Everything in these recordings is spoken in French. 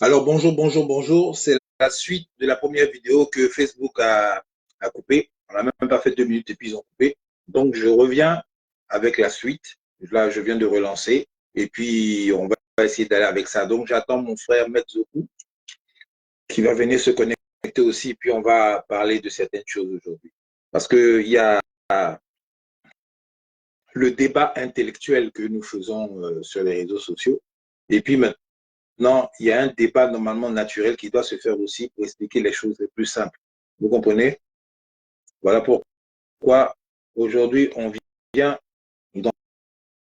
Alors bonjour, bonjour, bonjour. C'est la suite de la première vidéo que Facebook a coupée. On n'a même pas fait 2 minutes et puis ils ont coupé. Donc je reviens avec la suite. Là, je viens de relancer et puis on va essayer d'aller avec ça. Donc j'attends mon frère Metzoku qui va venir se connecter aussi. Puis on va parler de certaines choses aujourd'hui. Parce qu'il y a le débat intellectuel que nous faisons sur les réseaux sociaux. Et puis maintenant, non, il y a un débat normalement naturel qui doit se faire aussi pour expliquer les choses les plus simples. Vous comprenez? Voilà pourquoi aujourd'hui on vient dans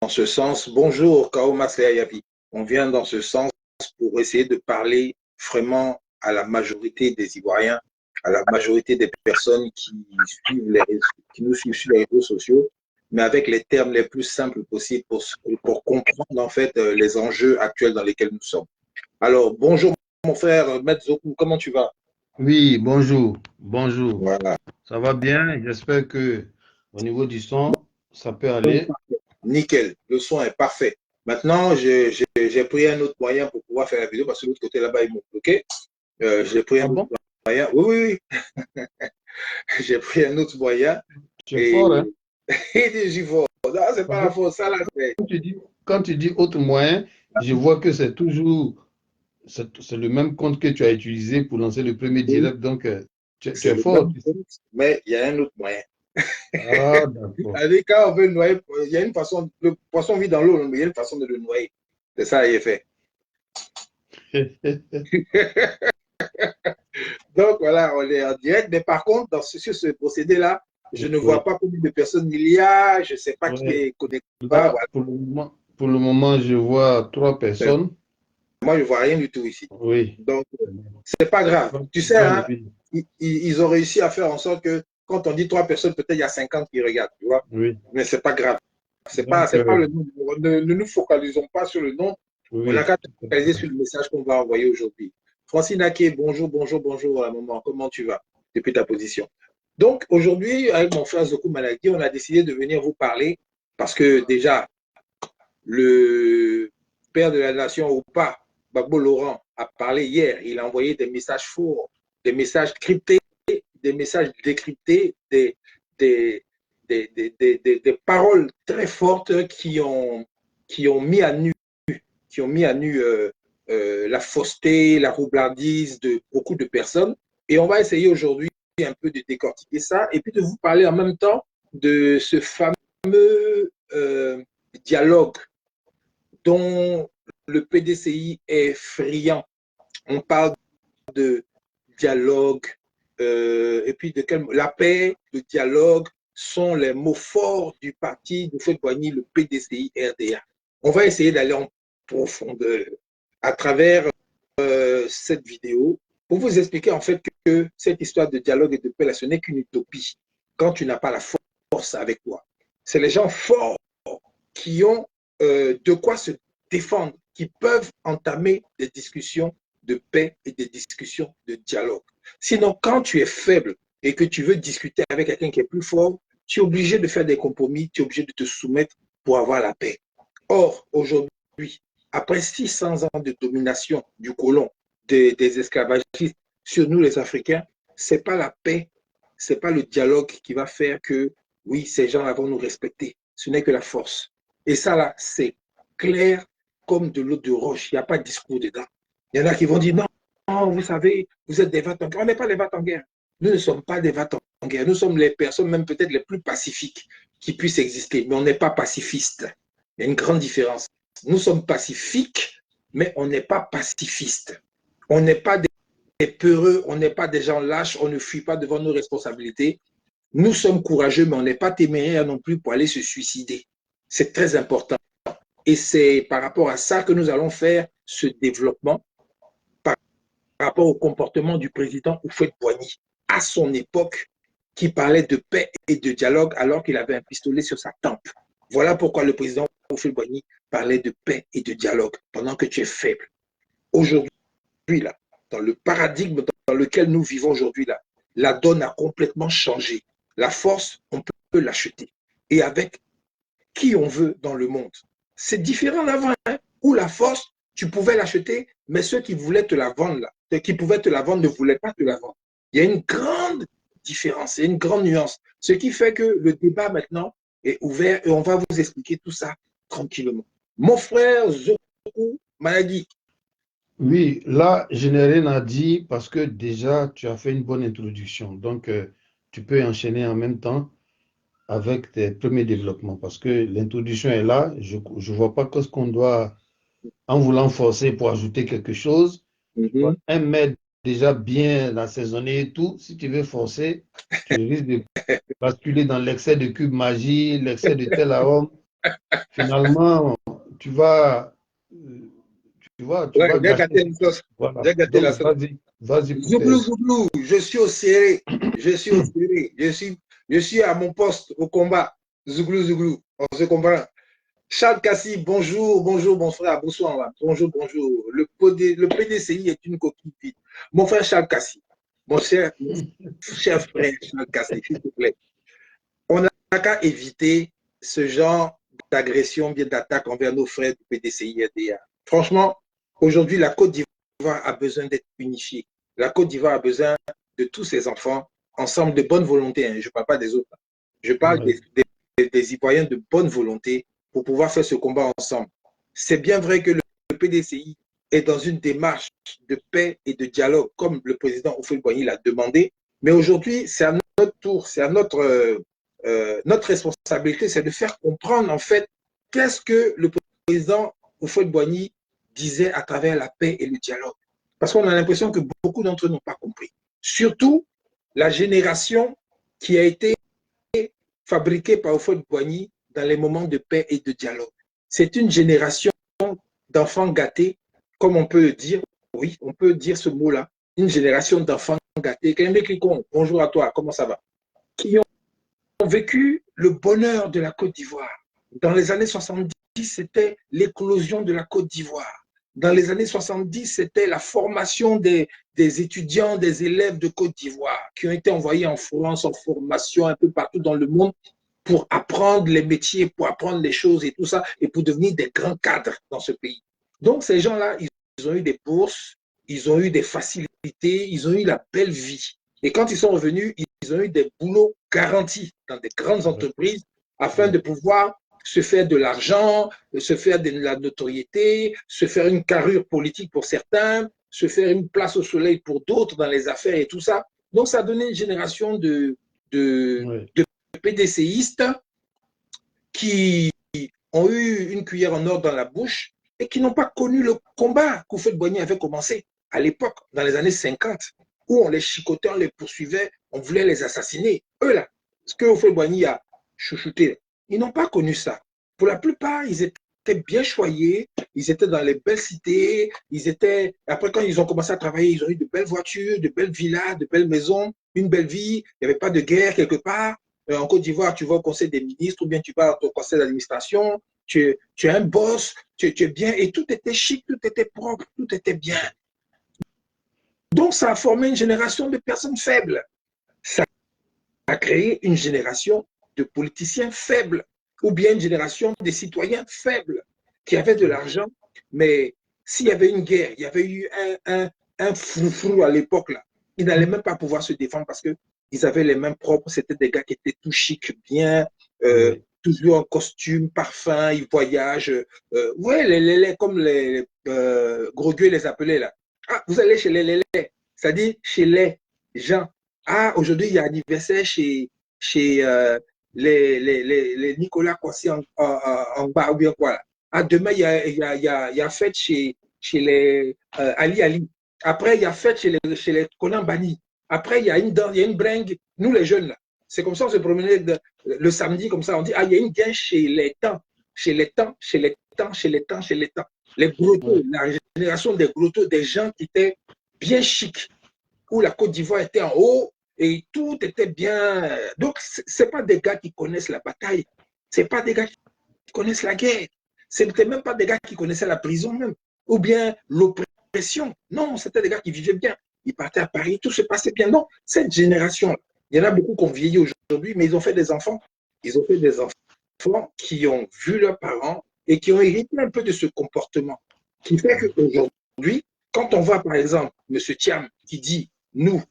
ce sens. Bonjour, Kaoma Yapi. On vient dans ce sens pour essayer de parler vraiment à la majorité des Ivoiriens, à la majorité des personnes qui nous suivent sur les réseaux sociaux, mais avec les termes les plus simples possibles pour comprendre en fait les enjeux actuels dans lesquels nous sommes. Alors, bonjour mon frère Metzoku, comment tu vas? Oui, bonjour, bonjour. Voilà. Ça va bien? J'espère que au niveau du son, ça peut aller. Nickel, le son est parfait. Maintenant, j'ai pris un autre moyen pour pouvoir faire la vidéo parce que de l'autre côté là-bas, ils m'ont bloqué. J'ai pris Ah un autre bon? moyen. Oui, oui, oui. J'ai pris un autre moyen Tu es fort, hein? et, et j'y vais. Non, c'est Parce pas que la faute, ça là, c'est. quand tu dis autre moyen, je vois que c'est toujours c'est le même compte que tu as utilisé pour lancer le premier Oui, direct. Donc, tu c'est es le fort. même truc, mais il y a un autre moyen. Ah, d'accord. Allez, quand on veut le noyer, il y a une façon, le poisson vit dans l'eau, mais il y a une façon de le noyer. C'est ça, il est fait. Donc voilà, on est en direct. Mais par contre, sur ce procédé-là, je ne vois Oui, pas combien de personnes il y a. Je ne sais pas qui oui. est connecté ou pas. Là, Voilà. pour le moment, je vois trois personnes. Moi, je ne vois rien du tout ici. Oui. Donc, c'est pas grave. Tu sais, Dans le hein, vide. ils ont réussi à faire en sorte que quand on dit 3 personnes, peut-être il y a 50 qui regardent, tu vois. Oui. Mais c'est pas grave. Donc, C'est pas le nombre. Ne nous focalisons pas sur le nombre. On n'a oui. qu'à se focaliser sur le message qu'on va envoyer aujourd'hui. Francine Ake, bonjour, bonjour, bonjour à la maman. Comment tu vas depuis ta position? Donc, aujourd'hui, avec mon frère Zokou Malaki, on a décidé de venir vous parler parce que déjà, le père de la nation ou pas, Gbagbo Laurent, a parlé hier. Il a envoyé des messages forts, des messages cryptés, des messages décryptés, des, des paroles très fortes qui ont mis à nu, la fausseté, la roublardise de beaucoup de personnes. Et on va essayer aujourd'hui un peu de décortiquer ça et puis de vous parler en même temps de ce fameux dialogue dont le PDCI est friand. On parle de dialogue, et puis la paix, le dialogue sont les mots forts du parti de Houphouët-Boigny, le PDCI RDA. On va essayer d'aller en profondeur à travers cette vidéo pour vous expliquer en fait que cette histoire de dialogue et de paix, là, ce n'est qu'une utopie quand tu n'as pas la force avec toi. C'est les gens forts qui ont de quoi se défendre, qui peuvent entamer des discussions de paix et des discussions de dialogue. Sinon, quand tu es faible et que tu veux discuter avec quelqu'un qui est plus fort, tu es obligé de faire des compromis, tu es obligé de te soumettre pour avoir la paix. Or, aujourd'hui, après 600 ans de domination du colon, des esclavagistes sur nous les Africains, ce n'est pas la paix, ce n'est pas le dialogue qui va faire que, oui, ces gens-là vont nous respecter. Ce n'est que la force. Et ça, là, c'est clair comme de l'eau de roche. Il n'y a pas de discours dedans. Il y en a qui vont dire non, non, vous savez, vous êtes des vats en guerre. On n'est pas des vats en guerre. Nous ne sommes pas des vats en guerre. Nous sommes les personnes, même peut-être les plus pacifiques qui puissent exister, mais on n'est pas pacifistes. Il y a une grande différence. Nous sommes pacifiques, mais on n'est pas pacifistes. On n'est pas des peureux, on n'est pas des gens lâches, on ne fuit pas devant nos responsabilités. Nous sommes courageux, mais on n'est pas téméraires non plus pour aller se suicider. C'est très important. Et c'est par rapport à ça que nous allons faire ce développement par rapport au comportement du président Houphouët-Boigny à son époque, qui parlait de paix et de dialogue alors qu'il avait un pistolet sur sa tempe. Voilà pourquoi le président Houphouët-Boigny parlait de paix et de dialogue pendant que tu es faible. Aujourd'hui, là, dans le paradigme dans lequel nous vivons aujourd'hui, là, la donne a complètement changé. La force, on peut l'acheter. Et avec qui on veut dans le monde. C'est différent d'avant, hein, où la force, tu pouvais l'acheter, mais ceux qui voulaient te la vendre, là, qui pouvaient te la vendre, ne voulaient pas te la vendre. Il y a une grande différence, il y a une grande nuance. Ce qui fait que le débat maintenant est ouvert et on va vous expliquer tout ça tranquillement. Mon frère Zoku Maladi. Oui, là, je n'ai rien à dire parce que déjà, tu as fait une bonne introduction. Donc, tu peux enchaîner en même temps avec tes premiers développements parce que l'introduction est là. Je ne vois pas ce qu'on doit, en voulant forcer pour ajouter quelque chose. Un mets déjà bien assaisonné et tout. Si tu veux forcer, tu risques de basculer dans l'excès de cube magie, l'excès de tel arôme. Finalement, tu vas, tu Ouais, vas j'ai gâcher gâté la tout. sauce. Voilà. J'ai gâté la Donc, sauce. vas-y pour tes. Zouglou, zouglou, je suis au serré. Je suis au serré. Je suis à mon poste au combat. Zouglou, zouglou. On se comprend. Charles Cassi, bonjour, bonjour, mon frère. Bonsoir, là. Bonjour, bonjour. Le PDCI est une coquille vide. Mon frère Charles Cassi, mon cher frère Charles Cassi, s'il te plaît. On n'a qu'à éviter ce genre d'agression, bien d'attaque envers nos frères du PDCI RDA. Franchement, aujourd'hui, la Côte d'Ivoire a besoin d'être unifiée. La Côte d'Ivoire a besoin de tous ses enfants, ensemble de bonne volonté. Hein. Je ne parle pas des autres. Je parle Ouais. des Ivoiriens de bonne volonté pour pouvoir faire ce combat ensemble. C'est bien vrai que le PDCI est dans une démarche de paix et de dialogue, comme le président Houphouët-Boigny l'a demandé. Mais aujourd'hui, c'est à notre tour, c'est à notre responsabilité, c'est de faire comprendre en fait qu'est-ce que le président Houphouët-Boigny disait à travers la paix et le dialogue. Parce qu'on a l'impression que beaucoup d'entre eux n'ont pas compris. Surtout la génération qui a été fabriquée par Houphouët-Boigny dans les moments de paix et de dialogue. C'est une génération d'enfants gâtés, comme on peut le dire, oui, on peut dire ce mot-là, une génération d'enfants gâtés. Bonjour à toi, comment ça va? Qui ont vécu le bonheur de la Côte d'Ivoire. Dans les années 70, c'était l'éclosion de la Côte d'Ivoire. Dans les années 70, c'était la formation des étudiants, des élèves de Côte d'Ivoire qui ont été envoyés en France, en formation un peu partout dans le monde pour apprendre les métiers, pour apprendre les choses et tout ça, et pour devenir des grands cadres dans ce pays. Donc, ces gens-là, ils ont eu des bourses, ils ont eu des facilités, ils ont eu la belle vie. Et quand ils sont revenus, ils ont eu des boulots garantis dans des grandes entreprises afin de pouvoir se faire de l'argent, se faire de la notoriété, se faire une carrure politique pour certains, se faire une place au soleil pour d'autres dans les affaires et tout ça. Donc, ça a donné une génération de PDCistes qui ont eu une cuillère en or dans la bouche et qui n'ont pas connu le combat qu'Houphouët-Boigny avait commencé à l'époque, dans les années 50, où on les chicotait, on les poursuivait, on voulait les assassiner. Eux, là, ce que Houphouët-Boigny a chouchouté, ils n'ont pas connu ça. Pour la plupart, ils étaient bien choyés, ils étaient dans les belles cités, ils étaient, après quand ils ont commencé à travailler, ils ont eu de belles voitures, de belles villas, de belles maisons, une belle vie, il n'y avait pas de guerre quelque part. En Côte d'Ivoire, tu vas au conseil des ministres ou bien tu vas au conseil d'administration, tu es un boss, tu es bien, et tout était chic, tout était propre, tout était bien. Donc, ça a formé une génération de personnes faibles. Ça a créé une génération de politiciens faibles ou bien une génération de citoyens faibles qui avaient de l'argent, mais s'il y avait une guerre, il y avait eu un froufrou à l'époque, là, ils n'allaient même pas pouvoir se défendre parce qu'ils avaient les mains propres, c'était des gars qui étaient tout chic, bien, toujours en costume, parfum, ils voyagent. Ouais, comme les gros gueux les appelaient là. Ah, vous allez chez les c'est-à-dire chez les gens. Ah, aujourd'hui, il y a anniversaire chez les Nicolas Cossé en bas ou bien quoi. Là. Ah, demain, il y a fête chez les Ali Ali. Après, il y a fête chez les Conan Bani. Après, il y a une bringue. Nous, les jeunes, là. C'est comme ça, on se promenait le samedi, comme ça, on dit, ah, il y a une guinche chez les temps, chez les temps, chez les temps, chez les temps, chez les temps. Les grottos, la génération des grottos, des gens qui étaient bien chics, où la Côte d'Ivoire était en haut et tout était bien. Donc, ce n'est pas des gars qui connaissent la bataille, ce n'est pas des gars qui connaissent la guerre, ce n'étaient même pas des gars qui connaissaient la prison même, ou bien l'oppression. Non, c'était des gars qui vivaient bien. Ils partaient à Paris, tout se passait bien. Non, cette génération, il y en a beaucoup qui ont vieilli aujourd'hui, mais ils ont fait des enfants. Ils ont fait des enfants qui ont vu leurs parents et qui ont hérité un peu de ce comportement. Qui fait qu'aujourd'hui, quand on voit par exemple M. Thiam qui dit, nous,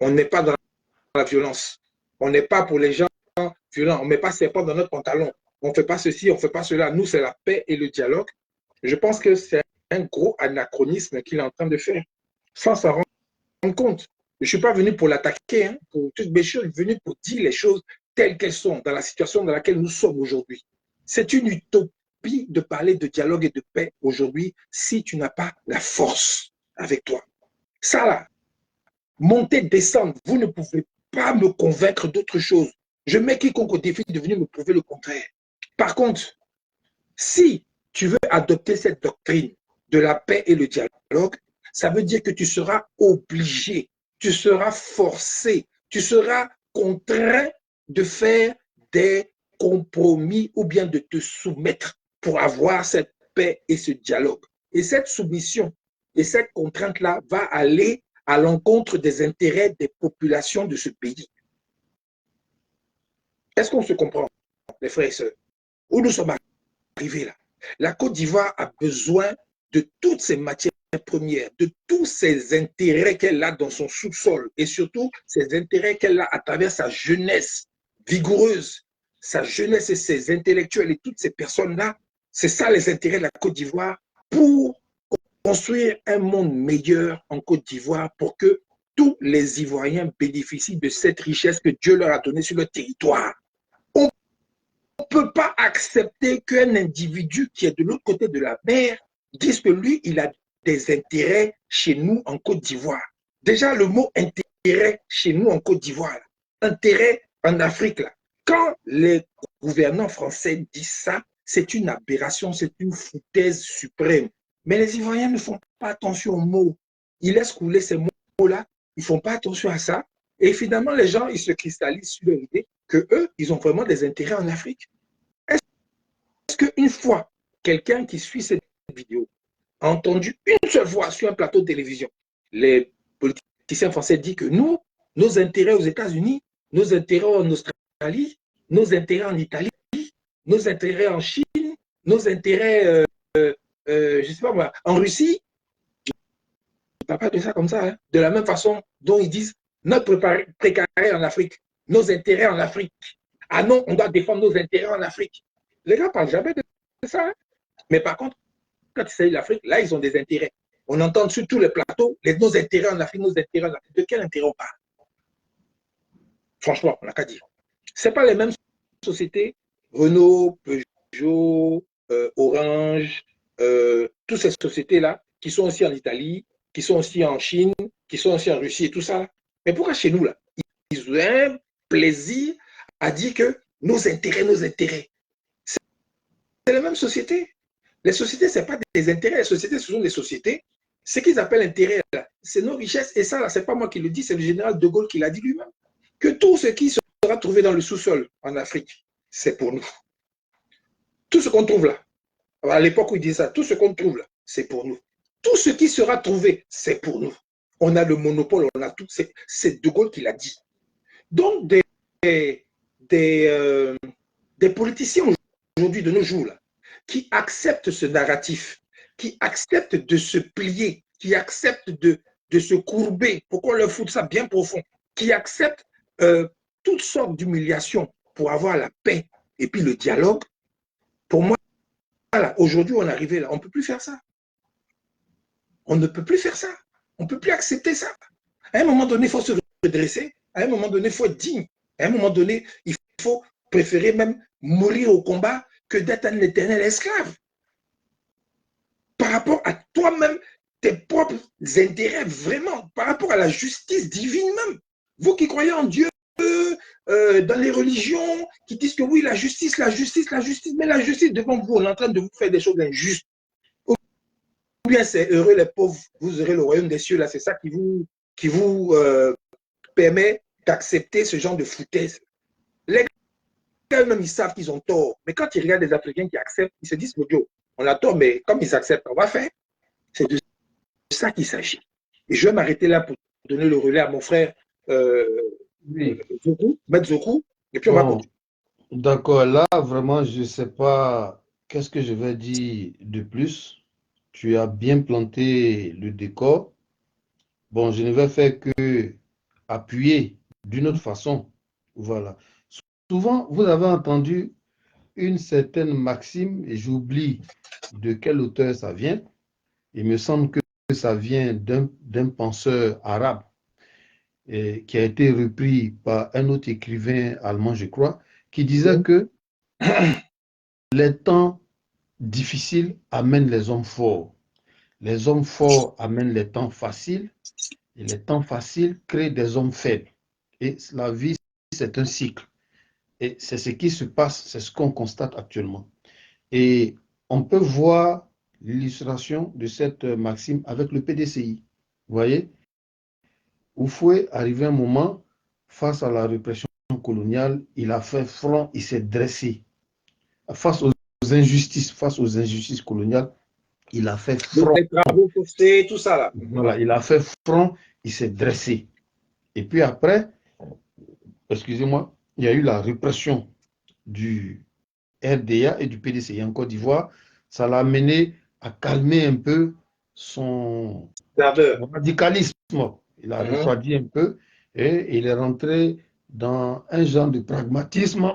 on n'est pas dans la violence, on n'est pas pour les gens violents, on ne met pas ses pas dans notre pantalon, on ne fait pas ceci, on ne fait pas cela, nous, c'est la paix et le dialogue. Je pense que c'est un gros anachronisme qu'il est en train de faire, sans s'en rendre compte. Je ne suis pas venu pour l'attaquer, hein, pour toutes mes choses, je suis venu pour dire les choses telles qu'elles sont, dans la situation dans laquelle nous sommes aujourd'hui. C'est une utopie de parler de dialogue et de paix aujourd'hui si tu n'as pas la force avec toi. Ça là, monter, descendre, vous ne pouvez pas me convaincre d'autre chose. Je mets quiconque au défi de venir me prouver le contraire. Par contre, si tu veux adopter cette doctrine de la paix et le dialogue, ça veut dire que tu seras obligé, tu seras forcé, tu seras contraint de faire des compromis ou bien de te soumettre pour avoir cette paix et ce dialogue. Et cette soumission et cette contrainte-là va aller à l'encontre des intérêts des populations de ce pays. Est-ce qu'on se comprend, les frères et sœurs? Où nous sommes arrivés là? La Côte d'Ivoire a besoin de toutes ces matières premières, de tous ces intérêts qu'elle a dans son sous-sol et surtout ces intérêts qu'elle a à travers sa jeunesse vigoureuse, sa jeunesse et ses intellectuels et toutes ces personnes-là. C'est ça les intérêts de la Côte d'Ivoire pour construire un monde meilleur en Côte d'Ivoire pour que tous les Ivoiriens bénéficient de cette richesse que Dieu leur a donnée sur leur territoire. On ne peut pas accepter qu'un individu qui est de l'autre côté de la mer dise que lui, il a des intérêts chez nous en Côte d'Ivoire. Déjà, le mot intérêt chez nous en Côte d'Ivoire, intérêt en Afrique, là. Quand les gouvernants français disent ça, c'est une aberration, c'est une foutaise suprême. Mais les Ivoiriens ne font pas attention aux mots. Ils laissent couler ces mots-là, ils ne font pas attention à ça. Et finalement, les gens, ils se cristallisent sur leur idée qu'eux, ils ont vraiment des intérêts en Afrique. Est-ce qu'une fois, quelqu'un qui suit cette vidéo a entendu une seule fois sur un plateau de télévision, les politiciens français disent que nous, nos intérêts aux États-Unis, nos intérêts en Australie, nos intérêts en Italie, nos intérêts en Chine, nos intérêts, je ne sais pas moi, en Russie, je ne parle pas de ça comme ça, hein, de la même façon dont ils disent notre précaré en Afrique, nos intérêts en Afrique. Ah non, on doit défendre nos intérêts en Afrique. Les gars ne parlent jamais de ça. Hein. Mais par contre, quand il s'agit de l'Afrique, là, ils ont des intérêts. On entend sur tous les plateaux nos intérêts en Afrique, nos intérêts en Afrique. De quel intérêt on parle? Franchement, on n'a qu'à dire. Ce n'est pas les mêmes sociétés, Renault, Peugeot, Orange, toutes ces sociétés-là, qui sont aussi en Italie, qui sont aussi en Chine, qui sont aussi en Russie et tout ça. Mais pourquoi chez nous, là, ils ont un plaisir à dire que nos intérêts. C'est les mêmes sociétés. Les sociétés, ce n'est pas des intérêts. Les sociétés, ce sont des sociétés. Ce qu'ils appellent intérêt, c'est nos richesses. Et ça, ce n'est pas moi qui le dis, c'est le général de Gaulle qui l'a dit lui-même. Que tout ce qui sera trouvé dans le sous-sol en Afrique, c'est pour nous. Tout ce qu'on trouve là, à l'époque où il disait ça, tout ce qu'on trouve là, c'est pour nous. Tout ce qui sera trouvé, c'est pour nous. On a le monopole, on a tout. C'est de Gaulle qui l'a dit. Donc, des politiciens aujourd'hui, de nos jours, là, qui acceptent ce narratif, qui acceptent de se plier, qui acceptent de se courber, pour qu'on leur foute ça bien profond, qui acceptent toutes sortes d'humiliations pour avoir la paix et puis le dialogue, pour moi, aujourd'hui, on est arrivé là, on ne peut plus faire ça. On ne peut plus faire ça. On ne peut plus accepter ça. À un moment donné, il faut se redresser. À un moment donné, il faut être digne. À un moment donné, il faut préférer même mourir au combat que d'être un éternel esclave. Par rapport à toi-même, tes propres intérêts, vraiment, par rapport à la justice divine même. Vous qui croyez en Dieu, dans les religions, qui disent que oui, la justice, mais la justice devant vous, on est en train de vous faire des choses injustes. Ou bien c'est heureux les pauvres, vous aurez le royaume des cieux, là, c'est ça qui vous permet d'accepter ce genre de foutaise. Les gars même, ils savent qu'ils ont tort, mais quand ils regardent des Africains qui acceptent, ils se disent, on a tort, mais comme ils acceptent, on va faire. C'est de ça qu'il s'agit. Et je vais m'arrêter là pour donner le relais à mon frère Oui. Zoku, Maître Zoku, et puis on va continuer. D'accord, là, vraiment, je ne sais pas qu'est-ce que je vais dire de plus. tu as bien planté le décor. Bon, je ne vais faire que appuyer d'une autre façon. Voilà. Souvent, vous avez entendu une certaine maxime, et j'oublie de quel auteur ça vient. Il me semble que ça vient d'un penseur arabe qui a été repris par un autre écrivain allemand, je crois, qui disait que les temps difficiles amènent les hommes forts. Les hommes forts amènent les temps faciles et les temps faciles créent des hommes faibles. Et la vie, c'est un cycle. Et c'est ce qui se passe, c'est ce qu'on constate actuellement. Et on peut voir l'illustration de cette maxime avec le PDCI. Vous voyez, Houphouët, arrivé un moment, face à la répression coloniale, il a fait front, il s'est dressé. Face aux injustices coloniales, il a fait Donc, front. les travaux postés, tout ça là. Voilà, il a fait front, il s'est dressé. Et puis après, excusez-moi, il y a eu la répression du RDA et du PDCI en Côte d'Ivoire. Ça l'a amené à calmer un peu son radicalisme. Il a refroidi un peu et il est rentré dans un genre de pragmatisme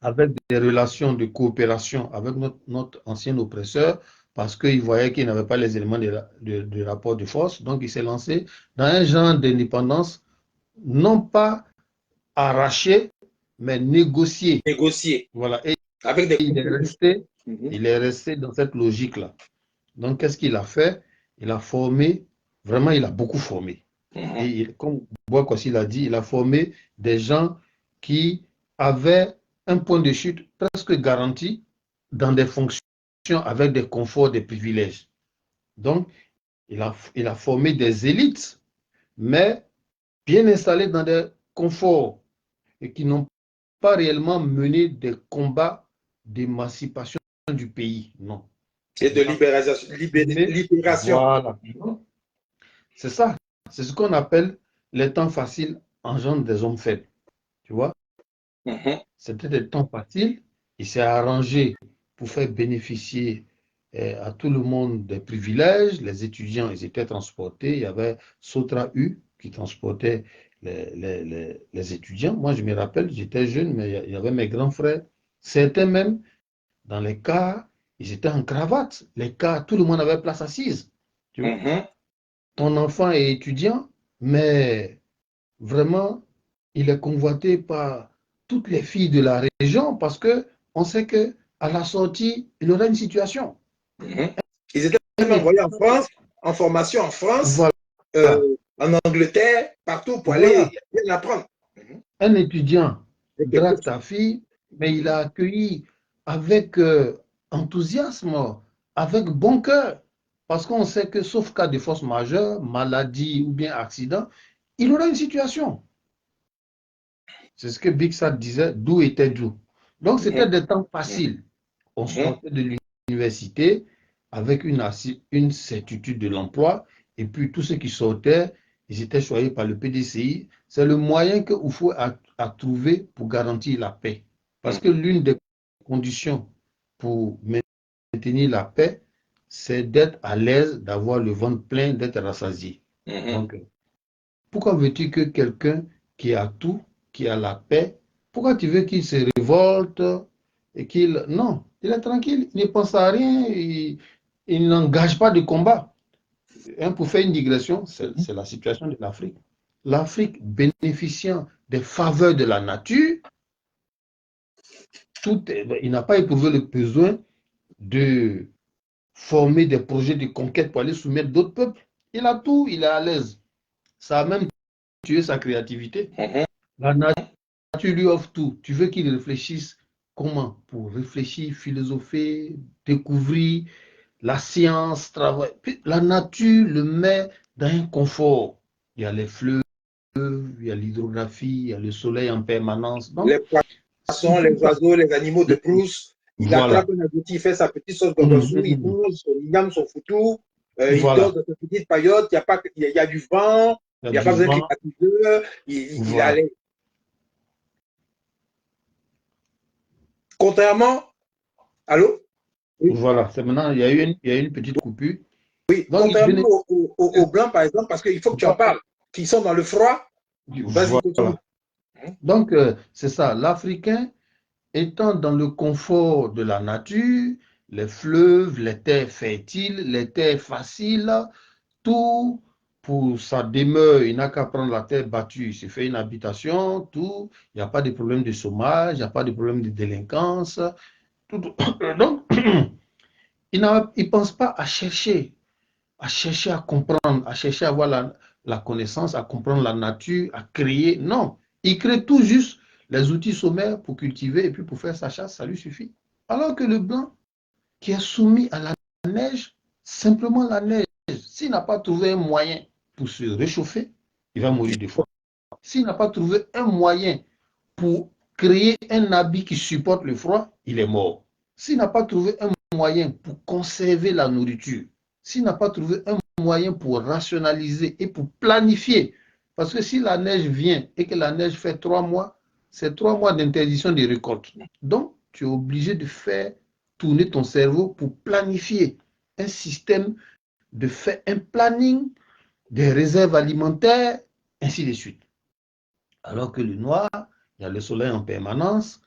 avec des relations de coopération avec notre ancien oppresseur parce qu'il voyait qu'il n'avait pas les éléments de rapport de force. Donc, il s'est lancé dans un genre d'indépendance, non pas arraché, mais négocié. Négocier. Voilà. Et avec des il est resté dans cette logique-là. Donc, qu'est-ce qu'il a fait? Il a formé, vraiment, il a beaucoup formé. Et comme Bouakoussi l'a dit, il a formé des gens qui avaient un point de chute presque garanti dans des fonctions avec des conforts, des privilèges. Donc, il a formé des élites, mais bien installées dans des conforts et qui n'ont pas réellement mené des combats d'émancipation du pays. Non. Et de libération. Voilà. C'est ça. C'est ce qu'on appelle les temps faciles engendrent des hommes faibles. Tu vois? C'était des temps faciles. Il s'est arrangé pour faire bénéficier à tout le monde des privilèges. Les étudiants, ils étaient transportés. Il y avait Sotra U qui transportait les étudiants. Moi, je me rappelle, j'étais jeune, mais il y avait mes grands frères. Certains même, dans les cars, ils étaient en cravate. Les cars, tout le monde avait place assise. Tu vois? Ton enfant est étudiant, mais vraiment, il est convoité par toutes les filles de la région parce que on sait que à la sortie, il aura une situation. Ils étaient même envoyés en France, en formation en France, voilà. en Angleterre, partout pour aller bien apprendre. Un étudiant drague ta fille, mais il a accueilli avec enthousiasme, avec bon cœur, parce qu'on sait que sauf cas de force majeure, maladie ou bien accident, il aura une situation. C'est ce que Big Sat disait, d'où était d'où. Donc, c'était des temps faciles. On sortait de l'université avec une certitude de l'emploi, et puis tous ceux qui sortaient, ils étaient choisis par le PDCI. C'est le moyen que Houphouët a trouvé pour garantir la paix. Parce que l'une des conditions pour maintenir la paix, c'est d'être à l'aise, d'avoir le ventre plein, d'être rassasié. Donc, pourquoi veux-tu que quelqu'un qui a tout, qui a la paix, pourquoi tu veux qu'il se révolte et qu'il... Non, il est tranquille, il ne pense à rien, il n'engage pas de combat. Pour faire une digression, c'est la situation de l'Afrique. L'Afrique bénéficiant des faveurs de la nature, il n'a pas éprouvé le besoin de former des projets de conquête pour aller soumettre d'autres peuples. Il a tout, il est à l'aise. Ça a même tué sa créativité. La nature lui offre tout. Tu veux qu'il réfléchisse comment? Pour réfléchir, philosopher, découvrir la science, travailler. Puis la nature le met dans un confort. Il y a les fleuves, il y a l'hydrographie, il y a le soleil en permanence. Donc, les poissons, les oiseaux, les animaux de brousse. Il attrape un abouti, il fait sa petite sauce d'ogossou, il mange son igname, son foutou, il dort dans sa petite paillote, il y a du vent, il n'y a pas besoin de climatiseur, il a l'air. Contrairement, allô? Oui, Voilà, c'est maintenant, il y a eu une petite coupure. oui. Donc, il Contrairement venait. aux Blancs, par exemple, parce qu'il faut que tu en parles, qui sont dans le froid. Vas-y, continue. Voilà. Donc, c'est ça. L'Africain étant dans le confort de la nature, les fleuves, les terres fertiles, les terres faciles, tout pour sa demeure, il n'a qu'à prendre la terre battue, il se fait une habitation, tout, il n'y a pas de problème de chômage, il n'y a pas de problème de délinquance. Tout. Donc, il ne pense pas à chercher à comprendre, à chercher à avoir la connaissance, à comprendre la nature, à créer. Non, il crée tout juste les outils sommaires pour cultiver et puis pour faire sa chasse, ça lui suffit. Alors que le blanc, qui est soumis à la neige, simplement la neige, s'il n'a pas trouvé un moyen pour se réchauffer, il va mourir de froid. S'il n'a pas trouvé un moyen pour créer un habit qui supporte le froid, il est mort. S'il n'a pas trouvé un moyen pour conserver la nourriture, s'il n'a pas trouvé un moyen pour rationaliser et pour planifier, parce que si la neige vient et que la neige fait 3 mois, c'est 3 mois d'interdiction des récoltes. Donc, tu es obligé de faire tourner ton cerveau pour planifier un système, de faire un planning des réserves alimentaires, ainsi de suite. Alors que le noir, il y a le soleil en permanence,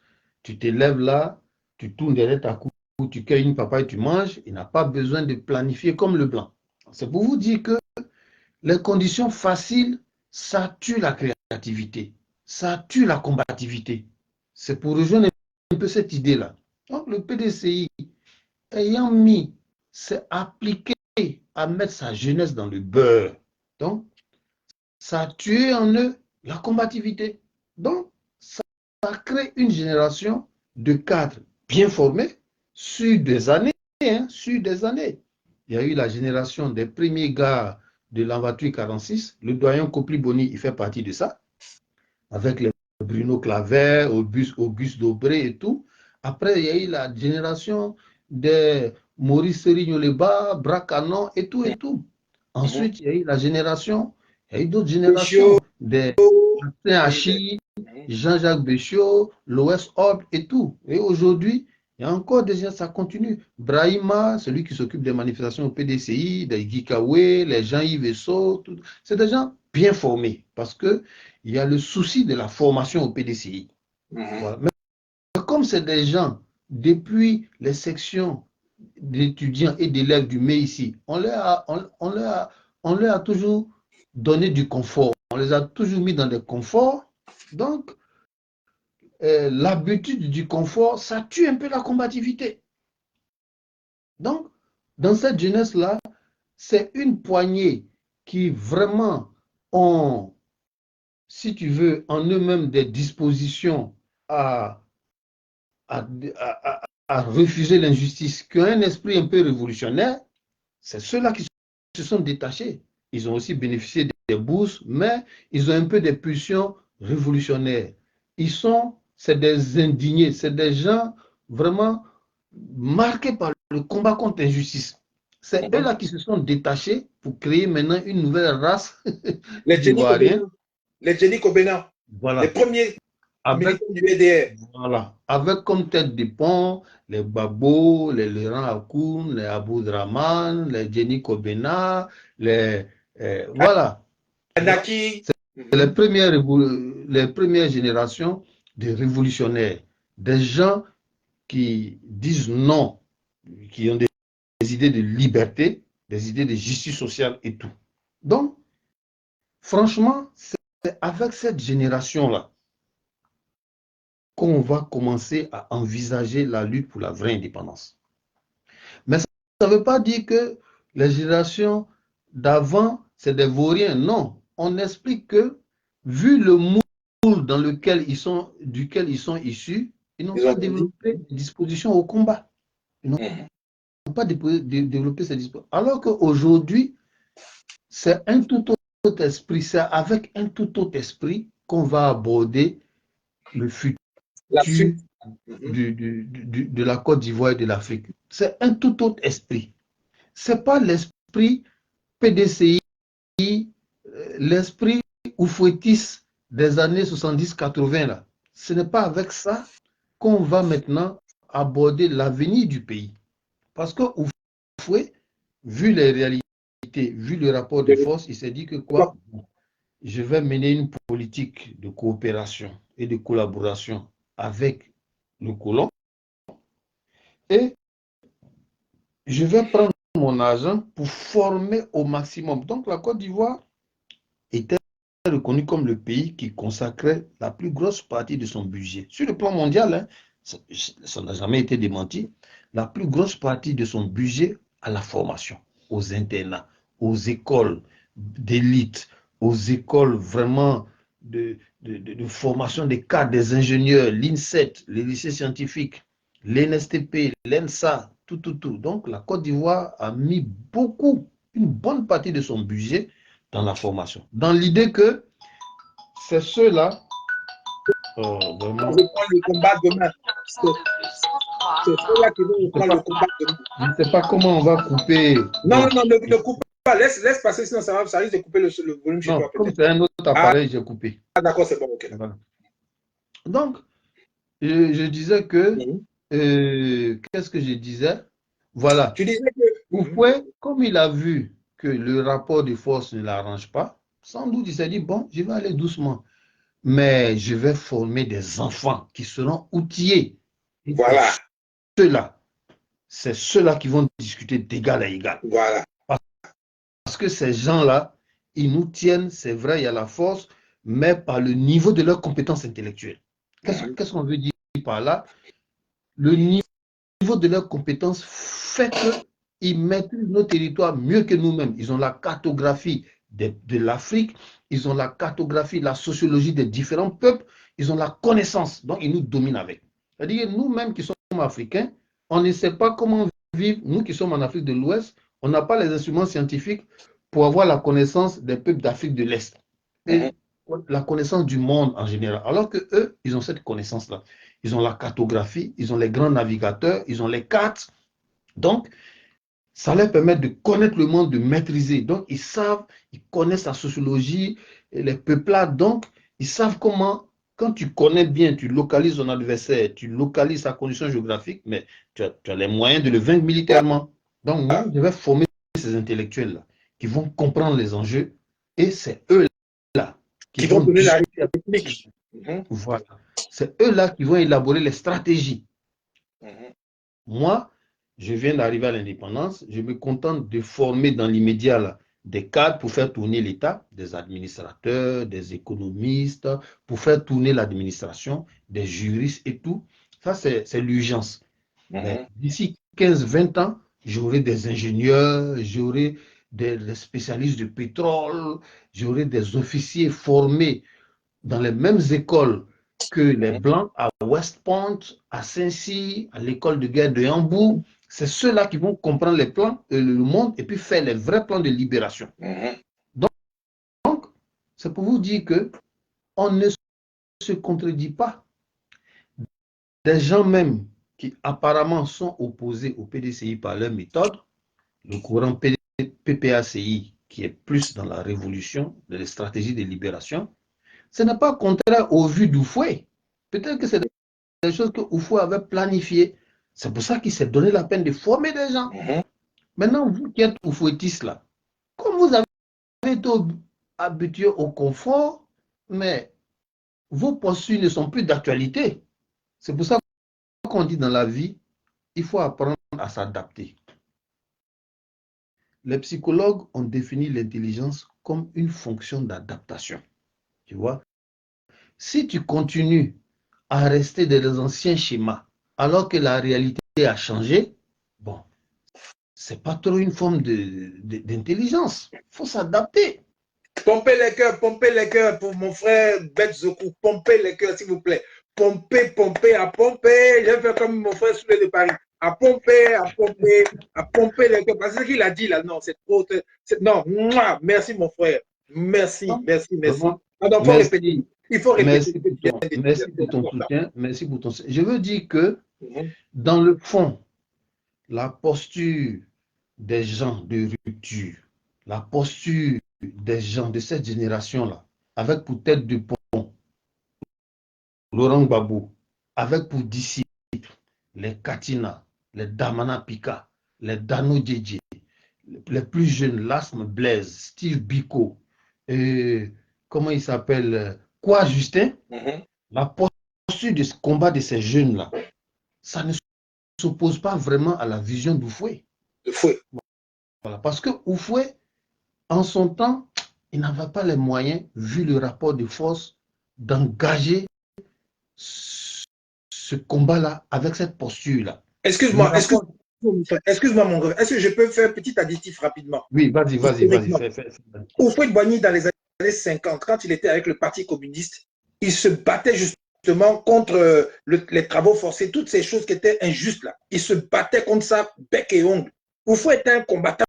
tu te lèves là, tu tournes derrière ta cour, tu cueilles une papaye, tu manges, il n'a pas besoin de planifier comme le blanc. C'est pour vous dire que les conditions faciles, ça tue la créativité, ça tue la combativité. C'est pour rejoindre un peu cette idée-là. Donc le PDCI, ayant mis, s'est appliqué à mettre sa jeunesse dans le beurre. Donc, ça a tué en eux la combativité. Donc, ça crée une génération de cadres bien formés sur des années, sur des années. Il y a eu la génération des premiers gars de l'Envatry 46. Le doyen Copli Boni, il fait partie de ça, avec les Bruno Claver, Auguste Dobré et tout. Après, il y a eu la génération des Maurice Serignoleba, Bracanon et tout et tout. Ensuite, il y a eu la génération, il y a eu d'autres Pécho, générations, des Hachi, Jean-Jacques Béchiot, Loès Orbe et tout. Et aujourd'hui, il y a encore des gens, ça continue. Brahima, celui qui s'occupe des manifestations au PDCI, des Gikawe, les Jean-Yves Esso, c'est des gens bien formés parce que il y a le souci de la formation au PDCI. Voilà. Mais comme c'est des gens, depuis les sections d'étudiants et d'élèves du MEICI, on leur a toujours donné du confort. On les a toujours mis dans des conforts. Donc, l'habitude du confort, ça tue un peu la combativité. Donc, dans cette jeunesse-là, c'est une poignée qui vraiment ont, si tu veux, en eux-mêmes des dispositions à, à, à refuser l'injustice, qui ont un esprit un peu révolutionnaire. C'est ceux-là qui se sont détachés. Ils ont aussi bénéficié des bourses, mais ils ont un peu des pulsions révolutionnaires. C'est des indignés, c'est des gens vraiment marqués par le combat contre l'injustice. C'est eux-là qui se sont détachés pour créer maintenant une nouvelle race les Jenny d'Ivoiriens. Kobena, les Jenny Kobena, les Voilà. premiers Avec, militants du EDR. voilà. Avec comme tête de pont les Babo, les Laurent Akoum, les Abou Draman, les Jenny Kobena, voilà. Anaki. C'est les premières générations de révolutionnaires, des gens qui disent non, qui ont des idées de liberté, des idées de justice sociale et tout. Donc, franchement, c'est avec cette génération-là qu'on va commencer à envisager la lutte pour la vraie indépendance. Mais ça ne veut pas dire que les générations d'avant, c'est des vauriens. Non, on explique que, vu le moule dans duquel ils sont issus, ils n'ont pas développé des dispositions au combat. Ils n'ont pas développé ces dispositions. Alors qu'aujourd'hui, c'est un tout autre esprit, c'est avec un tout autre esprit qu'on va aborder le futur de la Côte d'Ivoire et de l'Afrique. C'est un tout autre esprit. Ce n'est pas l'esprit PDCI, l'esprit oufouettis des années 70-80. Ce n'est pas avec ça qu'on va maintenant aborder l'avenir du pays. Parce que Oufoué, vu les réalités, vu le rapport de force, il s'est dit que quoi? Je vais mener une politique de coopération et de collaboration avec le colon et je vais prendre mon argent pour former au maximum. Donc la Côte d'Ivoire était reconnue comme le pays qui consacrait la plus grosse partie de son budget. Sur le plan mondial, hein, ça n'a jamais été démenti, la plus grosse partie de son budget à la formation, aux internats, aux écoles d'élite, aux écoles vraiment de formation des cadres, des ingénieurs, l'INSET, les lycées scientifiques, l'NSTP, l'ENSA, tout. Donc la Côte d'Ivoire a mis beaucoup, une bonne partie de son budget dans la formation. Dans l'idée que c'est ceux-là vraiment. Je prends le combat demain. C'est ceux-là qui vont prendre le combat demain. Je ne sais pas comment on va couper. Non, ne coupe pas. Laisse passer, sinon ça risque de couper le volume chez toi. Comme c'est un autre appareil, j'ai coupé. Ah, d'accord, c'est bon, ok. Voilà. Donc, je disais que, qu'est-ce que je disais? Voilà. Tu disais que. Oufoué, comme il a vu que le rapport de force ne l'arrange pas, sans doute il s'est dit, bon, je vais aller doucement. Mais je vais former des enfants qui seront outillés. Voilà. Ceux-là, c'est ceux-là qui vont discuter d'égal à égal. Voilà. Parce que ces gens-là, ils nous tiennent, c'est vrai, il y a la force, mais par le niveau de leurs compétences intellectuelles. Qu'est-ce qu'on veut dire par là? Le niveau de leurs compétences fait qu'ils maîtrisent nos territoires mieux que nous-mêmes. Ils ont la cartographie de l'Afrique, ils ont la cartographie, la sociologie des différents peuples, ils ont la connaissance, donc ils nous dominent avec. C'est-à-dire nous-mêmes qui sommes africains, on ne sait pas comment vivre, nous qui sommes en Afrique de l'Ouest, on n'a pas les instruments scientifiques pour avoir la connaissance des peuples d'Afrique de l'Est et la connaissance du monde en général. Alors que eux, ils ont cette connaissance-là. Ils ont la cartographie, ils ont les grands navigateurs, ils ont les cartes. Donc, ça leur permet de connaître le monde, de maîtriser. Donc, ils savent, ils connaissent la sociologie, et les peuplades. Donc, ils savent comment, quand tu connais bien, tu localises ton adversaire, tu localises sa condition géographique, mais tu as les moyens de le vaincre militairement. Donc, moi, je vais former ces intellectuels-là qui vont comprendre les enjeux et c'est eux-là qui vont donner la réplique. Voilà. C'est eux-là qui vont élaborer les stratégies. Moi, je viens d'arriver à l'indépendance, je me contente de former dans l'immédiat des cadres pour faire tourner l'État, des administrateurs, des économistes, pour faire tourner l'administration, des juristes et tout. Ça, c'est l'urgence. D'ici 15-20 ans, j'aurai des ingénieurs, j'aurai des spécialistes du pétrole, j'aurai des officiers formés dans les mêmes écoles que les Blancs à West Point, à Saint-Cy, à l'école de guerre de Hambourg. C'est ceux-là qui vont comprendre les plans, le monde et puis faire les vrais plans de libération. Donc, c'est pour vous dire que on ne se contredit pas. Des gens même qui apparemment sont opposés au PDCI par leur méthode, le courant PPACI qui est plus dans la révolution, dans les stratégies de libération, ce n'est pas contraire au vu d'Oufoué. Peut-être que c'est des choses que Oufoué avait planifiées. C'est pour ça qu'il s'est donné la peine de former des gens. Maintenant, vous qui êtes oufouettistes là, comme vous avez été habitué au confort, mais vos postures ne sont plus d'actualité. C'est pour ça qu'on dit dans la vie, il faut apprendre à s'adapter. Les psychologues ont défini l'intelligence comme une fonction d'adaptation. Tu vois? Si tu continues à rester dans les anciens schémas, alors que la réalité a changé, bon, c'est pas trop une forme d'intelligence. Il faut s'adapter. Pompez les cœurs pour mon frère Betzoku. Pompez les cœurs, s'il vous plaît. Pompez, à pomper. Je vais faire comme mon frère Soulé de Paris. À pomper les cœurs. Parce que ce qu'il a dit là, non, c'est trop. Non, merci mon frère. Merci. Ah, donc, il faut répéter. Merci pour ton soutien. Merci pour ton soutien. Je veux dire que, dans le fond, la posture des gens de rupture, la posture des gens de cette génération-là, avec pour tête de pont Laurent Gbagbo, avec pour disciples les Katina, les Damana Pika, les Dano Djedje, les plus jeunes, Lasme Blaise, Steve Biko, et comment il s'appelle, Quoi Justin, la posture de ce combat de ces jeunes-là, ça ne s'oppose pas vraiment à la vision d'Oufoué. Voilà, parce que Oufoué, en son temps, il n'avait pas les moyens, vu le rapport de force, d'engager ce combat-là avec cette posture-là. Excuse-moi, mon gars. Est-ce que je peux faire un petit additif rapidement? Oui, vas-y. Houphouët-Boigny, dans les années 50, quand il était avec le Parti communiste, il se battait justement contre les travaux forcés, toutes ces choses qui étaient injustes là. Il se battait contre ça, bec et ongle. Houphouët était un combattant.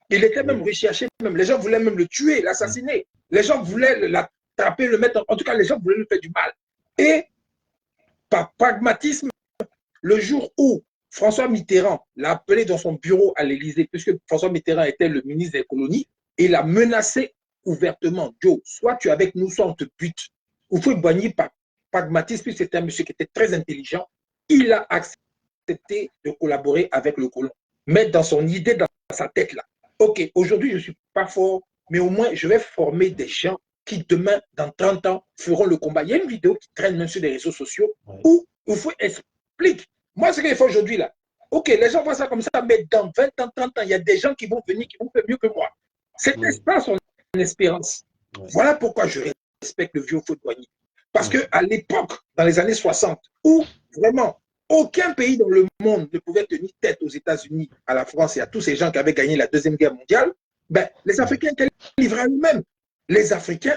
Il était même recherché, même. Les gens voulaient même le tuer, l'assassiner. Les gens voulaient l'attraper, le mettre en tout cas, les gens voulaient lui faire du mal. Et par pragmatisme, le jour où François Mitterrand l'a appelé dans son bureau à l'Élysée, puisque François Mitterrand était le ministre des colonies, et il a menacé ouvertement, Joe, soit tu es avec nous, soit on te bute. Houphouët-Boigny, par pragmatisme, puisque c'était un monsieur qui était très intelligent, il a accepté de collaborer avec le colon. Mettre dans son idée, dans sa tête là. Ok, aujourd'hui je ne suis pas fort, mais au moins je vais former des gens qui demain, dans 30 ans, feront le combat. Il y a une vidéo qui traîne même sur les réseaux sociaux où Houphouët explique. Moi, ce qu'il faut aujourd'hui là, ok, les gens voient ça comme ça, mais dans 20 ans, 30 ans, il y a des gens qui vont venir, qui vont faire mieux que moi. C'était ça son espérance. Voilà pourquoi je respecte le vieux Houphouët-Boigny. Parce qu'à l'époque, dans les années 60, où vraiment aucun pays dans le monde ne pouvait tenir tête aux États-Unis, à la France et à tous ces gens qui avaient gagné la Deuxième Guerre mondiale, ben, les Africains étaient livrés à eux-mêmes. Les Africains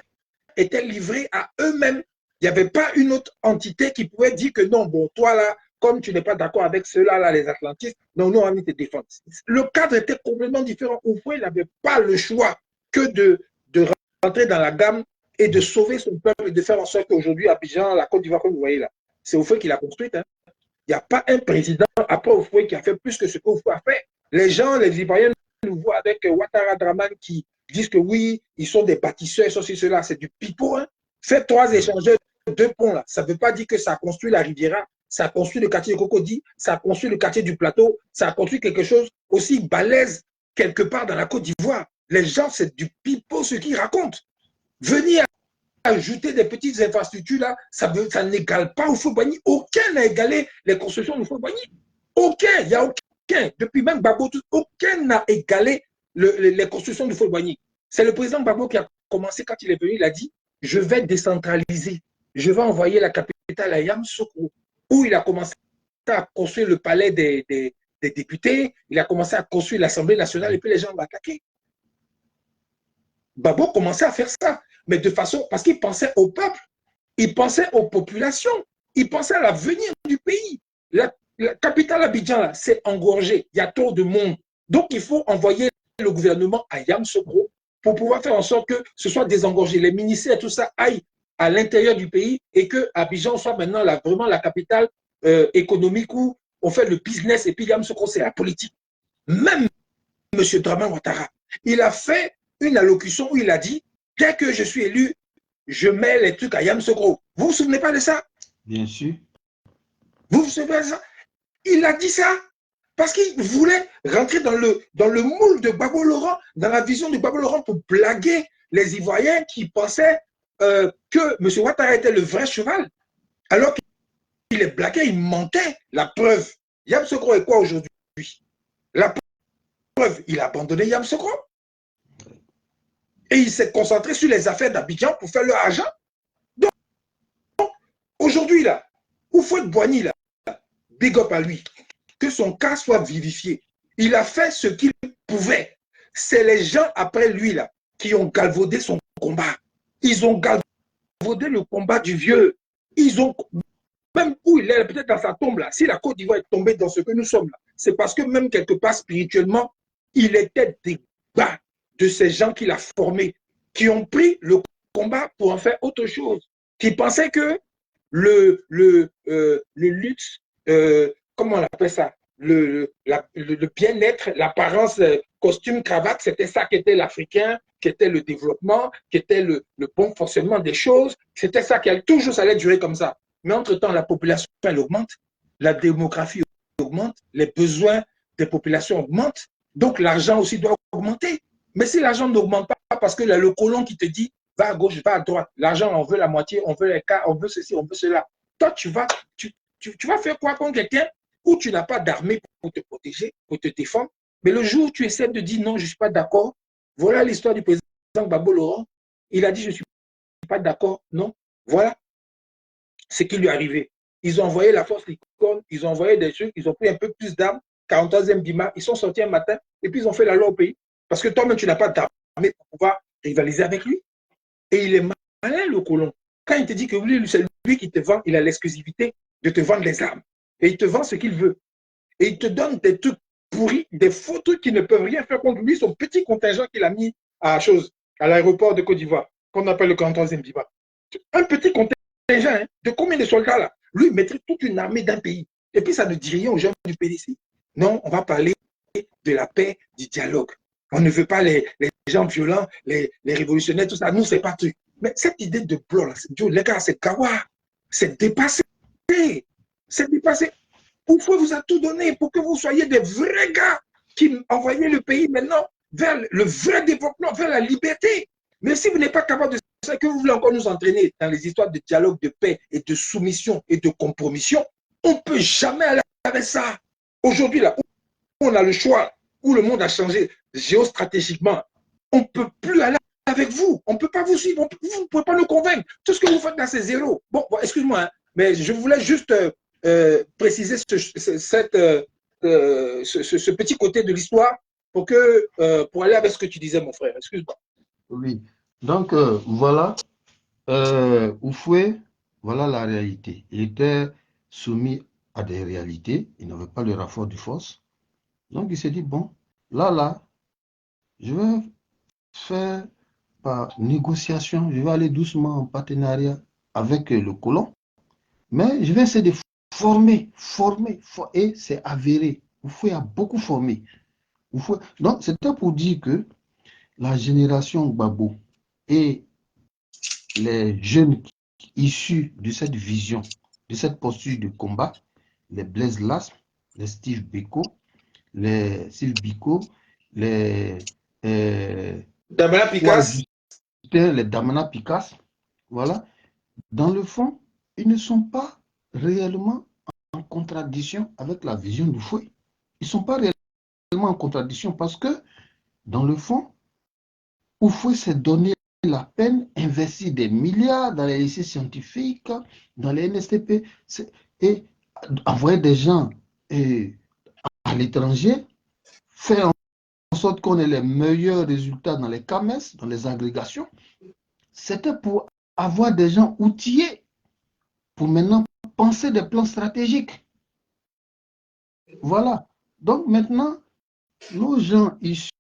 étaient livrés à eux-mêmes. Il n'y avait pas une autre entité qui pouvait dire que non, bon, toi là, comme tu n'es pas d'accord avec ceux-là, là, les Atlantistes, non, nous, on te défendre. Le cadre était complètement différent. Houphouët n'avait pas le choix que de rentrer dans la gamme et de sauver son peuple et de faire en sorte qu'aujourd'hui, Abidjan, la Côte d'Ivoire, comme vous voyez là, c'est Houphouët qui l'a construite. Hein. Il n'y a pas un président après Houphouët qui a fait plus que ce qu'Houphouët a fait. Les gens, les Ivoiriens, nous voient avec Ouattara Draman qui disent que oui, ils sont des bâtisseurs, ceci, cela, c'est du pipeau. Hein. Fait 3 échangeurs, 2 ponts là. Ça ne veut pas dire que ça a construit la Riviera, ça a construit le quartier de Cocody, ça a construit le quartier du Plateau, ça a construit quelque chose aussi balèze quelque part dans la Côte d'Ivoire. Les gens, c'est du pipeau ce qu'ils racontent. Venir ajouter des petites infrastructures là, ça n'égale pas Houphouët-Boigny. Aucun n'a égalé les constructions d'Houphouët-Boigny. Aucun, il n'y a aucun. Depuis même Gbagbo, aucun n'a égalé les constructions d'Houphouët-Boigny. C'est le président Gbagbo qui a commencé quand il est venu, il a dit, je vais décentraliser. Je vais envoyer la capitale à Yamoussoukro, où il a commencé à construire le palais des députés, il a commencé à construire l'Assemblée nationale et puis les gens l'ont attaqué. Gbagbo commençait à faire ça, mais de façon, parce qu'il pensait au peuple, il pensait aux populations, il pensait à l'avenir du pays. La capitale Abidjan, c'est engorgé, il y a trop de monde. Donc, il faut envoyer le gouvernement à Yamoussoukro pour pouvoir faire en sorte que ce soit désengorgé. Les ministères, tout ça, aillent à l'intérieur du pays et que Abidjan soit maintenant vraiment la capitale économique où on fait le business et puis Yamoussoukro, c'est la politique. Même M. Draman Ouattara, il a fait une allocution où il a dit, dès que je suis élu, je mets les trucs à Yamoussoukro. Vous ne vous souvenez pas de ça? Bien sûr. Vous vous souvenez de ça? Il a dit ça parce qu'il voulait rentrer dans le moule de Gbagbo Laurent, dans la vision de Gbagbo Laurent pour blaguer les Ivoiriens qui pensaient que M. Ouattara était le vrai cheval. Alors qu'il est blagué, il mentait. La preuve, Yamoussoukro est quoi aujourd'hui? La preuve, il a abandonné Yamoussoukro. Et il s'est concentré sur les affaires d'Abidjan pour faire leur argent. Donc, aujourd'hui, là, Houphouët-Boigny, là, big up à lui, que son cas soit vivifié. Il a fait ce qu'il pouvait. C'est les gens après lui, là, qui ont galvaudé son combat. Ils ont galvaudé le combat du vieux. Ils ont, même où il est, peut-être dans sa tombe, là, si la Côte d'Ivoire est tombée dans ce que nous sommes, là, c'est parce que même quelque part spirituellement, il était des bas de ces gens qu'il a formés, qui ont pris le combat pour en faire autre chose, qui pensaient que le luxe, comment on appelle ça, le bien-être, l'apparence, costume, cravate, c'était ça qui était l'Africain, qui était le développement, qui était le bon fonctionnement des choses. C'était ça qui allait toujours, ça allait durer comme ça. Mais entre-temps, la population, elle augmente, la démographie augmente, les besoins des populations augmente, donc l'argent aussi doit augmenter. Mais si l'argent n'augmente pas parce que le colon qui te dit va à gauche, va à droite, l'argent, on veut la moitié, on veut les cas, on veut ceci, on veut cela. Toi, tu vas faire quoi contre quelqu'un où tu n'as pas d'armée pour te protéger, pour te défendre. Mais le jour où tu essaies de dire non, je ne suis pas d'accord, voilà l'histoire du président Gbagbo Laurent. Il a dit je ne suis pas d'accord, non. Voilà ce qui lui est arrivé. Ils ont envoyé la force licorne, ils ont envoyé des trucs, ils ont pris un peu plus d'armes, 43e Bima, ils sont sortis un matin et puis ils ont fait la loi au pays. Parce que toi-même, tu n'as pas d'armée pour pouvoir rivaliser avec lui. Et il est malin, le colon. Quand il te dit que lui, c'est lui qui te vend, il a l'exclusivité de te vendre les armes. Et il te vend ce qu'il veut. Et il te donne des trucs pourris, des faux trucs qui ne peuvent rien faire contre lui, son petit contingent qu'il a mis à l'aéroport de Côte d'Ivoire, qu'on appelle le 43e Bima. Un petit contingent, hein, de combien de soldats là? Lui, il mettrait toute une armée d'un pays. Et puis ça ne dit rien aux gens du PDC. Non, on va parler de la paix, du dialogue. On ne veut pas les gens violents, les révolutionnaires, tout ça. Nous, c'est pas truc. Mais cette idée de blanc, là, les gars, c'est kawa. C'est dépassé. C'est dépassé. Pourquoi vous a tout donné pour que vous soyez des vrais gars qui envoyez le pays maintenant vers le vrai développement, vers la liberté. Mais si vous n'êtes pas capable de ça, que vous voulez encore nous entraîner dans les histoires de dialogue, de paix et de soumission et de compromission, on ne peut jamais aller avec ça. Aujourd'hui, là, où on a le choix, où le monde a changé géostratégiquement, on ne peut plus aller avec vous. On ne peut pas vous suivre. Vous ne pouvez pas nous convaincre. Tout ce que vous faites là, c'est zéro. Bon, excuse-moi, hein, mais je voulais juste préciser ce petit côté de l'histoire pour aller avec ce que tu disais, mon frère. Excuse-moi. Oui. Donc, voilà. Oufoué, voilà la réalité. Il était soumis à des réalités. Il n'avait pas le rapport de force. Donc, il s'est dit, bon, là, je vais faire par négociation, je vais aller doucement en partenariat avec le colon, mais je vais essayer de former, et c'est avéré. Oufoué a beaucoup formé. Donc, c'était pour dire que la génération Gbagbo et les jeunes issus de cette vision, de cette posture de combat, les Blaise Lasme, les Steve Biko, les Sylvie Biko, les Damana Picasse. les Damana Picasse, voilà. Dans le fond, ils ne sont pas réellement en contradiction avec la vision du fouet. Ils ne sont pas réellement en contradiction parce que, dans le fond, Oufoué s'est donné la peine, investi des milliards dans les lycées scientifiques, dans les NSTP, et envoyer des gens à l'étranger, faire en sorte qu'on ait les meilleurs résultats dans les CAMES, dans les agrégations. C'était pour avoir des gens outillés pour maintenant penser des plans stratégiques. Voilà. Donc maintenant, nos gens issus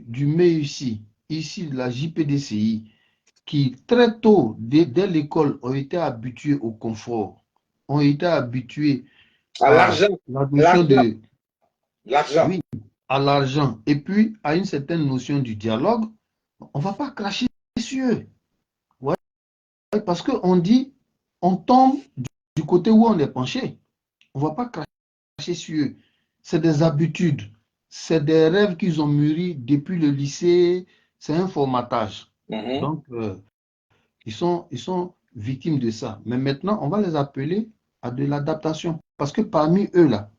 du MEUC, ici de la JPDCI, qui très tôt, dès l'école, ont été habitués au confort, ont été habitués à l'argent, la notion de l'argent. oui, à l'argent, et puis à une certaine notion du dialogue, on ne va pas cracher sur eux. Ouais, parce qu'on dit, on tombe du côté où on est penché. On ne va pas cracher sur eux. C'est des habitudes, c'est des rêves qu'ils ont mûris depuis le lycée, c'est un formatage. Donc, ils sont victimes de ça. Mais maintenant, on va les appeler à de l'adaptation. Parce que parmi eux, là,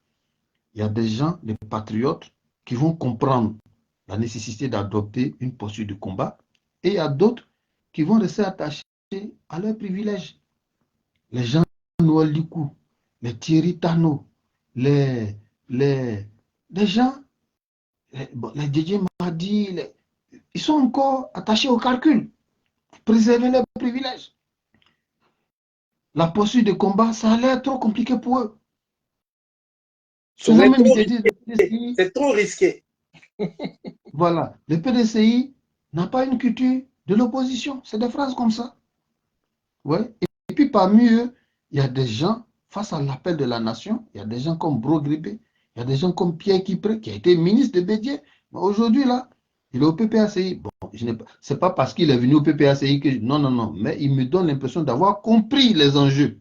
il y a des gens, des patriotes, qui vont comprendre la nécessité d'adopter une posture de combat. Et il y a d'autres qui vont rester attachés à leurs privilèges. Les gens Noël Ducou, les Thierry Tano, les gens, les DJ Mahdi, ils sont encore attachés au calcul, pour préserver leurs privilèges. La posture de combat, ça a l'air trop compliqué pour eux. Souvent même, ils te disent, c'est trop risqué. Voilà, le PDCI n'a pas une culture de l'opposition. C'est des phrases comme ça. Ouais. Et puis parmi eux, il y a des gens, face à l'appel de la nation, il y a des gens comme Bro Grébé, il y a des gens comme Pierre Kipré, qui a été ministre de Bédier. Mais aujourd'hui, là, il est au PPACI. Bon, c'est pas parce qu'il est venu au PPACI que... Non. Mais il me donne l'impression d'avoir compris les enjeux.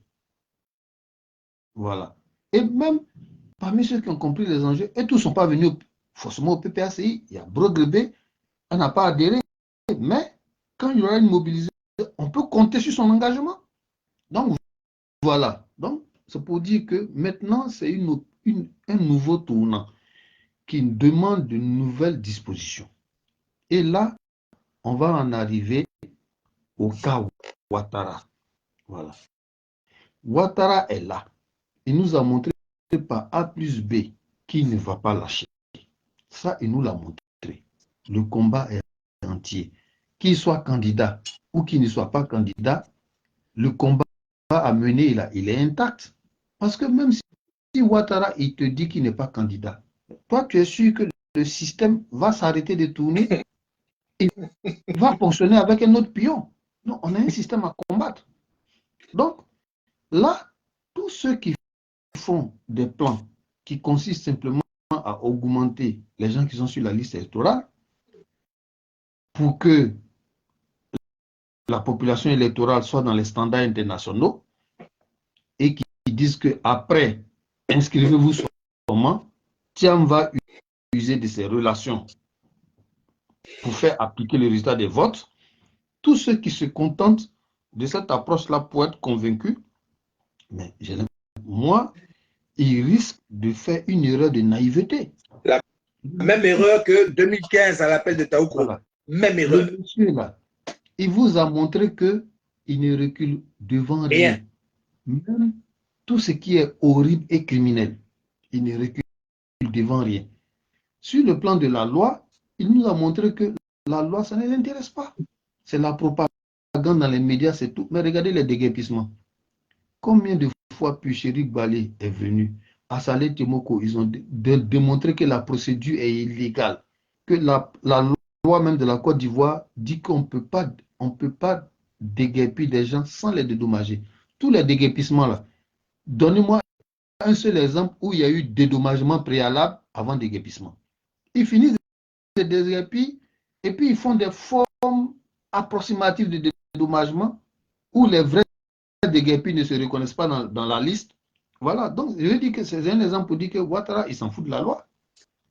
Voilà. Et même parmi ceux qui ont compris les enjeux, et tous ne sont pas venus forcément au PPACI. Il y a Brogrebé, on n'a pas adhéré, mais quand il y aura une mobilisation, on peut compter sur son engagement. Donc, voilà. Donc, c'est pour dire que maintenant, c'est un nouveau tournant qui demande de nouvelles dispositions. Et là, on va en arriver au cas Ouattara. Voilà. Ouattara est là. Il nous a montré par A plus B qu'il ne va pas lâcher. Ça, il nous l'a montré. Le combat est entier. Qu'il soit candidat ou qu'il ne soit pas candidat, le combat à mener, il est intact. Parce que même si Ouattara, il te dit qu'il n'est pas candidat, toi, tu es sûr que le système va s'arrêter de tourner et va fonctionner avec un autre pion. Non, on a un système à combattre. Donc, là, tous ceux qui font des plans qui consistent simplement à augmenter les gens qui sont sur la liste électorale pour que la population électorale soit dans les standards internationaux et qui disent qu'après, inscrivez-vous seulement, Tiam va user de ses relations pour faire appliquer le résultat des votes. Tous ceux qui se contentent de cette approche-là pour être convaincus, mais moi, ils risquent de faire une erreur de naïveté. La même erreur que 2015 à l'appel de Taoukro. Voilà. Même erreur. Le monsieur là, il vous a montré qu'il ne recule devant rien. Même tout ce qui est horrible et criminel, il ne recule devant rien. Sur le plan de la loi, il nous a montré que la loi, ça ne l'intéresse pas. C'est la propagande dans les médias, c'est tout. Mais regardez les déguerpissements. Combien de fois Pucherik Balé est venu à Salé Timoko, ils ont démontré que la procédure est illégale, que la loi même de la Côte d'Ivoire dit qu'on ne peut pas déguerpir des gens sans les dédommager. Tous les déguerpissements là, donnez-moi un seul exemple où il y a eu dédommagement préalable avant déguerpissement. Ils finissent de déguerpir et puis ils font des formes approximatives de dédommagement où les vrais déguerpis ne se reconnaissent pas dans la liste. Voilà, donc je dis que c'est un exemple pour dire que Ouattara, il s'en fout de la loi.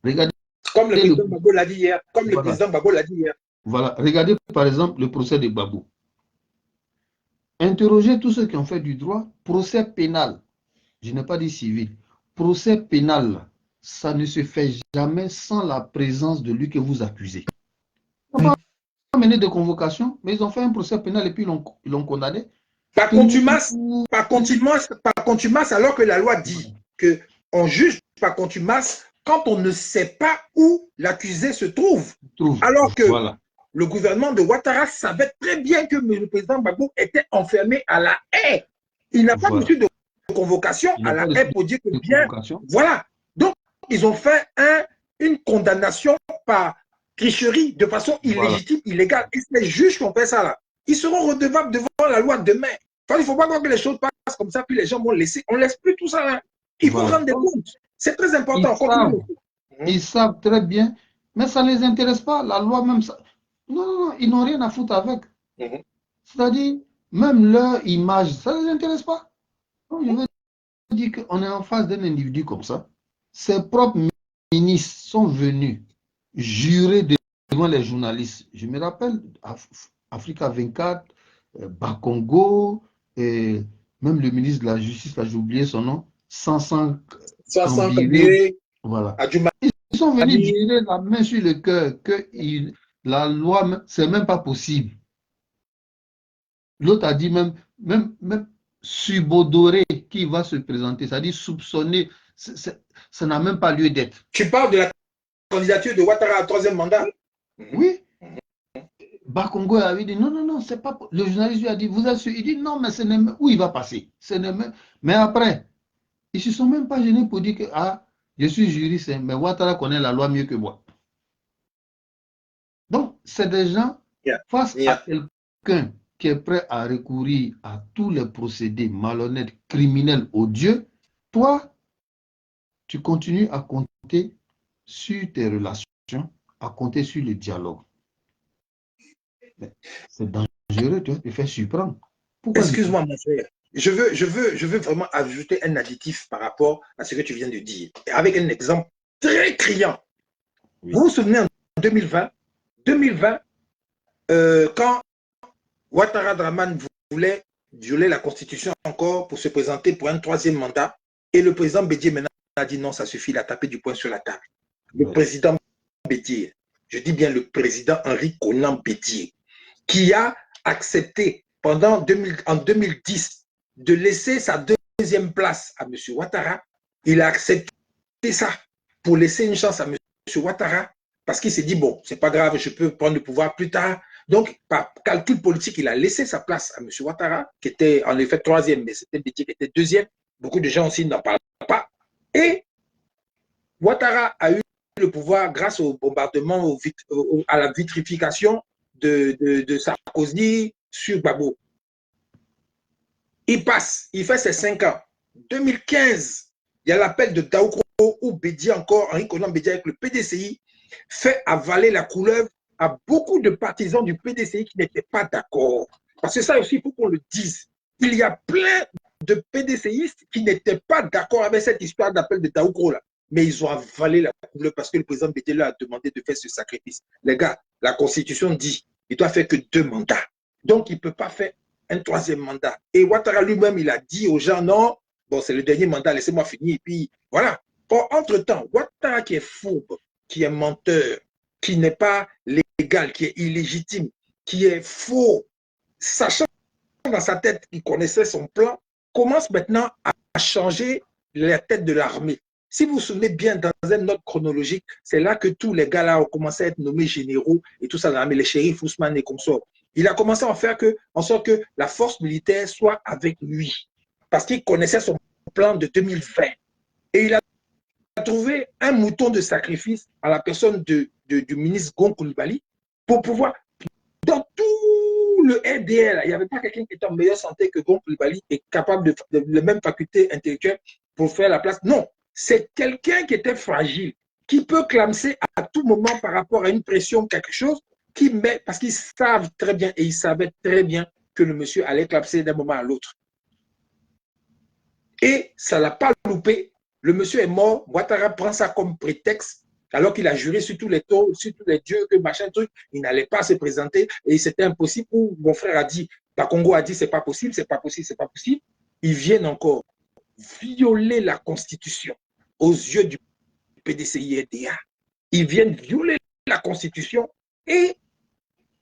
Regardez comme le président Gbagbo l'a dit hier. Comme le président Gbagbo l'a dit hier. Voilà, regardez par exemple le procès de Gbagbo. Interrogez tous ceux qui ont fait du droit, procès pénal. Je n'ai pas dit civil. Procès pénal, ça ne se fait jamais sans la présence de lui que vous accusez. Ils n'ont pas mené de convocation, mais ils ont fait un procès pénal et puis ils l'ont condamné. Par contumace, alors que la loi dit qu'on juge par contumace quand on ne sait pas où l'accusé se trouve. Alors que le gouvernement de Ouattara savait très bien que le président Gbagbo était enfermé à la haie. Il n'a pas reçu de convocation à la haie pour dire que bien. Voilà. Donc, ils ont fait une condamnation par tricherie de façon illégitime, illégale. Et c'est les juges qui ont fait ça là. Ils seront redevables devant la loi demain. Enfin, il ne faut pas croire que les choses passent comme ça, puis les gens vont laisser. On ne laisse plus tout ça là. Il faut rendre des comptes. C'est très important. Ils savent très bien, mais ça ne les intéresse pas. La loi même, ça... non, ils n'ont rien à foutre avec. C'est-à-dire, même leur image, ça ne les intéresse pas. Donc, je veux dire qu'on est en face d'un individu comme ça. Ses propres ministres sont venus jurer devant les journalistes. Je me rappelle, Africa 24, Bakongo, et même le ministre de la Justice, là, j'ai oublié son nom, Sansan Kambiré. Voilà. Ils sont venus jurer la main sur le cœur que la loi, c'est même pas possible. L'autre a dit même subodorer qui va se présenter, c'est-à-dire soupçonner, ça n'a même pas lieu d'être. Tu parles de la candidature de Ouattara à troisième mandat? Oui. Bakongo avait dit non, c'est pas. Le journaliste lui a dit, vous êtes sûr? Il dit non, mais où il va passer? Mais après, ils ne se sont même pas gênés pour dire que je suis juriste, mais Ouattara connaît la loi mieux que moi. Donc, c'est des gens face à quelqu'un qui est prêt à recourir à tous les procédés malhonnêtes, criminels, odieux. Toi, tu continues à compter sur tes relations, à compter sur le dialogue. C'est dangereux, tu vas te faire surprendre. Excuse-moi, mon frère. je veux vraiment ajouter un additif par rapport à ce que tu viens de dire, avec un exemple très criant. Oui. Vous vous souvenez en 2020, quand Ouattara Draman voulait violer la Constitution encore pour se présenter pour un troisième mandat, et le président Bédié maintenant a dit non, ça suffit, il a tapé du poing sur la table. Le président Bédié, je dis bien le président Henri Konan Bédié, qui a accepté en 2010 de laisser sa deuxième place à M. Ouattara. Il a accepté ça pour laisser une chance à M. Ouattara parce qu'il s'est dit, bon, c'est pas grave, je peux prendre le pouvoir plus tard. Donc, par calcul politique, il a laissé sa place à M. Ouattara, qui était en effet troisième, mais c'était Bédié qui était deuxième. Beaucoup de gens aussi n'en parlent pas. Et Ouattara a eu le pouvoir grâce au bombardement, à la vitrification de Sarkozy sur Gbagbo. Il passe, il fait ses 5 ans. 2015, il y a l'appel de Daoukro où Bédié encore, Henri Konan Bédié avec le PDCI, fait avaler la couleuvre à beaucoup de partisans du PDCI qui n'étaient pas d'accord. Parce que ça aussi, il faut qu'on le dise. Il y a plein de PDCistes qui n'étaient pas d'accord avec cette histoire d'appel de Daoukro là. Mais ils ont avalé la couleuvre parce que le président Bédié leur a demandé de faire ce sacrifice. Les gars, la Constitution dit qu'il doit faire que 2 mandats. Donc, il ne peut pas faire un troisième mandat. Et Ouattara lui-même, il a dit aux gens, non, bon, c'est le dernier mandat, laissez-moi finir. Et puis, voilà. Or, entre-temps, Ouattara qui est fourbe, qui est menteur, qui n'est pas légal, qui est illégitime, qui est faux, sachant dans sa tête qu'il connaissait son plan, commence maintenant à changer la tête de l'armée. Si vous vous souvenez bien, dans un ordre chronologique, c'est là que tous les gars là ont commencé à être nommés généraux et tout ça dans l'armée, les shérifs, Ousmane et consorts. Il a commencé à en faire en sorte que la force militaire soit avec lui, parce qu'il connaissait son plan de 2020. Et il a trouvé un mouton de sacrifice à la personne du ministre Gon Coulibaly pour pouvoir, dans tout le RDL, il n'y avait pas quelqu'un qui était en meilleure santé que Gon Coulibaly et capable de les mêmes facultés intellectuelles pour faire la place. Non, c'est quelqu'un qui était fragile, qui peut clamser à tout moment par rapport à une pression, quelque chose, qui met, parce qu'ils savent très bien et ils savaient très bien que le monsieur allait clamser d'un moment à l'autre. Et ça ne l'a pas loupé. Le monsieur est mort. Ouattara prend ça comme prétexte, alors qu'il a juré sur tous les taux, sur tous les dieux, que machin truc, il n'allait pas se présenter et c'était impossible. Ou mon frère a dit, Bakongo a dit, c'est pas possible, c'est pas possible, c'est pas possible. Ils viennent encore violer la Constitution aux yeux du PDCI-RDA. Ils viennent violer la Constitution et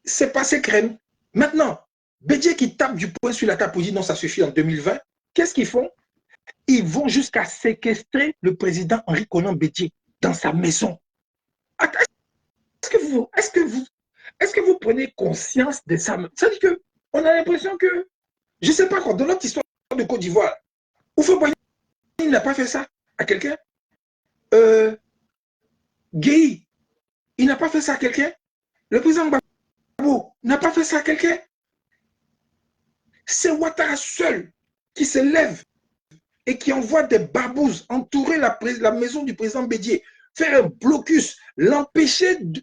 c'est passé crème. Maintenant, Bédié qui tape du poing sur la table pour dire non, ça suffit en 2020, qu'est-ce qu'ils font? Ils vont jusqu'à séquestrer le président Henri Konan Bédié dans sa maison. Est-ce que vous prenez conscience de ça? Ça dit que on a l'impression que, je ne sais pas quoi, dans notre histoire de Côte d'Ivoire, Houphouët-Boigny n'a pas fait ça à quelqu'un. Guéhi, il n'a pas fait ça à quelqu'un. Le président Gbagbo n'a pas fait ça à quelqu'un. C'est Ouattara seul qui se lève et qui envoie des barbouzes entourer la maison du président Bédié, faire un blocus, l'empêcher de...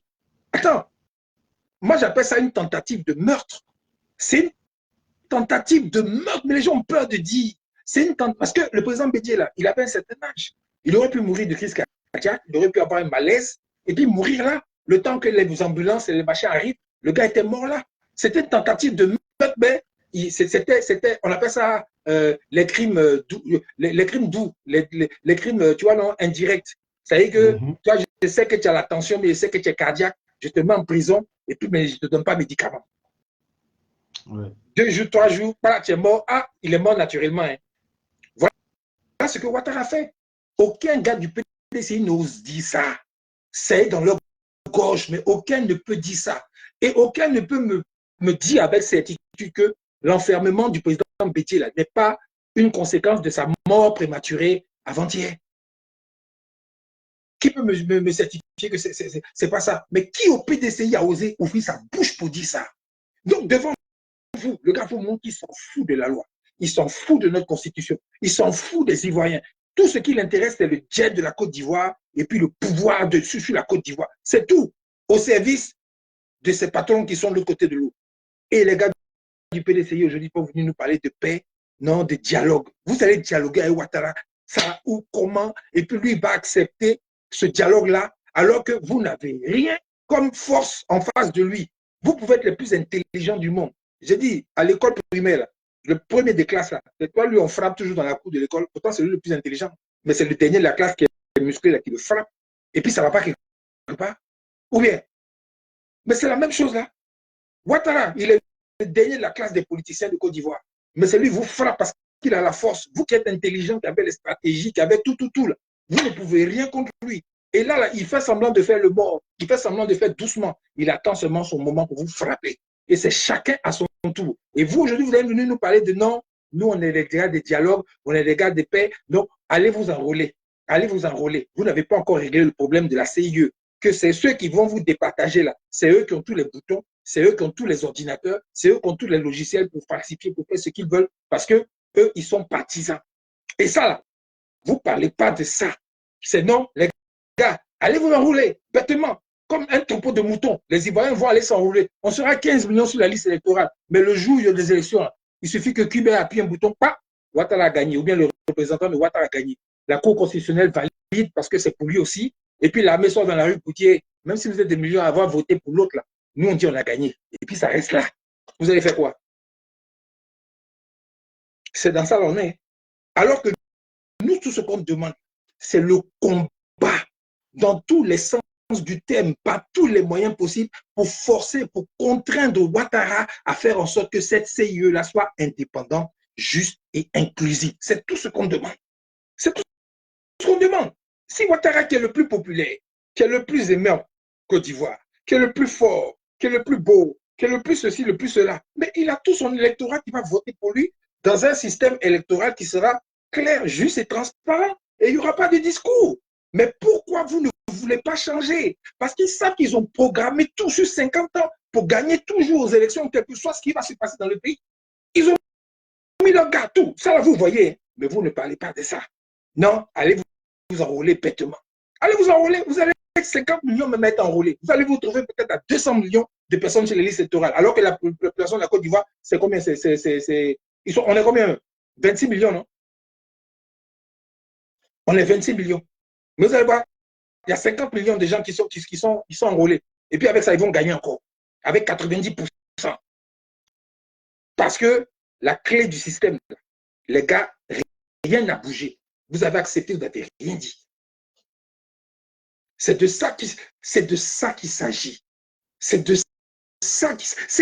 Attends, moi j'appelle ça une tentative de meurtre. C'est une tentative de meurtre, mais les gens ont peur de dire. C'est une tentative, parce que le président Bédié, là, il avait un certain âge. Il aurait pu mourir de crise cardiaque, il aurait pu avoir un malaise, et puis mourir là, le temps que les ambulances et les machins arrivent, le gars était mort là. C'était une tentative de meurtre, mais on appelle ça les crimes doux, les crimes doux, les crimes, tu vois, non, indirects. Ça veut dire que, toi, je sais que tu as la tension, mais je sais que tu es cardiaque, je te mets en prison, et puis, mais je ne te donne pas de médicaments. Ouais. 2 jours, 3 jours, voilà, tu es mort. Ah, il est mort naturellement. Hein. Voilà ce que Ouattara a fait. Aucun gars du PDCI n'ose dire ça. C'est dans leur gorge, mais aucun ne peut dire ça. Et aucun ne peut me dire avec certitude que l'enfermement du président Bédié n'est pas une conséquence de sa mort prématurée avant-hier. Qui peut me certifier que ce n'est pas ça? Mais qui au PDCI a osé ouvrir sa bouche pour dire ça? Donc, devant vous, le gars vous montre qu'il s'en fout de la loi. Il s'en fout de notre constitution. Il s'en fout des Ivoiriens. Tout ce qui l'intéresse, c'est le jet de la Côte d'Ivoire et puis le pouvoir dessus sur la Côte d'Ivoire. C'est tout. Au service de ces patrons qui sont de l'autre côté de l'eau. Et les gars du PDCI aujourd'hui sont venus nous parler de paix. non, de dialogue. Vous allez dialoguer avec Ouattara, ça ou comment, et puis lui il va accepter ce dialogue-là, alors que vous n'avez rien comme force en face de lui. Vous pouvez être le plus intelligent du monde. J'ai dit, à l'école primaire, le premier des classes, c'est toi, lui, on frappe toujours dans la cour de l'école. Pourtant, c'est lui le plus intelligent. Mais c'est le dernier de la classe qui est musclé, là, qui le frappe. Et puis, ça ne va pas quelque part. Ou bien, mais c'est la même chose là. Ouattara, il est le dernier de la classe des politiciens de Côte d'Ivoire. Mais c'est lui qui vous frappe parce qu'il a la force. Vous qui êtes intelligent, qui avez les stratégies, qui avez tout, là, vous ne pouvez rien contre lui. Et là, il fait semblant de faire le mort. Il fait semblant de faire doucement. Il attend seulement son moment pour vous frapper. Et c'est chacun à son tour. Et vous, aujourd'hui, vous êtes venu nous parler de non, nous, on est les gars des dialogues, on est les gars des paix. Donc, allez vous enrôler. Allez vous enrôler. Vous n'avez pas encore réglé le problème de la CIE. Que c'est ceux qui vont vous départager là. C'est eux qui ont tous les boutons, c'est eux qui ont tous les ordinateurs, c'est eux qui ont tous les logiciels pour falsifier, pour faire ce qu'ils veulent, parce que eux, ils sont partisans. Et ça, là, vous ne parlez pas de ça. C'est non, les gars, allez vous enrouler, bêtement, comme un troupeau de moutons. Les Ivoiriens vont aller s'enrouler. On sera 15 millions sur la liste électorale. Mais le jour où il y a des élections, là, il suffit que Cuba appuie un bouton, pas, Ouattara a gagné, ou bien le représentant de Ouattara a gagné. La Cour constitutionnelle valide parce que c'est pour lui aussi. Et puis l'armée sort dans la rue pour dire, même si vous êtes des millions à avoir voté pour l'autre, là, nous on dit on a gagné. Et puis ça reste là. Vous allez faire quoi? C'est dans ça qu'on est. Alors que nous, tout ce qu'on demande, c'est le combat dans tous les sens du terme, par tous les moyens possibles, pour forcer, pour contraindre Ouattara à faire en sorte que cette CIE-là soit indépendante, juste et inclusive. C'est tout ce qu'on demande. C'est tout ce qu'on demande. Si Ouattara, qui est le plus populaire, qui est le plus aimé en Côte d'Ivoire, qui est le plus fort, qui est le plus beau, qui est le plus ceci, le plus cela, mais il a tout son électorat qui va voter pour lui dans un système électoral qui sera clair, juste et transparent. Et il n'y aura pas de discours. Mais pourquoi vous ne voulez pas changer? Parce qu'ils savent qu'ils ont programmé tout sur 50 ans pour gagner toujours aux élections, quel que soit ce qui va se passer dans le pays. Ils ont mis leur gâteau. Ça, là, vous voyez. Mais vous ne parlez pas de ça. Non, allez vous enrôler bêtement. Allez vous enrôler. Vous allez avec 50 millions me mettre enrôlé. Vous allez vous trouver peut-être à 200 millions de personnes sur les listes électorales. Alors que la population de la Côte d'Ivoire, c'est combien? On est combien? 26 millions, non? On est 26 millions. Mais vous allez voir, il y a 50 millions de gens qui sont enrôlés. Et puis avec ça, ils vont gagner encore. Avec 90%. Parce que la clé du système, les gars, rien n'a bougé. Vous avez accepté, vous n'avez rien dit. C'est de ça qu'il s'agit. C'est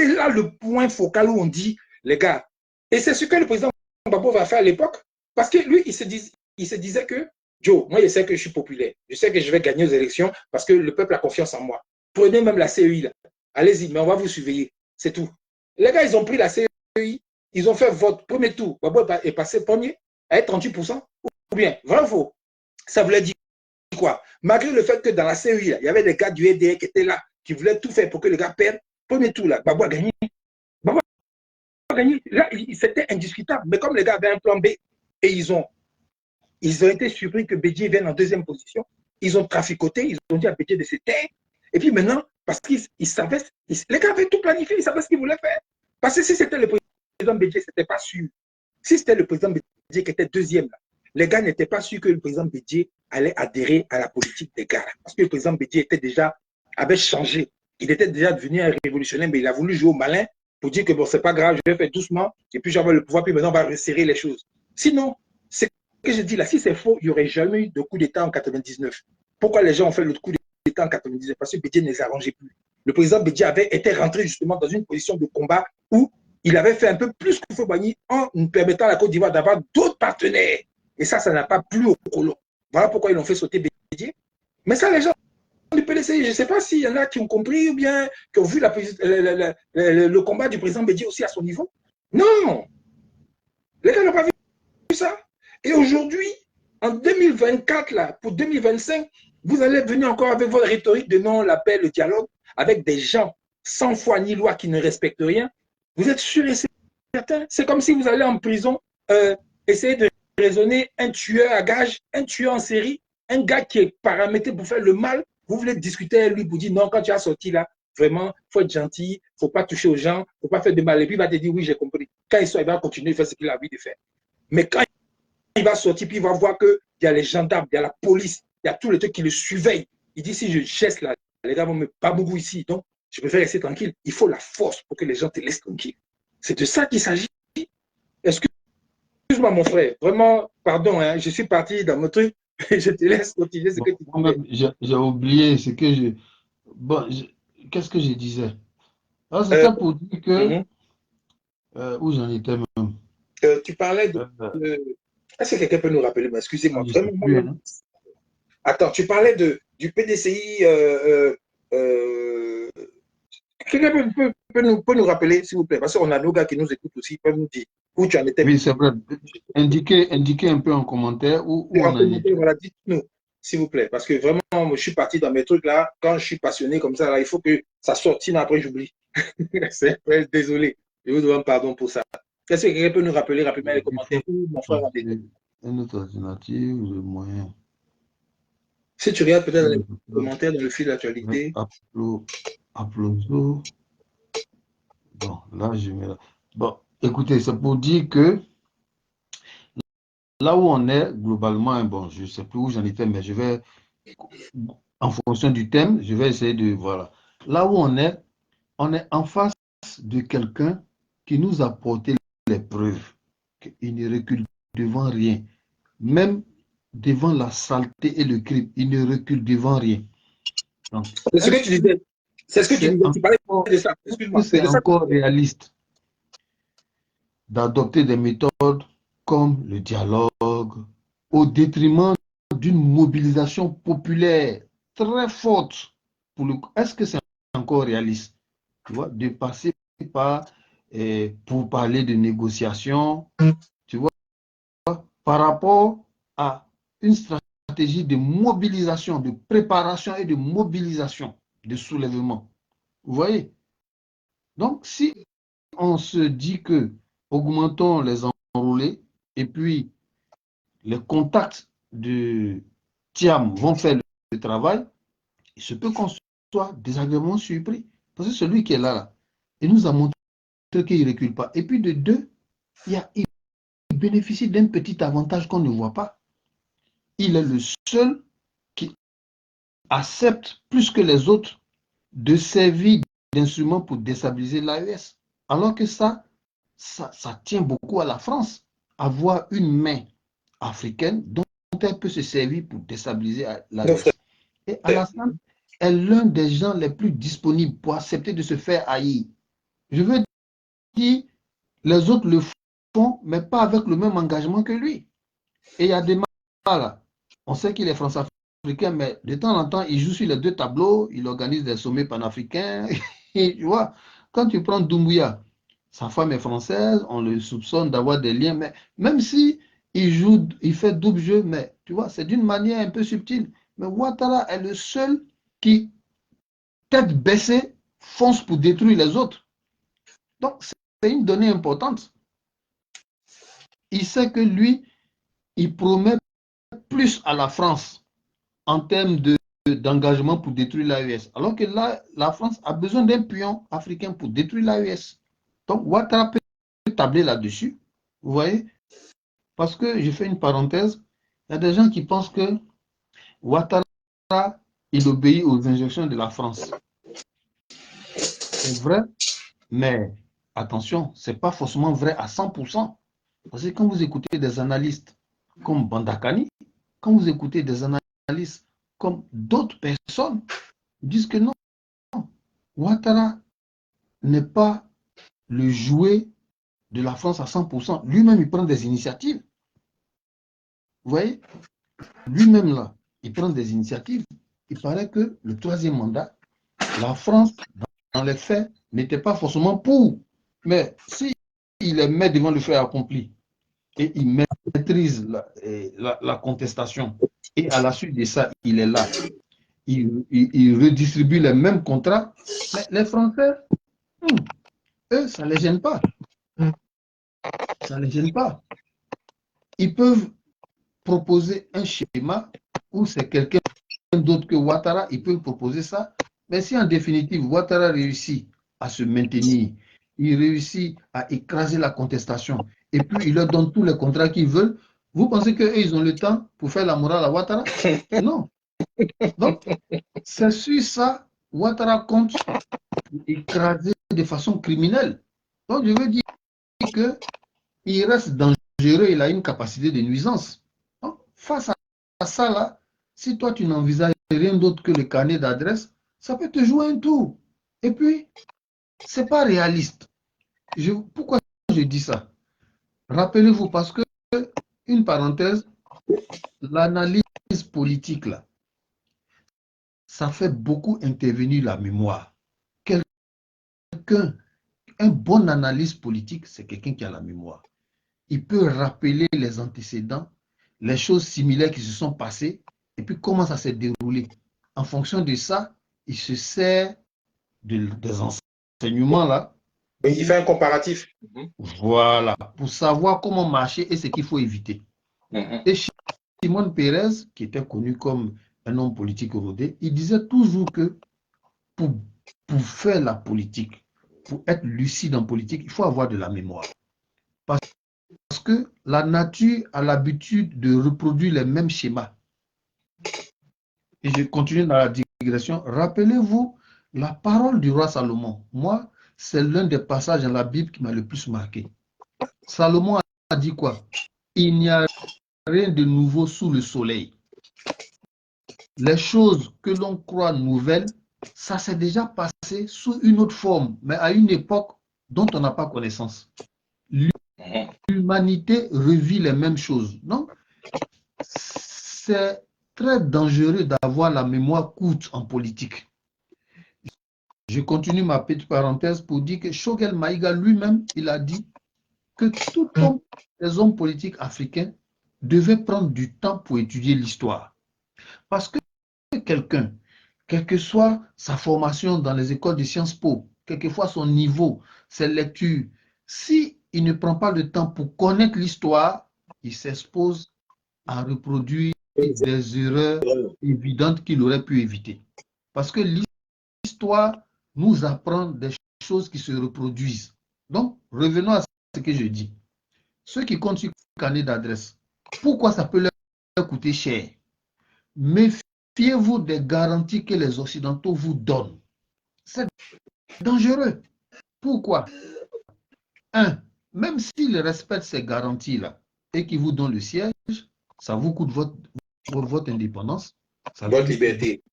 là le point focal où on dit, les gars, et c'est ce que le président Gbagbo va faire à l'époque, parce que lui, il se disait que, Joe, moi, je sais que je suis populaire, je sais que je vais gagner aux élections parce que le peuple a confiance en moi. Prenez même la CEI, là. Allez-y, mais on va vous surveiller. C'est tout. Les gars, ils ont pris la CEI, ils ont fait vote premier tour. Gbagbo est passé premier avec 38%, ou bien, vrai ou faux? Ça voulait dire quoi? Malgré le fait que dans la CEI, là, il y avait des gars du EDR qui étaient là, qui voulaient tout faire pour que les gars perdent. Premier tour, là, Gbagbo a gagné. Gbagbo a gagné. Là, c'était indiscutable. Mais comme les gars avaient un plan B et ils ont été surpris que Bédié vienne en deuxième position, ils ont traficoté, ils ont dit à Bédié de se taire. Et puis maintenant, parce qu'ils savaient, les gars avaient tout planifié, ils savaient ce qu'ils voulaient faire. Parce que si c'était le président Bédié, ce n'était pas sûr. Si c'était le président Bédié qui était deuxième, là, les gars n'étaient pas sûrs que le président Bédié allait adhérer à la politique des gars. Parce que le président Bédié avait changé. Il était déjà devenu un révolutionnaire, mais il a voulu jouer au malin pour dire que bon, c'est pas grave, je vais faire doucement, et puis j'aurai le pouvoir, puis maintenant on va resserrer les choses. Sinon, c'est ce que je dis là, si c'est faux, il n'y aurait jamais eu de coup d'État en 99. Pourquoi les gens ont fait le coup d'État en 99? Parce que Bédié ne les arrangeait plus. Le président Bédié avait été rentré justement dans une position de combat où il avait fait un peu plus que Houphouët-Boigny en permettant à la Côte d'Ivoire d'avoir d'autres partenaires. Et ça n'a pas plu aux colons. Voilà pourquoi ils l'ont fait sauter Bédié. Mais ça, les gens du PDC, je ne sais pas s'il y en a qui ont compris ou bien qui ont vu le combat du président Bédié aussi à son niveau. Non! Les gars n'ont pas vu ça. Et aujourd'hui, en 2024, là, pour 2025, vous allez venir encore avec votre rhétorique de non, la paix, le dialogue, avec des gens sans foi ni loi qui ne respectent rien. Vous êtes sûr et certain. C'est comme si vous allez en prison essayer de raisonner un tueur à gages, un tueur en série, un gars qui est paramétré pour faire le mal. Vous voulez discuter avec lui pour dire non, quand tu as sorti là, vraiment, il faut être gentil, il ne faut pas toucher aux gens, il ne faut pas faire de mal. Et puis il va te dire oui, j'ai compris. Quand il sort, il va continuer de faire ce qu'il a envie de faire. Mais quand il va sortir, puis il va voir qu'il y a les gendarmes, il y a la police, il y a tous les trucs qui le surveillent. Il dit, si je geste là, les gars vont me pas beaucoup ici. Donc, je préfère rester tranquille. Il faut la force pour que les gens te laissent tranquille. C'est de ça qu'il s'agit. Excuse-moi, mon frère. Vraiment, pardon, hein, je suis parti dans mon truc. Je te laisse continuer ce que tu disais. J'ai oublié ce que je. Bon, qu'est-ce que je disais? Ah, Euh, c'était pour dire que. mm-hmm. Où j'en étais même? Tu parlais de. Est-ce que quelqu'un peut nous rappeler? Excusez-moi, Je ne sais vraiment. plus. Hein. Attends, tu parlais du PDCI. Quelqu'un peut nous rappeler, s'il vous plaît, parce qu'on a nos gars qui nous écoutent aussi, ils peuvent nous dire où tu en étais. Oui, c'est vrai. Indiquez un peu en commentaire où on en est. Voilà, dites-nous, s'il vous plaît, parce que vraiment, je suis parti dans mes trucs là. Quand je suis passionné comme ça, là, il faut que ça sorte, sinon après j'oublie. Désolé, je vous demande pardon pour ça. Est-ce que quelqu'un peut nous rappeler rapidement les commentaires où mon frère en était? Une autre alternative, le moyen. Si tu regardes peut-être dans les commentaires, dans le fil d'actualité. Applauso. Bon, là, je mets là. Bon, écoutez, c'est pour dire que là où on est, globalement, bon, je ne sais plus où j'en étais, mais je vais, en fonction du thème, je vais essayer de, voilà. Là où on est en face de quelqu'un qui nous a porté les preuves, qu'il ne recule devant rien, même devant la saleté et le crime, il ne recule devant rien. C'est ce que tu disais. C'est ce que tu disais. Tu parlais de ça. Excuse-moi. C'est encore réaliste d'adopter des méthodes comme le dialogue au détriment d'une mobilisation populaire très forte. Est-ce que c'est encore réaliste? Tu vois, de passer par pour parler de négociation, tu vois, par rapport à une stratégie de mobilisation, de préparation et de mobilisation, de soulèvement. Vous voyez? Donc, si on se dit que augmentons les enrôlés et puis les contacts de Thiam vont faire le travail, il se peut qu'on soit désagréablement surpris. Parce que celui qui est là, il nous a montré qu'il ne recule pas. Et puis de deux, il bénéficie d'un petit avantage qu'on ne voit pas. Il est le seul qui accepte plus que les autres de servir d'instrument pour déstabiliser l'AES. Alors que ça tient beaucoup à la France. Avoir une main africaine dont elle peut se servir pour déstabiliser l'AES. Et Alassane est l'un des gens les plus disponibles pour accepter de se faire haïr. Je veux dire, les autres le font, mais pas avec le même engagement que lui. Et il y a des mal. On sait qu'il est français-africain, mais de temps en temps, il joue sur les deux tableaux, il organise des sommets panafricains. Et tu vois, quand tu prends Doumbouya, sa femme est française, on le soupçonne d'avoir des liens, mais même si il joue, il fait double jeu, mais tu vois, c'est d'une manière un peu subtile. Mais Ouattara est le seul qui, tête baissée, fonce pour détruire les autres. Donc, c'est une donnée importante. Il sait que lui, il promet plus à la France en termes d'engagement pour détruire l'AES. Alors que là, la France a besoin d'un pion africain pour détruire l'AES. Donc, Ouattara peut tabler là-dessus. Vous voyez? Parce que, je fais une parenthèse, il y a des gens qui pensent que Ouattara, il obéit aux injonctions de la France. C'est vrai, mais attention, ce n'est pas forcément vrai à 100%. Parce que quand vous écoutez des analystes comme Bandakani, quand vous écoutez des analystes comme d'autres personnes, ils disent que non, Ouattara n'est pas le jouet de la France à 100%. Lui-même, il prend des initiatives. Vous voyez? Lui-même, là, il prend des initiatives. Il paraît que le troisième mandat, la France, dans les faits, n'était pas forcément pour. Mais si il les met devant le fait accompli et il maîtrise la contestation, et à la suite de ça, il est là, il redistribue les mêmes contrats, mais les Français, eux, ça ne les gêne pas. Ça ne les gêne pas. Ils peuvent proposer un schéma où c'est quelqu'un d'autre que Ouattara, ils peuvent proposer ça. Mais si en définitive, Ouattara réussit à se maintenir il réussit à écraser la contestation, et puis il leur donne tous les contrats qu'ils veulent. Vous pensez qu'eux, ils ont le temps pour faire la morale à Ouattara? Non. Donc, c'est sur ça, Ouattara compte pour écraser de façon criminelle. Donc, je veux dire qu'il reste dangereux, il a une capacité de nuisance. Donc, face à ça, là, si toi, tu n'envisages rien d'autre que le carnet d'adresse, ça peut te jouer un tour. Et puis, c'est pas réaliste. Pourquoi je dis ça? Rappelez-vous, parce que, une parenthèse, l'analyse politique, là, ça fait beaucoup intervenir la mémoire. Quelqu'un, un bon analyste politique, c'est quelqu'un qui a la mémoire. Il peut rappeler les antécédents, les choses similaires qui se sont passées, et puis comment ça s'est déroulé. En fonction de ça, il se sert des enseignements là. Oui, il fait un comparatif. Voilà, pour savoir comment marcher et ce qu'il faut éviter. Et Shimon Peres, qui était connu comme un homme politique rodé, il disait toujours que pour, pour faire la politique, pour être lucide en politique, il faut avoir de la mémoire. Parce que la nature a l'habitude de reproduire les mêmes schémas. Et je continue dans la digression. Rappelez-vous la parole du roi Salomon. Moi, c'est l'un des passages dans la Bible qui m'a le plus marqué. Salomon a dit quoi? Il n'y a rien de nouveau sous le soleil. Les choses que l'on croit nouvelles, ça s'est déjà passé sous une autre forme, mais à une époque dont on n'a pas connaissance. L'humanité revit les mêmes choses. Donc, c'est très dangereux d'avoir la mémoire courte en politique. Je continue ma petite parenthèse pour dire que Choguel Maïga lui-même, il a dit que tout les hommes politiques africains devaient prendre du temps pour étudier l'histoire. Parce que quelqu'un, quelle que soit sa formation dans les écoles de Sciences Po, quel que soit son niveau, ses lectures, si il ne prend pas le temps pour connaître l'histoire, il s'expose à reproduire des erreurs évidentes qu'il aurait pu éviter. Parce que l'histoire nous apprend des choses qui se reproduisent. Donc, revenons à ce que je dis. Ceux qui comptent sur le carnet d'adresse, pourquoi ça peut leur coûter cher? Méfiez-vous des garanties que les Occidentaux vous donnent. C'est dangereux. Pourquoi? Un, même s'ils respectent ces garanties-là et qu'ils vous donnent le siège, ça vous coûte votre indépendance. Ça Votre liberté.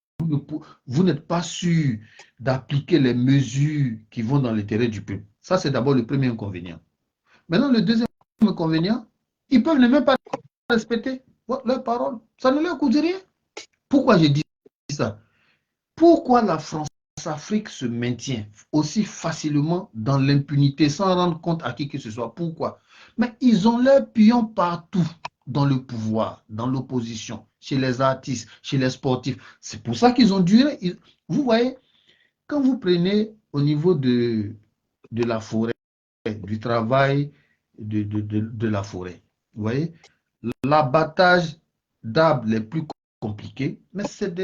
Vous n'êtes pas sûr d'appliquer les mesures qui vont dans l'intérêt du peuple. Ça, c'est d'abord le premier inconvénient. Maintenant, le deuxième inconvénient, ils peuvent ne même pas respecter leurs paroles. Ça ne leur coûte rien. Pourquoi je dis ça? Pourquoi la France-Afrique se maintient aussi facilement dans l'impunité sans rendre compte à qui que ce soit? Pourquoi? Mais ils ont leurs pions partout, dans le pouvoir, dans l'opposition, chez les artistes, chez les sportifs. C'est pour ça qu'ils ont duré. Vous voyez, quand vous prenez au niveau de la forêt, du travail de la forêt, vous voyez, l'abattage d'arbres les plus compliqués, mais c'est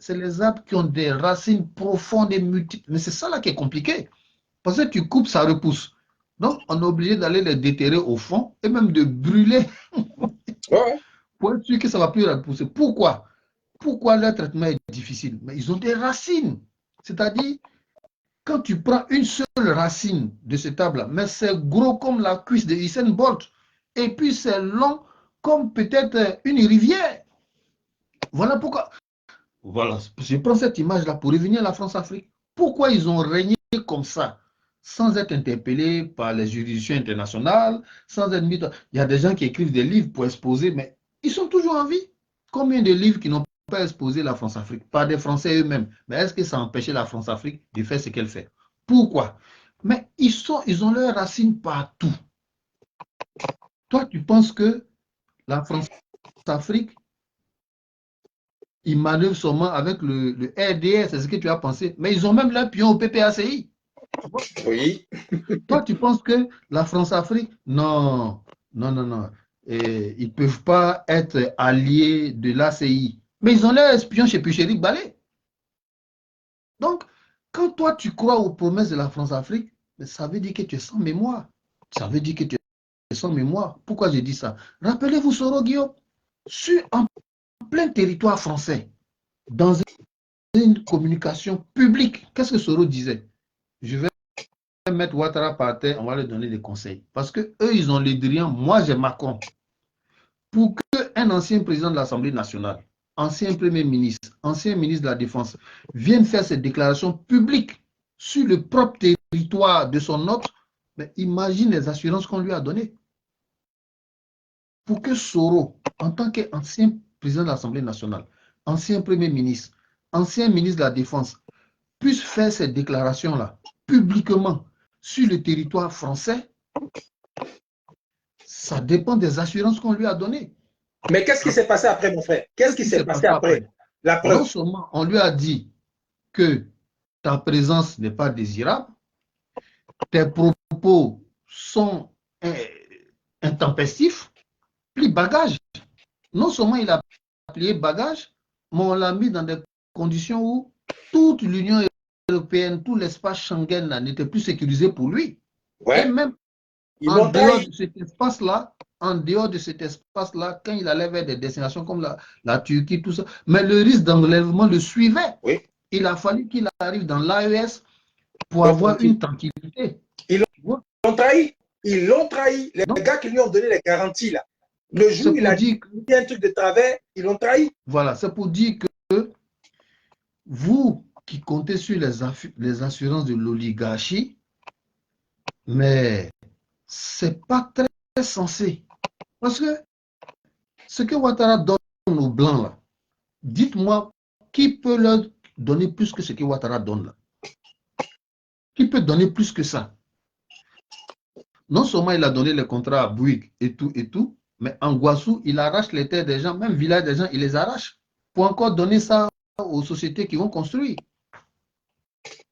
les arbres qui ont des racines profondes et multiples. Mais c'est ça là qui est compliqué. Parce que tu coupes, ça repousse. Donc, on est obligé d'aller les déterrer au fond et même de brûler pour être sûr que ça ne va plus repousser. Pourquoi? Pourquoi leur traitement est difficile? Mais ils ont des racines. C'est-à-dire, quand tu prends une seule racine de cet arbre-là, mais c'est gros comme la cuisse de Usain Bolt, et puis c'est long comme peut-être une rivière. Voilà pourquoi. Voilà, je prends cette image-là pour revenir à la France-Afrique. Pourquoi ils ont régné comme ça, sans être interpellés par les juridictions internationales, sans être mis. Il y a des gens qui écrivent des livres pour exposer, mais ils sont toujours en vie. Combien de livres qui n'ont pas exposé la France-Afrique, par des Français eux-mêmes? Mais est-ce que ça a empêché la France-Afrique de faire ce qu'elle fait? Pourquoi? Mais ils ont leurs racines partout. Toi, tu penses que la France-Afrique, ils manœuvrent seulement avec le RDS, c'est ce que tu as pensé. Mais ils ont même leur pion au PPACI. Oui. Toi, tu penses que la France-Afrique, non, non, non, non. Ils ne peuvent pas être alliés de l'ACI. Mais ils ont leur espion chez Puchéric Ballet. Donc, quand toi, tu crois aux promesses de la France-Afrique, Mais ça veut dire que tu es sans mémoire. Ça veut dire que tu es sans mémoire. Pourquoi je dis ça? Rappelez-vous Soro Guillaume, en plein territoire français, dans une communication publique, qu'est-ce que Soro disait? Je vais mettre Ouattara par terre, on va lui donner des conseils. Parce que eux, ils ont les dirigeants, moi j'ai Macron. Pour qu'un ancien président de l'Assemblée nationale, ancien premier ministre, ancien ministre de la Défense, vienne faire cette déclaration publique sur le propre territoire de son hôte, mais imagine les assurances qu'on lui a données. Pour que Soro, en tant qu'ancien président de l'Assemblée nationale, ancien premier ministre, ancien ministre de la Défense, puisse faire cette déclaration-là publiquement sur le territoire français, ça dépend des assurances qu'on lui a données. Mais qu'est-ce qui s'est passé après, mon frère? Qu'est-ce qui s'est passé après? La preuve. Non seulement on lui a dit que ta présence n'est pas désirable, tes propos sont intempestifs, plie bagage. Non seulement il a plié bagage, mais on l'a mis dans des conditions où toute l'Union européenne, tout l'espace Schengen n'était plus sécurisé pour lui. Ouais. Et même en dehors de cet espace-là, quand il allait vers des destinations comme la Turquie, tout ça, mais le risque d'enlèvement le suivait. Oui. Il a fallu qu'il arrive dans l'AES pour avoir une tranquillité. Ils l'ont trahi. Ils l'ont trahi. Les gars qui lui ont donné les garanties, là. Le jour où il a dit qu'il y a un truc de travers, ils l'ont trahi. Voilà, c'est pour dire que vous qui comptez sur les assurances de l'oligarchie, mais c'est pas très sensé. Parce que ce que Ouattara donne aux Blancs, là, dites-moi, qui peut leur donner plus que ce que Ouattara donne là? Qui peut donner plus que ça? Non seulement il a donné les contrats à Bouygues et tout, mais en Guassou, il arrache les terres des gens, même village des gens, il les arrache pour encore donner ça aux sociétés qui vont construire.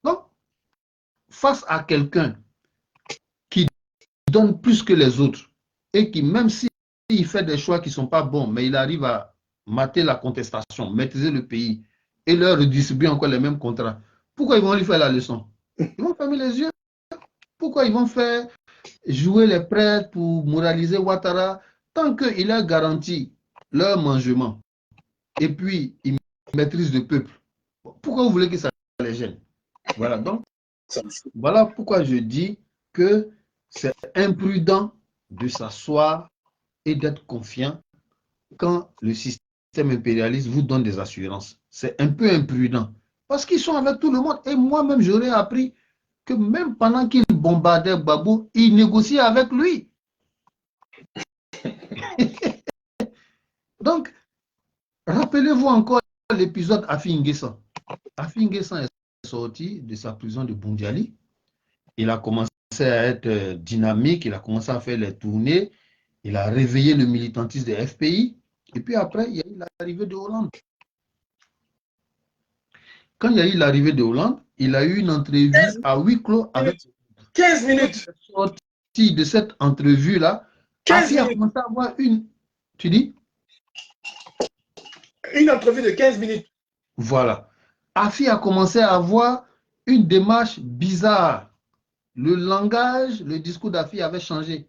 Donc, face à quelqu'un qui donne plus que les autres et qui, même s'il fait des choix qui ne sont pas bons, mais il arrive à mater la contestation, maîtriser le pays et leur redistribuer encore les mêmes contrats, pourquoi ils vont lui faire la leçon? Ils vont fermer les yeux. Pourquoi ils vont faire jouer les prêtres pour moraliser Ouattara tant qu'il a garanti leur mangement et puis ils maîtrisent le peuple? Pourquoi vous voulez que ça les gêne? Voilà, donc, voilà pourquoi je dis que c'est imprudent de s'asseoir et d'être confiant quand le système impérialiste vous donne des assurances. C'est un peu imprudent parce qu'ils sont avec tout le monde. Et moi-même, j'aurais appris que même pendant qu'il bombardait Babou, il négociait avec lui. Donc, rappelez-vous encore l'épisode Afi N'Guessan. Afi N'Guessan est sorti de sa prison de Bundiali. Il a commencé à être dynamique, il a commencé à faire les tournées, il a réveillé le militantisme des FPI. Et puis après, il y a eu l'arrivée de Hollande. Quand il y a eu l'arrivée de Hollande, il a eu une entrevue à huis clos avec 15 minutes. Sorti de cette entrevue-là, Afi a commencé à avoir une. Tu dis? Une entrevue de 15 minutes. Voilà. Afi a commencé à avoir une démarche bizarre. Le langage, le discours d'Afi avait changé.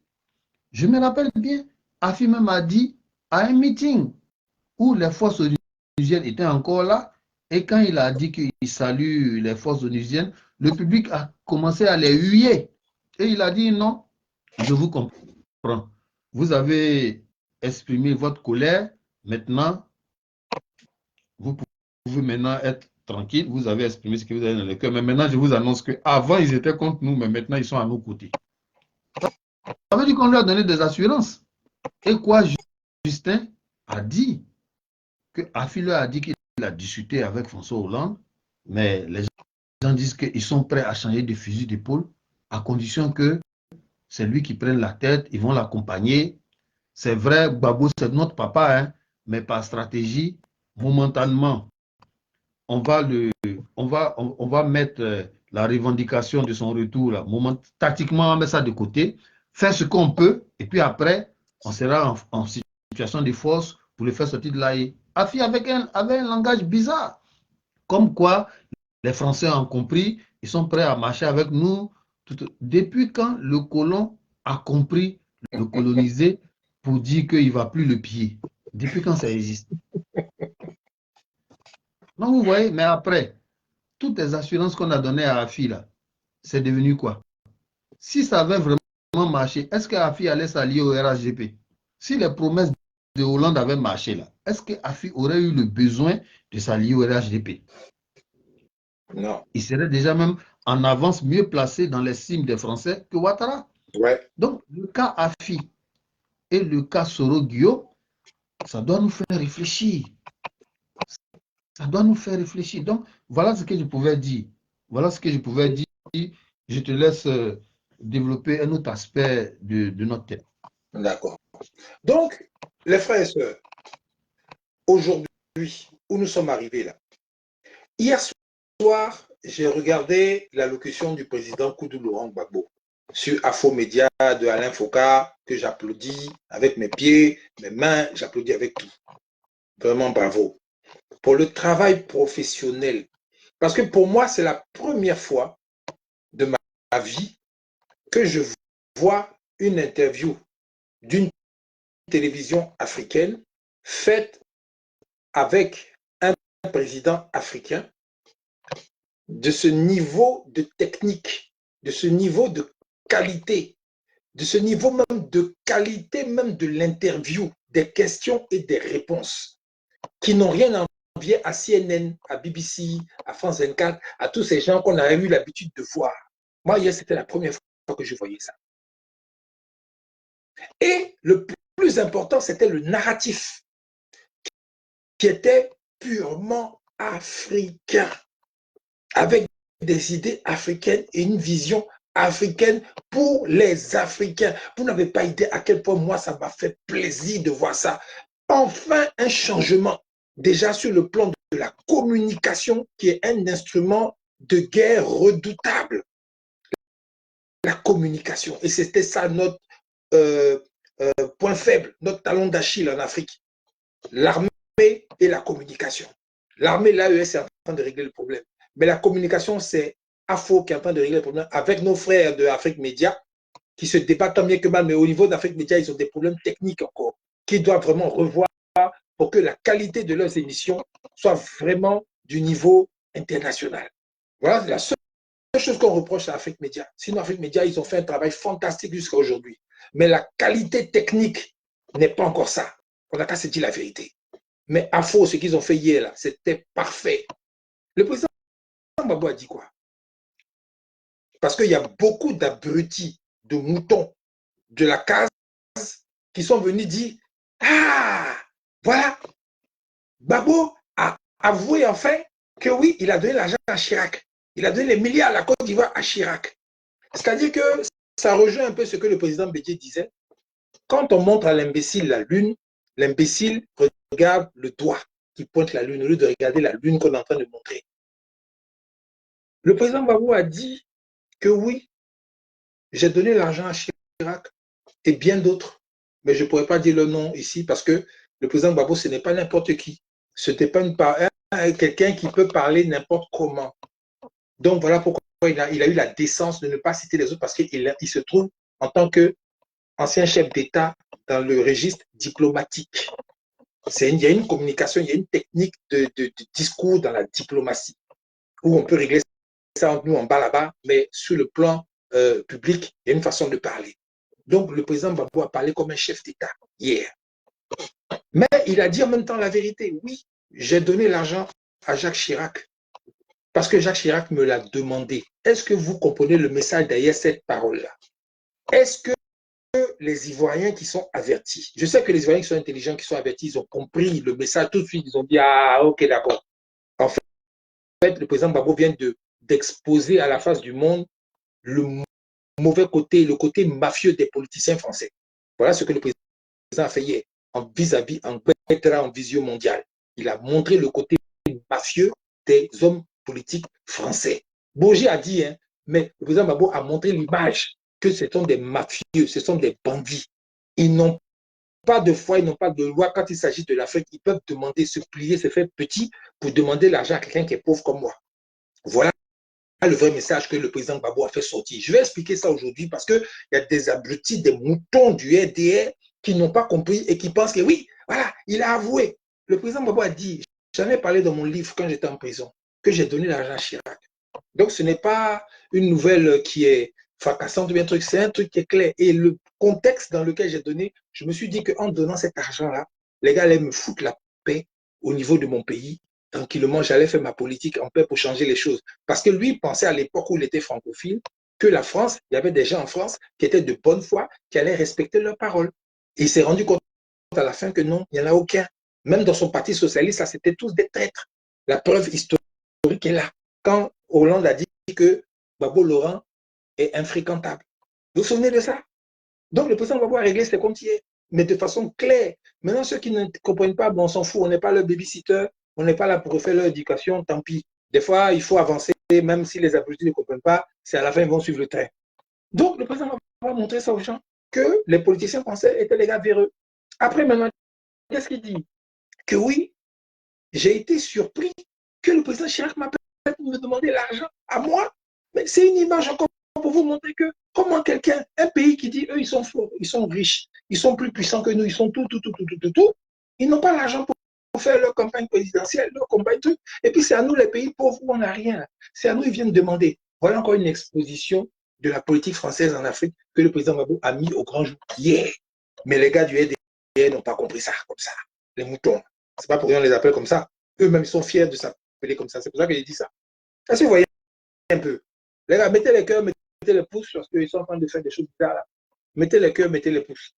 Je me rappelle bien, Afi même a dit à un meeting où les forces onusiennes étaient encore là, et quand il a dit qu'il salue les forces onusiennes, le public a commencé à les huer. Et il a dit non, je vous comprends. Vous avez exprimé votre colère, maintenant, vous pouvez maintenant être tranquille, vous avez exprimé ce que vous avez dans le cœur, mais maintenant je vous annonce qu'avant ils étaient contre nous, mais maintenant ils sont à nos côtés. Ça veut dire qu'on lui a donné des assurances. Et quoi, Justin a dit que Afi leur a dit qu'il a discuté avec François Hollande, mais les gens disent qu'ils sont prêts à changer de fusil d'épaule à condition que c'est lui qui prenne la tête, ils vont l'accompagner. C'est vrai, Gbagbo, c'est notre papa, hein, mais par stratégie, momentanément, on va mettre la revendication de son retour, là, tactiquement, on met ça de côté, faire ce qu'on peut, et puis après, on sera en situation de force pour le faire sortir de l'AE. Afi avait un langage bizarre, comme quoi les Français ont compris, ils sont prêts à marcher avec nous, Depuis quand le colon a compris le colonisé pour dire qu'il ne va plus le piller? Depuis quand ça existe? Non, vous voyez, mais après, toutes les assurances qu'on a données à Afi, là, c'est devenu quoi? Si ça avait vraiment marché, est-ce que Afi allait s'allier au RHDP? Si les promesses de Hollande avaient marché, là, est-ce que Afi aurait eu le besoin de s'allier au RHDP? Non. Il serait déjà même en avance mieux placé dans les cimes des Français que Ouattara. Ouais. Donc, le cas Afi et le cas Soro-Guillaume, ça doit nous faire réfléchir. Ça doit nous faire réfléchir. Donc, voilà ce que je pouvais dire. Voilà ce que je pouvais dire. Je te laisse développer un autre aspect de notre thème. D'accord. Donc, les frères et sœurs, aujourd'hui, où nous sommes arrivés là, hier soir, j'ai regardé l'allocution du président Koudou Laurent Gbagbo sur Afro-Média de Alain Foucault, que j'applaudis avec mes pieds, mes mains, j'applaudis avec tout. Vraiment bravo. Pour le travail professionnel. Parce que pour moi, c'est la première fois de ma vie que je vois une interview d'une télévision africaine faite avec un président africain de ce niveau de technique, de ce niveau de qualité, de ce niveau même de qualité même de l'interview, des questions et des réponses, qui n'ont rien à envier à CNN, à BBC, à France 24, à tous ces gens qu'on a eu l'habitude de voir. Moi, hier, c'était la première fois que je voyais ça. Et le plus important, c'était le narratif, qui était purement africain, avec des idées africaines et une vision africaine pour les Africains. Vous n'avez pas idée à quel point moi, ça m'a fait plaisir de voir ça. Enfin, un changement, déjà sur le plan de la communication, qui est un instrument de guerre redoutable. La communication. Et c'était ça notre point faible, notre talon d'Achille en Afrique. L'armée et la communication. L'armée, l'AES est en train de régler le problème. Mais la communication, c'est AFO qui est en train de régler le problème avec nos frères de Afrique Média qui se débattent tant bien que mal. Mais au niveau d'Afrique Média, ils ont des problèmes techniques encore qu'ils doivent vraiment revoir pour que la qualité de leurs émissions soit vraiment du niveau international. Voilà la seule chose qu'on reproche à Afrique Média. Sinon, Afrique Média, ils ont fait un travail fantastique jusqu'à aujourd'hui. Mais la qualité technique n'est pas encore ça. On n'a qu'à se dire la vérité. Mais à faux, ce qu'ils ont fait hier, là, c'était parfait. Le président Gbagbo a dit quoi? Parce qu'il y a beaucoup d'abrutis, de moutons, de la case, qui sont venus dire, ah, voilà, Gbagbo a avoué enfin que oui, il a donné l'argent à Chirac. Il a donné les milliards à la Côte d'Ivoire à Chirac. C'est-à-dire que ça rejoint un peu ce que le président Bédié disait. Quand on montre à l'imbécile la lune, l'imbécile regarde le doigt qui pointe la lune au lieu de regarder la lune qu'on est en train de montrer. Le président Gbagbo a dit que oui, j'ai donné l'argent à Chirac et bien d'autres, mais je ne pourrais pas dire le nom ici parce que le président Gbagbo, ce n'est pas n'importe qui. Ce n'est pas quelqu'un qui peut parler n'importe comment. Donc voilà pourquoi il a eu la décence de ne pas citer les autres parce qu'il se trouve en tant qu'ancien chef d'État dans le registre diplomatique. Il y a une communication, il y a une technique de discours dans la diplomatie où on peut régler ça entre nous en bas là-bas, mais sur le plan public, il y a une façon de parler. Donc, le président Gbagbo a parlé comme un chef d'État hier. Mais il a dit en même temps la vérité. Oui, j'ai donné l'argent à Jacques Chirac parce que Jacques Chirac me l'a demandé. Est-ce que vous comprenez le message derrière cette parole-là? Est-ce que les Ivoiriens qui sont avertis, je sais que les Ivoiriens qui sont intelligents, qui sont avertis, ils ont compris le message tout de suite, ils ont dit, ah, ok, d'accord. En fait, le président Gbagbo vient d'exposer à la face du monde le mauvais côté, le côté mafieux des politiciens français. Voilà ce que le président a fait hier, en vis-à-vis, en vision mondiale. Il a montré le côté mafieux des hommes politiques français. Bourgi a dit, hein, mais le président Gbagbo a montré l'image que ce sont des mafieux, ce sont des bandits. Ils n'ont pas de foi, ils n'ont pas de loi. Quand il s'agit de l'Afrique, ils peuvent demander, se plier, se faire petit pour demander l'argent à quelqu'un qui est pauvre comme moi. Voilà le vrai message que le président Gbagbo a fait sortir. Je vais expliquer ça aujourd'hui parce qu'il y a des abrutis, des moutons du RDR qui n'ont pas compris et qui pensent que oui, voilà, il a avoué. Le président Gbagbo a dit, j'en ai parlé dans mon livre quand j'étais en prison, que j'ai donné l'argent à Chirac. Donc ce n'est pas une nouvelle qui est fracassante, bien truc, c'est un truc qui est clair. Et le contexte dans lequel j'ai donné, je me suis dit qu'en donnant cet argent-là, les gars allaient me foutre la paix au niveau de mon pays. Tranquillement, j'allais faire ma politique en paix pour changer les choses. Parce que lui pensait à l'époque où il était francophile que la France, il y avait des gens en France qui étaient de bonne foi, qui allaient respecter leurs paroles. Et il s'est rendu compte à la fin que non, il n'y en a aucun. Même dans son parti socialiste, ça c'était tous des traîtres. La preuve historique est là. Quand Hollande a dit que Gbagbo Laurent est infréquentable. Vous vous souvenez de ça? Donc le président Gbagbo a réglé ses comptes hier, mais de façon claire. Maintenant, ceux qui ne comprennent pas, bon, on s'en fout, on n'est pas leur babysitter, on n'est pas là pour refaire leur éducation, tant pis. Des fois, il faut avancer, même si les abrutis ne comprennent pas, c'est à la fin, ils vont suivre le train. Donc le président va montrer ça aux gens, que les politiciens français étaient les gars véreux. Après, maintenant, qu'est-ce qu'il dit? Que oui, j'ai été surpris que le président Chirac m'appelle pour me demander l'argent à moi. Mais c'est une image encore pour vous montrer que comment quelqu'un, un pays qui dit, eux, ils sont forts, ils sont riches, ils sont plus puissants que nous, ils sont tout, ils n'ont pas l'argent pour faire leur campagne présidentielle, leur campagne truc. Et puis c'est à nous, les pays pauvres, où on n'a rien. C'est à nous, ils viennent demander. Voilà encore une exposition de la politique française en Afrique que le président Gbagbo a mis au grand jour hier. Mais les gars du RDR n'ont pas compris ça comme ça. Les moutons. C'est pas pour rien on les appelle comme ça. Eux-mêmes sont fiers de s'appeler comme ça. C'est pour ça que j'ai dit ça. Est-ce que vous voyez un peu? Les gars, mettez les cœurs, mettez les pouces parce qu'ils sont en train de faire des choses bizarres là. Mettez les cœurs, mettez les pouces.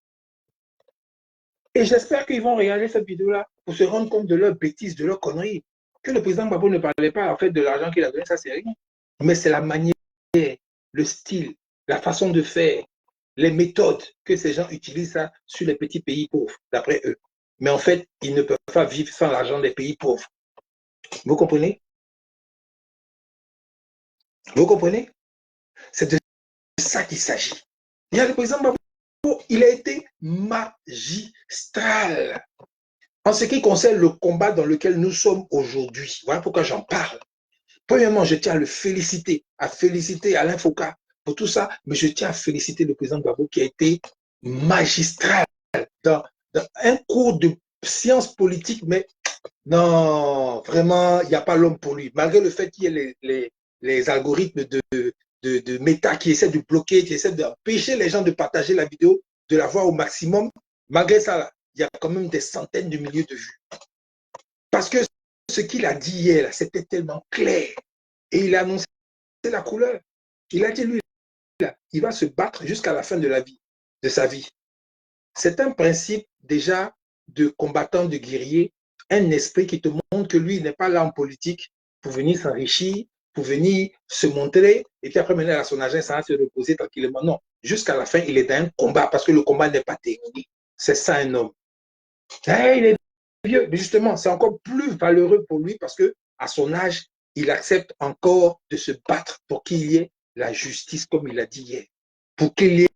Et j'espère qu'ils vont regarder cette vidéo-là pour se rendre compte de leurs bêtises, de leurs conneries. Que le président Gbagbo ne parlait pas en fait de l'argent qu'il a donné, ça c'est rien. Mais c'est la manière, le style, la façon de faire, les méthodes que ces gens utilisent ça sur les petits pays pauvres, d'après eux. Mais en fait, ils ne peuvent pas vivre sans l'argent des pays pauvres. Vous comprenez? Vous comprenez? C'est de ça qu'il s'agit. Il y a le président Gbagbo, il a été magistral en ce qui concerne le combat dans lequel nous sommes aujourd'hui. Voilà pourquoi j'en parle. Premièrement, je tiens à le féliciter, Alain Foucault pour tout ça, mais je tiens à féliciter le président Gbagbo qui a été magistral dans un cours de sciences politiques, mais non, vraiment, il n'y a pas l'homme pour lui. Malgré le fait qu'il y ait les algorithmes de méta qui essaient de bloquer, qui essaient d'empêcher les gens de partager la vidéo, de la voir au maximum, malgré ça, il y a quand même des centaines de milliers de vues. Parce que ce qu'il a dit hier, c'était tellement clair. Et il a annoncé la couleur. Il a dit, lui, là, il va se battre jusqu'à la fin de la vie, de sa vie. C'est un principe déjà de combattant, de guerrier, un esprit qui te montre que lui n'est pas là en politique pour venir s'enrichir, pour venir se montrer, et puis après mener à son agent, ça va se reposer tranquillement. Non, jusqu'à la fin, il est dans un combat, parce que le combat n'est pas terminé. C'est ça un homme. Et il est vieux, mais justement, c'est encore plus valeureux pour lui, parce que à son âge, il accepte encore de se battre pour qu'il y ait la justice, comme il a dit hier, pour qu'il y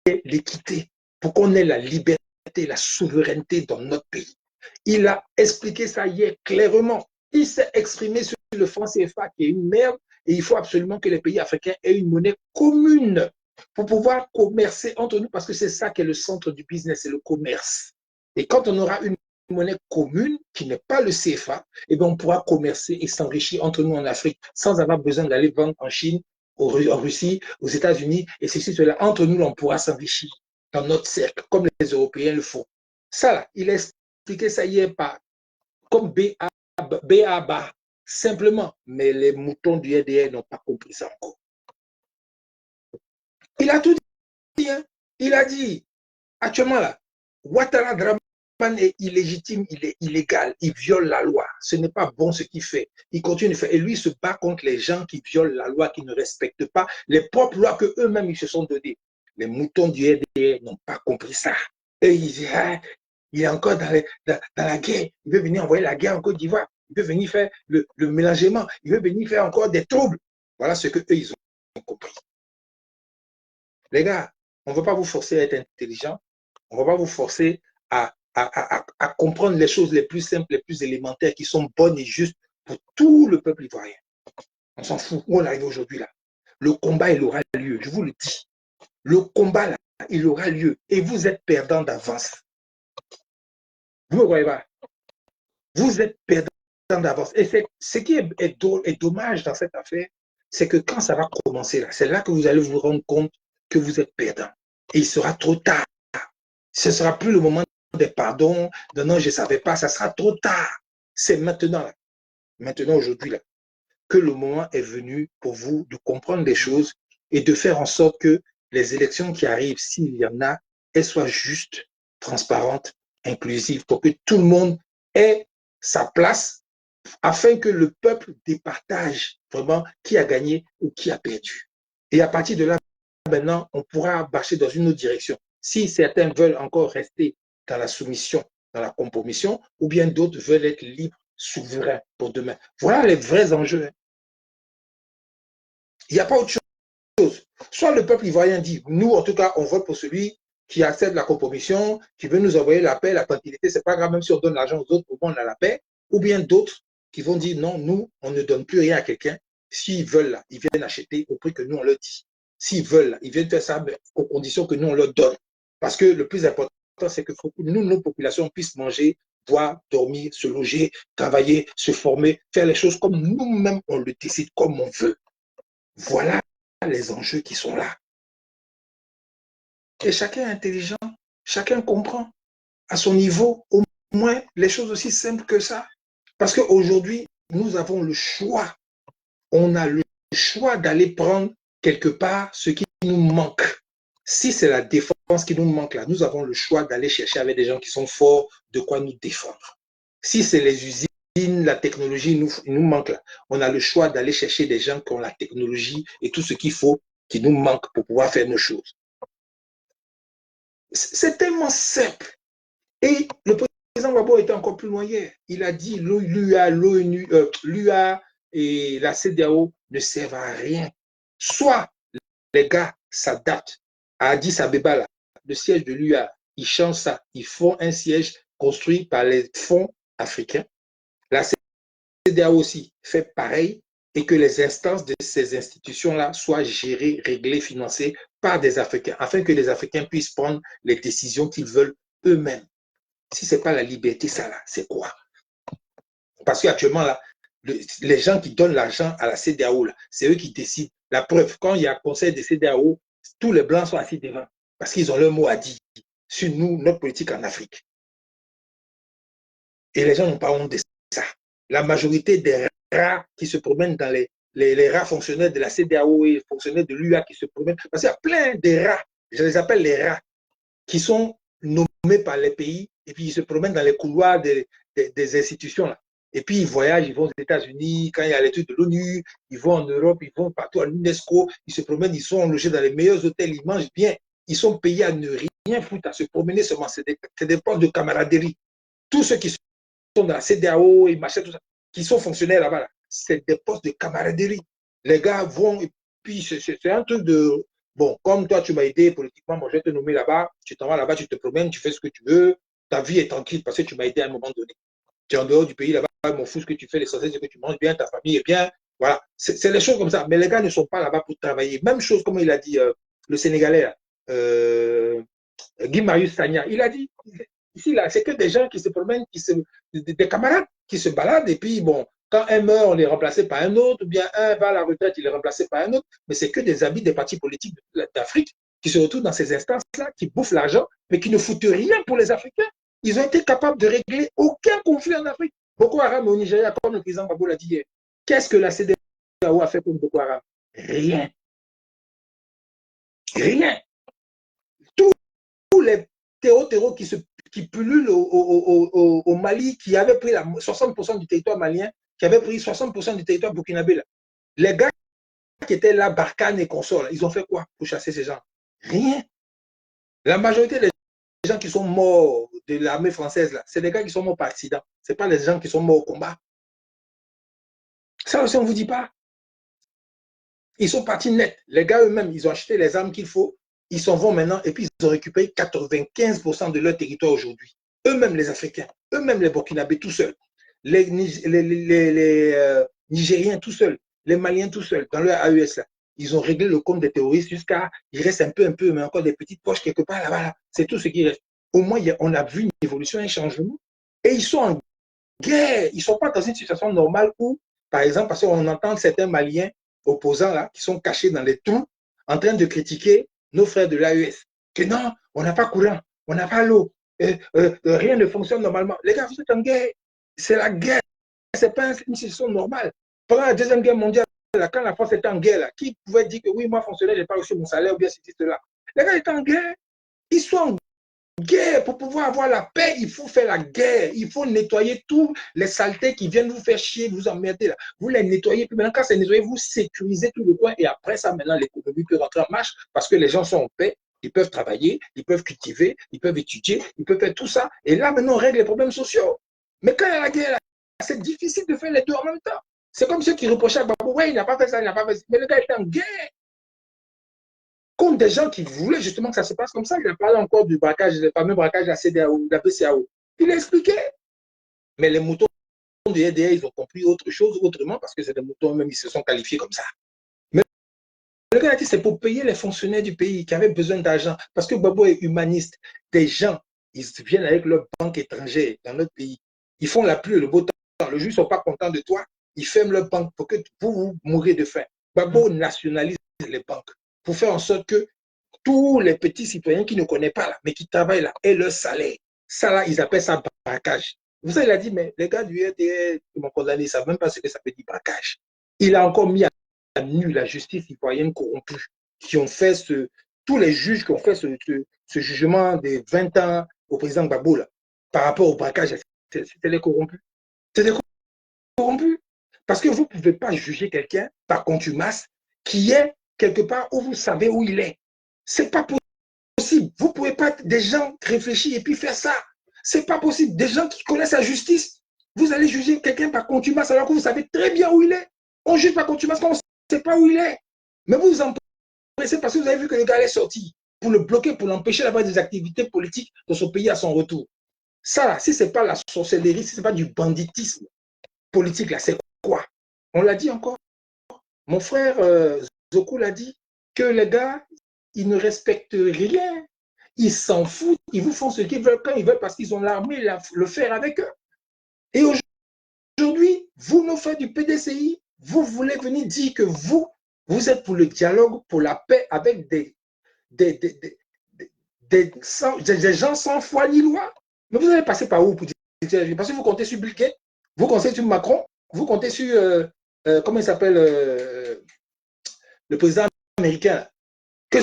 ait l'équité, pour qu'on ait la liberté, la souveraineté dans notre pays. Il a expliqué ça hier clairement. Il s'est exprimé sur le franc CFA qui est une merde et il faut absolument que les pays africains aient une monnaie commune pour pouvoir commercer entre nous parce que c'est ça qui est le centre du business, c'est le commerce. Et quand on aura une monnaie commune qui n'est pas le CFA, eh bien on pourra commercer et s'enrichir entre nous en Afrique sans avoir besoin d'aller vendre en Chine, en Russie, aux États-Unis et ceci, cela. Entre nous, on pourra s'enrichir dans notre cercle, comme les Européens le font. Ça, là, il a expliqué ça hier par, comme BABA, simplement. Mais les moutons du RDR n'ont pas compris ça encore. Il a tout dit. Hein. Il a dit, actuellement là, Ouattara Draman est illégitime, il est illégal, il viole la loi. Ce n'est pas bon ce qu'il fait. Il continue de faire. Et lui, il se bat contre les gens qui violent la loi, qui ne respectent pas les propres lois qu'eux-mêmes ils se sont données. Les moutons du RDR n'ont pas compris ça. Et ils disent, ah, il est encore dans la guerre. Il veut venir envoyer la guerre en Côte d'Ivoire. Il veut venir faire le mélangement. Il veut venir faire encore des troubles. Voilà ce qu'eux, ils ont compris. Les gars, on ne va pas vous forcer à être intelligent. On ne va pas vous forcer à comprendre les choses les plus simples, les plus élémentaires, qui sont bonnes et justes pour tout le peuple ivoirien. On s'en fout. Où on arrive aujourd'hui là. Le combat, il aura lieu. Je vous le dis. Le combat, là, il aura lieu. Et vous êtes perdant d'avance. Vous ne voyez pas. Vous êtes perdant d'avance. Et ce qui est dommage dans cette affaire, c'est que quand ça va commencer là, c'est là que vous allez vous rendre compte que vous êtes perdant. Et il sera trop tard. Ce ne sera plus le moment des pardons, de non, je ne savais pas, ça sera trop tard. C'est maintenant, là, maintenant aujourd'hui, là, que le moment est venu pour vous de comprendre les choses et de faire en sorte que les élections qui arrivent, s'il y en a, elles soient justes, transparentes, inclusives, pour que tout le monde ait sa place, afin que le peuple départage vraiment qui a gagné ou qui a perdu. Et à partir de là, maintenant, on pourra marcher dans une autre direction. Si certains veulent encore rester dans la soumission, dans la compromission, ou bien d'autres veulent être libres, souverains pour demain. Voilà les vrais enjeux. Il n'y a pas autre chose. Soit le peuple ivoirien dit, nous, en tout cas, on vote pour celui qui accepte la compromission, qui veut nous envoyer la paix, la tranquillité, c'est pas grave, même si on donne l'argent aux autres, au moins on a la paix. Ou bien d'autres qui vont dire, non, nous, on ne donne plus rien à quelqu'un. S'ils veulent, là, ils viennent acheter au prix que nous, on leur dit. S'ils veulent, là, ils viennent faire ça, mais aux conditions que nous, on leur donne. Parce que le plus important, c'est que nous, nos populations puissent manger, boire, dormir, se loger, travailler, se former, faire les choses comme nous-mêmes, on le décide, comme on veut. Voilà les enjeux qui sont là. Et chacun est intelligent, chacun comprend à son niveau, au moins les choses aussi simples que ça. Parce qu'aujourd'hui, nous avons le choix. On a le choix d'aller prendre quelque part ce qui nous manque. Si c'est la défense qui nous manque là, nous avons le choix d'aller chercher avec des gens qui sont forts de quoi nous défendre. Si c'est les usines, la technologie nous manque là, on a le choix d'aller chercher des gens qui ont la technologie et tout ce qu'il faut qui nous manque pour pouvoir faire nos choses. C'est tellement simple. Et le président Gbagbo était encore plus loin hier. Il a dit l'UA et la CEDEAO ne servent à rien. Soit les gars s'adaptent à Addis Abeba, là, le siège de l'UA, ils changent ça, ils font un siège construit par les fonds africains. La CEDEAO aussi fait pareil et que les instances de ces institutions-là soient gérées, réglées, financées par des Africains, afin que les Africains puissent prendre les décisions qu'ils veulent eux-mêmes. Si ce n'est pas la liberté, ça là, c'est quoi? Parce qu'actuellement, là, les gens qui donnent l'argent à la CEDEAO, c'est eux qui décident. La preuve, quand il y a un conseil de CEDEAO, tous les Blancs sont assis devant parce qu'ils ont leur mot à dire sur nous, notre politique en Afrique. Et les gens n'ont pas honte de ça. La majorité des rats qui se promènent dans les rats fonctionnaires de la CEDEAO et les fonctionnaires de l'UA qui se promènent, parce qu'il y a plein de rats, je les appelle les rats, qui sont nommés par les pays et puis ils se promènent dans les couloirs des institutions là. Et puis ils voyagent, ils vont aux États-Unis, quand il y a les trucs de l'ONU, ils vont en Europe, ils vont partout à l'UNESCO, ils se promènent, ils sont logés dans les meilleurs hôtels, ils mangent bien, ils sont payés à ne rien foutre, à se promener seulement. C'est des postes de camaraderie. Tous ceux qui sont dans la CEDEAO et machin, tout ça, qui sont fonctionnaires là-bas, là, c'est des postes de camaraderie. Les gars vont, et puis c'est un truc de, bon, comme toi tu m'as aidé politiquement, moi je vais te nommer là-bas, tu t'en vas là-bas, tu te promènes, tu fais ce que tu veux, ta vie est tranquille parce que tu m'as aidé à un moment donné. Tu es en dehors du pays là-bas, m'en fous ce que tu fais, l'essentiel c'est que tu manges bien, ta famille est bien, voilà. C'est les choses comme ça. Mais les gars ne sont pas là-bas pour travailler. Même chose, comme il a dit le Sénégalais, Guy Marius Sagna, il a dit, ici là, c'est que des gens qui se promènent, des camarades qui se baladent, et puis bon, quand un meurt, on est remplacé par un autre, ou bien un va à la retraite, il est remplacé par un autre, mais c'est que des habits des partis politiques d'Afrique qui se retrouvent dans ces instances-là, qui bouffent l'argent, mais qui ne foutent rien pour les Africains. Ils ont été capables de régler aucun conflit en Afrique. Boko Haram au Nigeria, comme le président Gbagbo l'a dit hier, qu'est-ce que la CEDEAO a fait pour Boko Haram? Rien. Rien. Tous les terreaux qui pullulent au Mali, qui avaient pris 60% du territoire malien, qui avaient pris 60% du territoire burkinabé, là. Les gars qui étaient là, Barkhane et consorts, ils ont fait quoi pour chasser ces gens? Rien. La majorité des gens qui sont morts de l'armée française, là, c'est des gars qui sont morts par accident. Ce n'est pas les gens qui sont morts au combat. Ça aussi, on ne vous dit pas. Ils sont partis net. Les gars eux-mêmes, ils ont acheté les armes qu'il faut. Ils s'en vont maintenant et puis ils ont récupéré 95% de leur territoire aujourd'hui. Eux-mêmes, les Africains, eux-mêmes, les Burkinabés, tout seuls. Les Nigériens, tout seuls. les Maliens tout seuls, dans leur AES, là, ils ont réglé le compte des terroristes jusqu'à, il reste un peu, mais encore des petites poches quelque part là-bas. Là. C'est tout ce qui reste. Au moins, on a vu une évolution, un changement. Et ils sont en guerre. Ils ne sont pas dans une situation normale où, par exemple, parce qu'on entend certains Maliens opposants là, qui sont cachés dans les trous, en train de critiquer nos frères de l'AES. Que non, on n'a pas courant, on n'a pas l'eau, rien ne fonctionne normalement. Les gars, vous êtes en guerre. C'est la guerre. Ce n'est pas une situation normale. Pendant la Deuxième Guerre mondiale, là, quand la France était en guerre, là, qui pouvait dire que oui, moi, fonctionnaire, je n'ai pas reçu mon salaire ou bien ceci, cela. Les gars étaient en guerre. Ils sont en guerre. Pour pouvoir avoir la paix, il faut faire la guerre. Il faut nettoyer tous les saletés qui viennent vous faire chier, vous emmerder. Là. Vous les nettoyez. Puis maintenant, quand c'est nettoyé, vous sécurisez tout le coin. Et après ça, maintenant, l'économie peut rentrer en marche parce que les gens sont en paix. Ils peuvent travailler, ils peuvent cultiver, ils peuvent étudier, ils peuvent faire tout ça. Et là, maintenant, on règle les problèmes sociaux. Mais quand il y a la guerre, c'est difficile de faire les deux en même temps. C'est comme ceux qui reprochaient à Babou, ouais, il n'a pas fait ça, il n'a pas fait ça. Mais le gars était en guerre contre des gens qui voulaient justement que ça se passe comme ça. Il a parlé encore du braquage, le fameux braquage de la CDAO, de la BCAO. Il a expliqué. Mais les moutons de RDA, ils ont compris autre chose autrement parce que c'est des moutons, même ils se sont qualifiés comme ça. Mais le gars a dit c'est pour payer les fonctionnaires du pays qui avaient besoin d'argent. Parce que Babo est humaniste. Des gens, ils viennent avec leur banque étrangère dans notre pays. Ils font la pluie et le beau temps. Le jour, ils ne sont pas contents de toi. Ils ferment leur banque pour que vous mourrez de faim. Babo nationalise les banques pour faire en sorte que tous les petits citoyens qui ne connaissent pas là, mais qui travaillent là, aient leur salaire. Ça là, ils appellent ça braquage. Vous savez, il a dit, mais les gars du RDR qui m'ont condamné, ils ne savent même pas ce que ça veut dire braquage. Il a encore mis à nu la justice citoyenne corrompue, qui ont fait tous les juges qui ont fait ce jugement de 20 ans au président Gbagbo là, par rapport au braquage, c'était les corrompus. C'était les corrompus. Parce que vous ne pouvez pas juger quelqu'un par contumace qui est quelque part où vous savez où il est. Ce n'est pas possible. Vous ne pouvez pas être des gens réfléchis et puis faire ça. Ce n'est pas possible. Des gens qui connaissent la justice, vous allez juger quelqu'un par contumace alors que vous savez très bien où il est. On juge par contumace quand on ne sait pas où il est. Mais vous vous empressez parce que vous avez vu que le gars est sorti pour le bloquer, pour l'empêcher d'avoir des activités politiques dans son pays à son retour. Ça, si ce n'est pas la sorcellerie, si ce n'est pas du banditisme politique, là, c'est quoi? On l'a dit encore. Mon frère Zoku l'a dit, que les gars, ils ne respectent rien. Ils s'en foutent. Ils vous font ce qu'ils veulent quand ils veulent parce qu'ils ont l'armée, le fer avec eux. Et aujourd'hui, vous, nos frères du PDCI, vous voulez venir dire que vous êtes pour le dialogue, pour la paix avec des gens sans foi ni loi. Mais vous allez passer par où pour dire? Parce que vous comptez sur Bill Gates, vous comptez sur Macron, vous comptez sur, comment il s'appelle, le président américain, que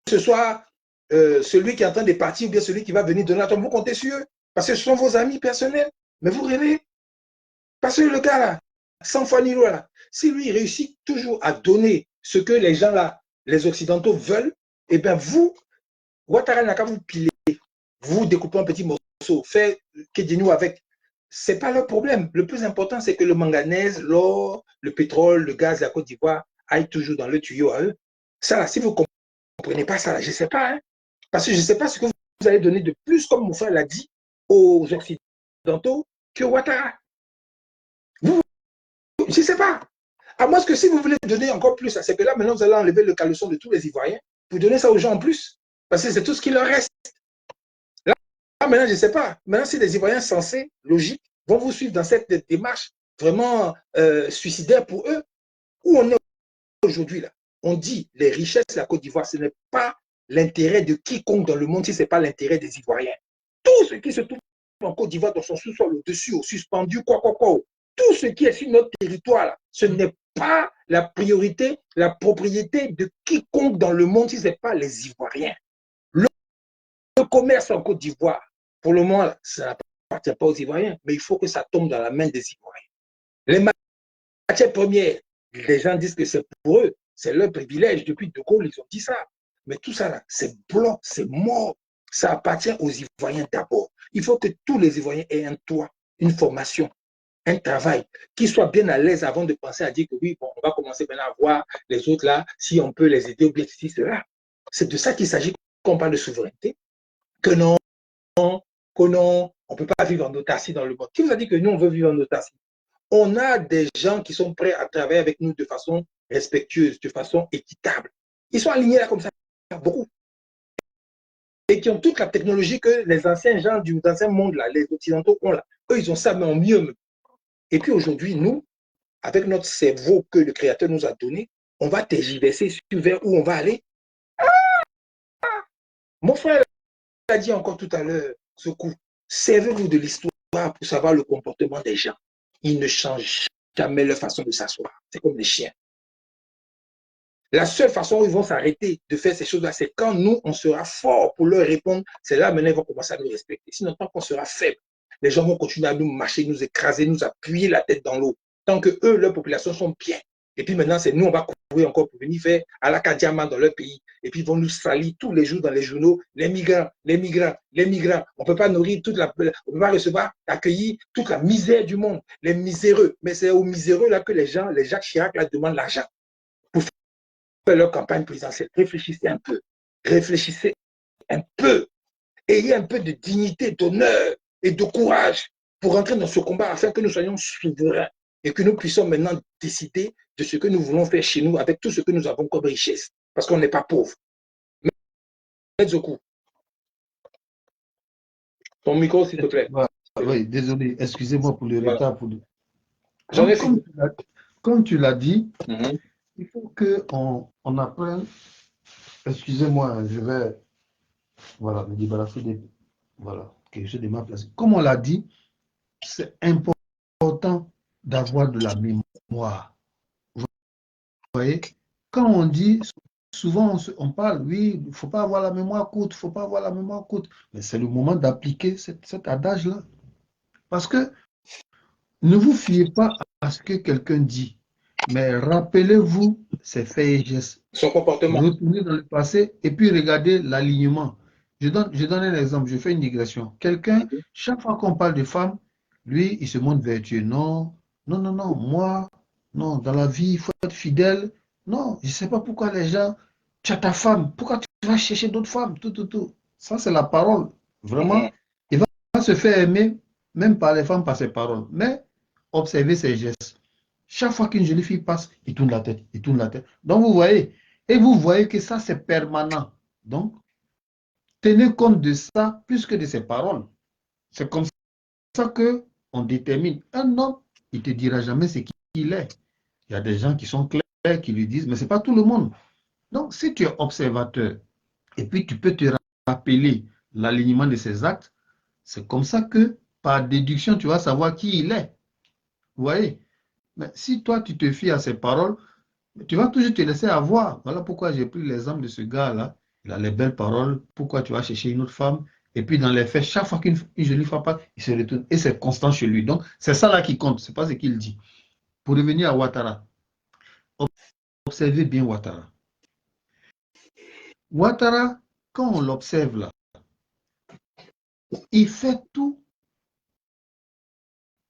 ce soit celui qui est en train de partir ou bien celui qui va venir donner la tombe, vous comptez sur eux, parce que ce sont vos amis personnels. Mais vous rêvez, parce que le gars là, sans foi ni loi là, si lui réussit toujours à donner ce que les gens là, les Occidentaux veulent, et bien vous, Ouattara n'a qu'à vous piler, vous découpez un petit morceau, faire Kédinou avec. Ce n'est pas leur problème. Le plus important, c'est que le manganèse, l'or, le pétrole, le gaz de la Côte d'Ivoire aillent toujours dans le tuyau à eux. Ça là, si vous ne comprenez pas ça là, je ne sais pas. Hein, parce que je ne sais pas ce que vous allez donner de plus, comme mon frère l'a dit, aux Occidentaux que Ouattara. Vous, je ne sais pas. À moins que si vous voulez donner encore plus, c'est que là, maintenant, vous allez enlever le caleçon de tous les Ivoiriens pour donner ça aux gens en plus. Parce que c'est tout ce qui leur reste. Là, maintenant, je ne sais pas. Maintenant, si les Ivoiriens sensés, logiques, vont vous suivre dans cette démarche vraiment suicidaire pour eux, où on est aujourd'hui là, on dit les richesses de la Côte d'Ivoire, ce n'est pas l'intérêt de quiconque dans le monde si ce n'est pas l'intérêt des Ivoiriens. Tout ce qui se trouve en Côte d'Ivoire, dans son sous-sol, au-dessus, au suspendu, quoi, tout ce qui est sur notre territoire, là, ce n'est pas la priorité, la propriété de quiconque dans le monde si ce n'est pas les Ivoiriens. Le commerce en Côte d'Ivoire, pour le moment, ça n'appartient pas aux Ivoiriens, mais il faut que ça tombe dans la main des Ivoiriens. Les matières premières, les gens disent que c'est pour eux, c'est leur privilège. Depuis De Gaulle, ils ont dit ça. Mais tout ça, là, c'est blanc, c'est mort. Ça appartient aux Ivoiriens d'abord. Il faut que tous les Ivoiriens aient un toit, une formation, un travail, qu'ils soient bien à l'aise avant de penser à dire que oui, bon, on va commencer maintenant à voir les autres là, si on peut les aider ou bien ceci, cela. C'est de ça qu'il s'agit quand on parle de souveraineté. Que non, on ne peut pas vivre en autarcie dans le monde. Qui vous a dit que nous, on veut vivre en autarcie? on a des gens qui sont prêts à travailler avec nous de façon respectueuse, de façon équitable. Ils sont alignés là comme ça, beaucoup. Et qui ont toute la technologie que les anciens gens du ancien monde, là, les occidentaux ont là. Eux, ils ont ça, mais en mieux. Et puis aujourd'hui, nous, avec notre cerveau que le Créateur nous a donné, on va tergiverser vers où on va aller. Mon frère l'a dit encore tout à l'heure, ce coup, servez-vous de l'histoire pour savoir le comportement des gens. Ils ne changent jamais leur façon de s'asseoir. C'est comme les chiens. La seule façon où ils vont s'arrêter de faire ces choses-là, c'est quand nous, on sera fort pour leur répondre. C'est là maintenant ils vont commencer à nous respecter. Sinon, tant qu'on sera faible, les gens vont continuer à nous marcher, nous écraser, nous appuyer la tête dans l'eau. Tant que eux, leur population sont bien. Et puis maintenant, c'est nous, on va courir encore pour venir faire à l'Acadiama dans leur pays. Et puis ils vont nous salir tous les jours dans les journaux. Les migrants, les migrants, les migrants. On ne peut pas nourrir toute la, on ne peut pas recevoir, accueillir toute la misère du monde. Les miséreux. Mais c'est aux miséreux là que les gens, les Jacques Chirac là demandent l'argent pour faire leur campagne présidentielle. Réfléchissez un peu. Réfléchissez un peu. Ayez un peu de dignité, d'honneur et de courage pour entrer dans ce combat afin que nous soyons souverains et que nous puissions maintenant décider de ce que nous voulons faire chez nous avec tout ce que nous avons comme richesse. Parce qu'on n'est pas pauvre. Metzoku, ton micro, s'il te plaît. Oui, désolé, excusez-moi pour le retard. J'en ai comme tu l'as dit, il faut qu'on apprenne. Excusez-moi, je vais me débarrasser quelque chose de ma place. Comme on l'a dit, c'est important d'avoir de la mémoire. Vous voyez, quand on dit, souvent on parle, oui, il ne faut pas avoir la mémoire courte, il ne faut pas avoir la mémoire courte. Mais c'est le moment d'appliquer cet adage-là. Parce que ne vous fiez pas à ce que quelqu'un dit, mais rappelez-vous ses faits et gestes. Son comportement. Retournez dans le passé et puis regardez l'alignement. Je donne un exemple, je fais une digression. Quelqu'un, chaque fois qu'on parle de femme, lui, il se montre vertueux. Non, non, non, non, moi, non, dans la vie, il faut être fidèle. Non, je ne sais pas pourquoi les gens, tu as ta femme, pourquoi tu vas chercher d'autres femmes, tout. Ça, c'est la parole. Vraiment, il va se faire aimer, même par les femmes, par ses paroles. Mais observez ses gestes. Chaque fois qu'une jolie fille passe, il tourne la tête, il tourne la tête. Donc, vous voyez, et vous voyez que ça, c'est permanent. Donc, tenez compte de ça plus que de ses paroles. C'est comme ça qu'on détermine. Un homme, il ne te dira jamais ce qu'il est. Il y a des gens qui sont clairs, qui lui disent, mais ce n'est pas tout le monde. Donc, si tu es observateur, et puis tu peux te rappeler l'alignement de ses actes, c'est comme ça que, par déduction, tu vas savoir qui il est. Vous voyez? Mais si toi, tu te fies à ses paroles, tu vas toujours te laisser avoir. Voilà pourquoi j'ai pris l'exemple de ce gars-là. Il a les belles paroles. Pourquoi tu vas chercher une autre femme? Et puis dans les faits, chaque fois qu'une jolie femme passe, il se retourne. Et c'est constant chez lui. Donc, c'est ça là qui compte. Ce n'est pas ce qu'il dit. Pour revenir à Ouattara, observez bien Ouattara. Ouattara, quand on l'observe là, il fait tout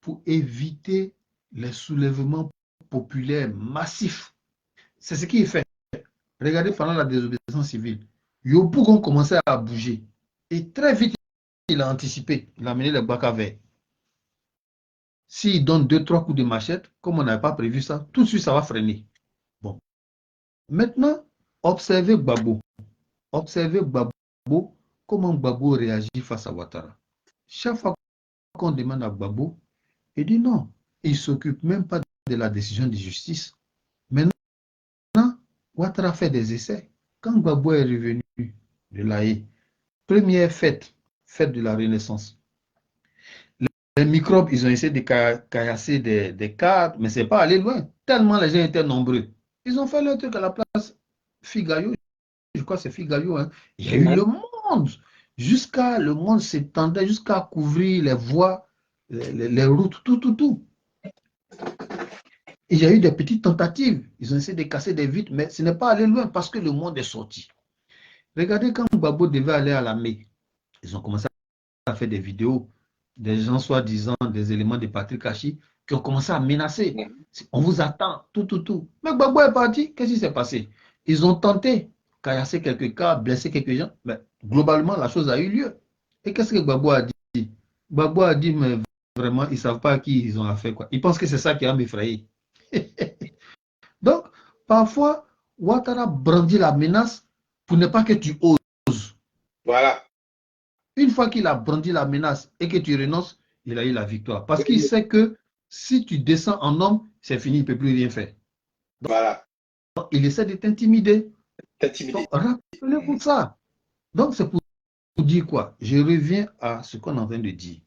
pour éviter les soulèvements populaires massifs. C'est ce qu'il fait. Regardez pendant la désobéissance civile. Yopougon commençait à bouger. Et très vite, il a anticipé. Il a amené les bacs à verre. S'il donne 2-3 coups de machette, comme on n'avait pas prévu ça, tout de suite, ça va freiner. Bon. Maintenant, observez Gbagbo. Observez Gbagbo, comment Gbagbo réagit face à Ouattara. Chaque fois qu'on demande à Gbagbo, il dit non. Il ne s'occupe même pas de la décision de justice. Maintenant, Ouattara fait des essais. Quand Gbagbo est revenu de l'Aïe, première fête de la Renaissance, les microbes, ils ont essayé de caillasser des cartes, mais ce n'est pas allé loin. Tellement les gens étaient nombreux. Ils ont fait leur truc à la place Figayo. Je crois que c'est Figayo. Hein. Il y a eu le monde. Le monde s'étendait jusqu'à couvrir les voies, les routes, tout. Il y a eu des petites tentatives. Ils ont essayé de casser des vitres, mais ce n'est pas allé loin parce que le monde est sorti. Regardez quand Gbagbo devait aller à la Mecque. Ils ont commencé à faire des vidéos. Des gens soi-disant des éléments de Patrick Hachi qui ont commencé à menacer. On vous attend, tout. Mais Gbagbo est parti, qu'est-ce qui s'est passé? Ils ont tenté, caillasser quelques cas, blesser quelques gens, mais globalement, la chose a eu lieu. Et qu'est-ce que Gbagbo a dit? Gbagbo a dit, mais vraiment, ils ne savent pas à qui ils ont affaire, quoi. Ils pensent que c'est ça qui va m'effrayer. Donc, parfois, Ouattara brandit la menace pour ne pas que tu oses. Voilà. Une fois qu'il a brandi la menace et que tu renonces, il a eu la victoire. Parce qu'il sait que si tu descends en homme, c'est fini, il ne peut plus rien faire. Voilà. Donc, il essaie de t'intimider. T'intimider. Donc, rappelez-vous ça. Donc, c'est pour dire quoi? Je reviens à ce qu'on est en train de dire.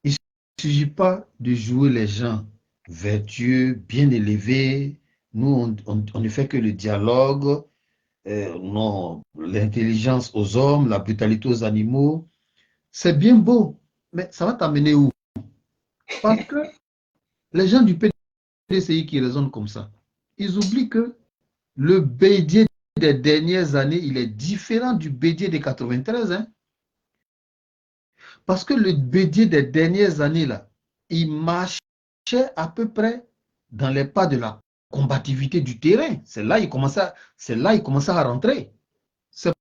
Il ne s'agit pas de jouer les gens vertueux, bien élevés. Nous, on ne fait que le dialogue, non, l'intelligence aux hommes, la brutalité aux animaux. C'est bien beau, mais ça va t'amener où? Parce que les gens du PDCI qui raisonnent comme ça, ils oublient que le Bédier des dernières années, il est différent du Bédier des 93. Hein? Parce que le Bédier des dernières années, là, il marchait à peu près dans les pas de la combativité du terrain. C'est là qu'il commençait à rentrer. C'est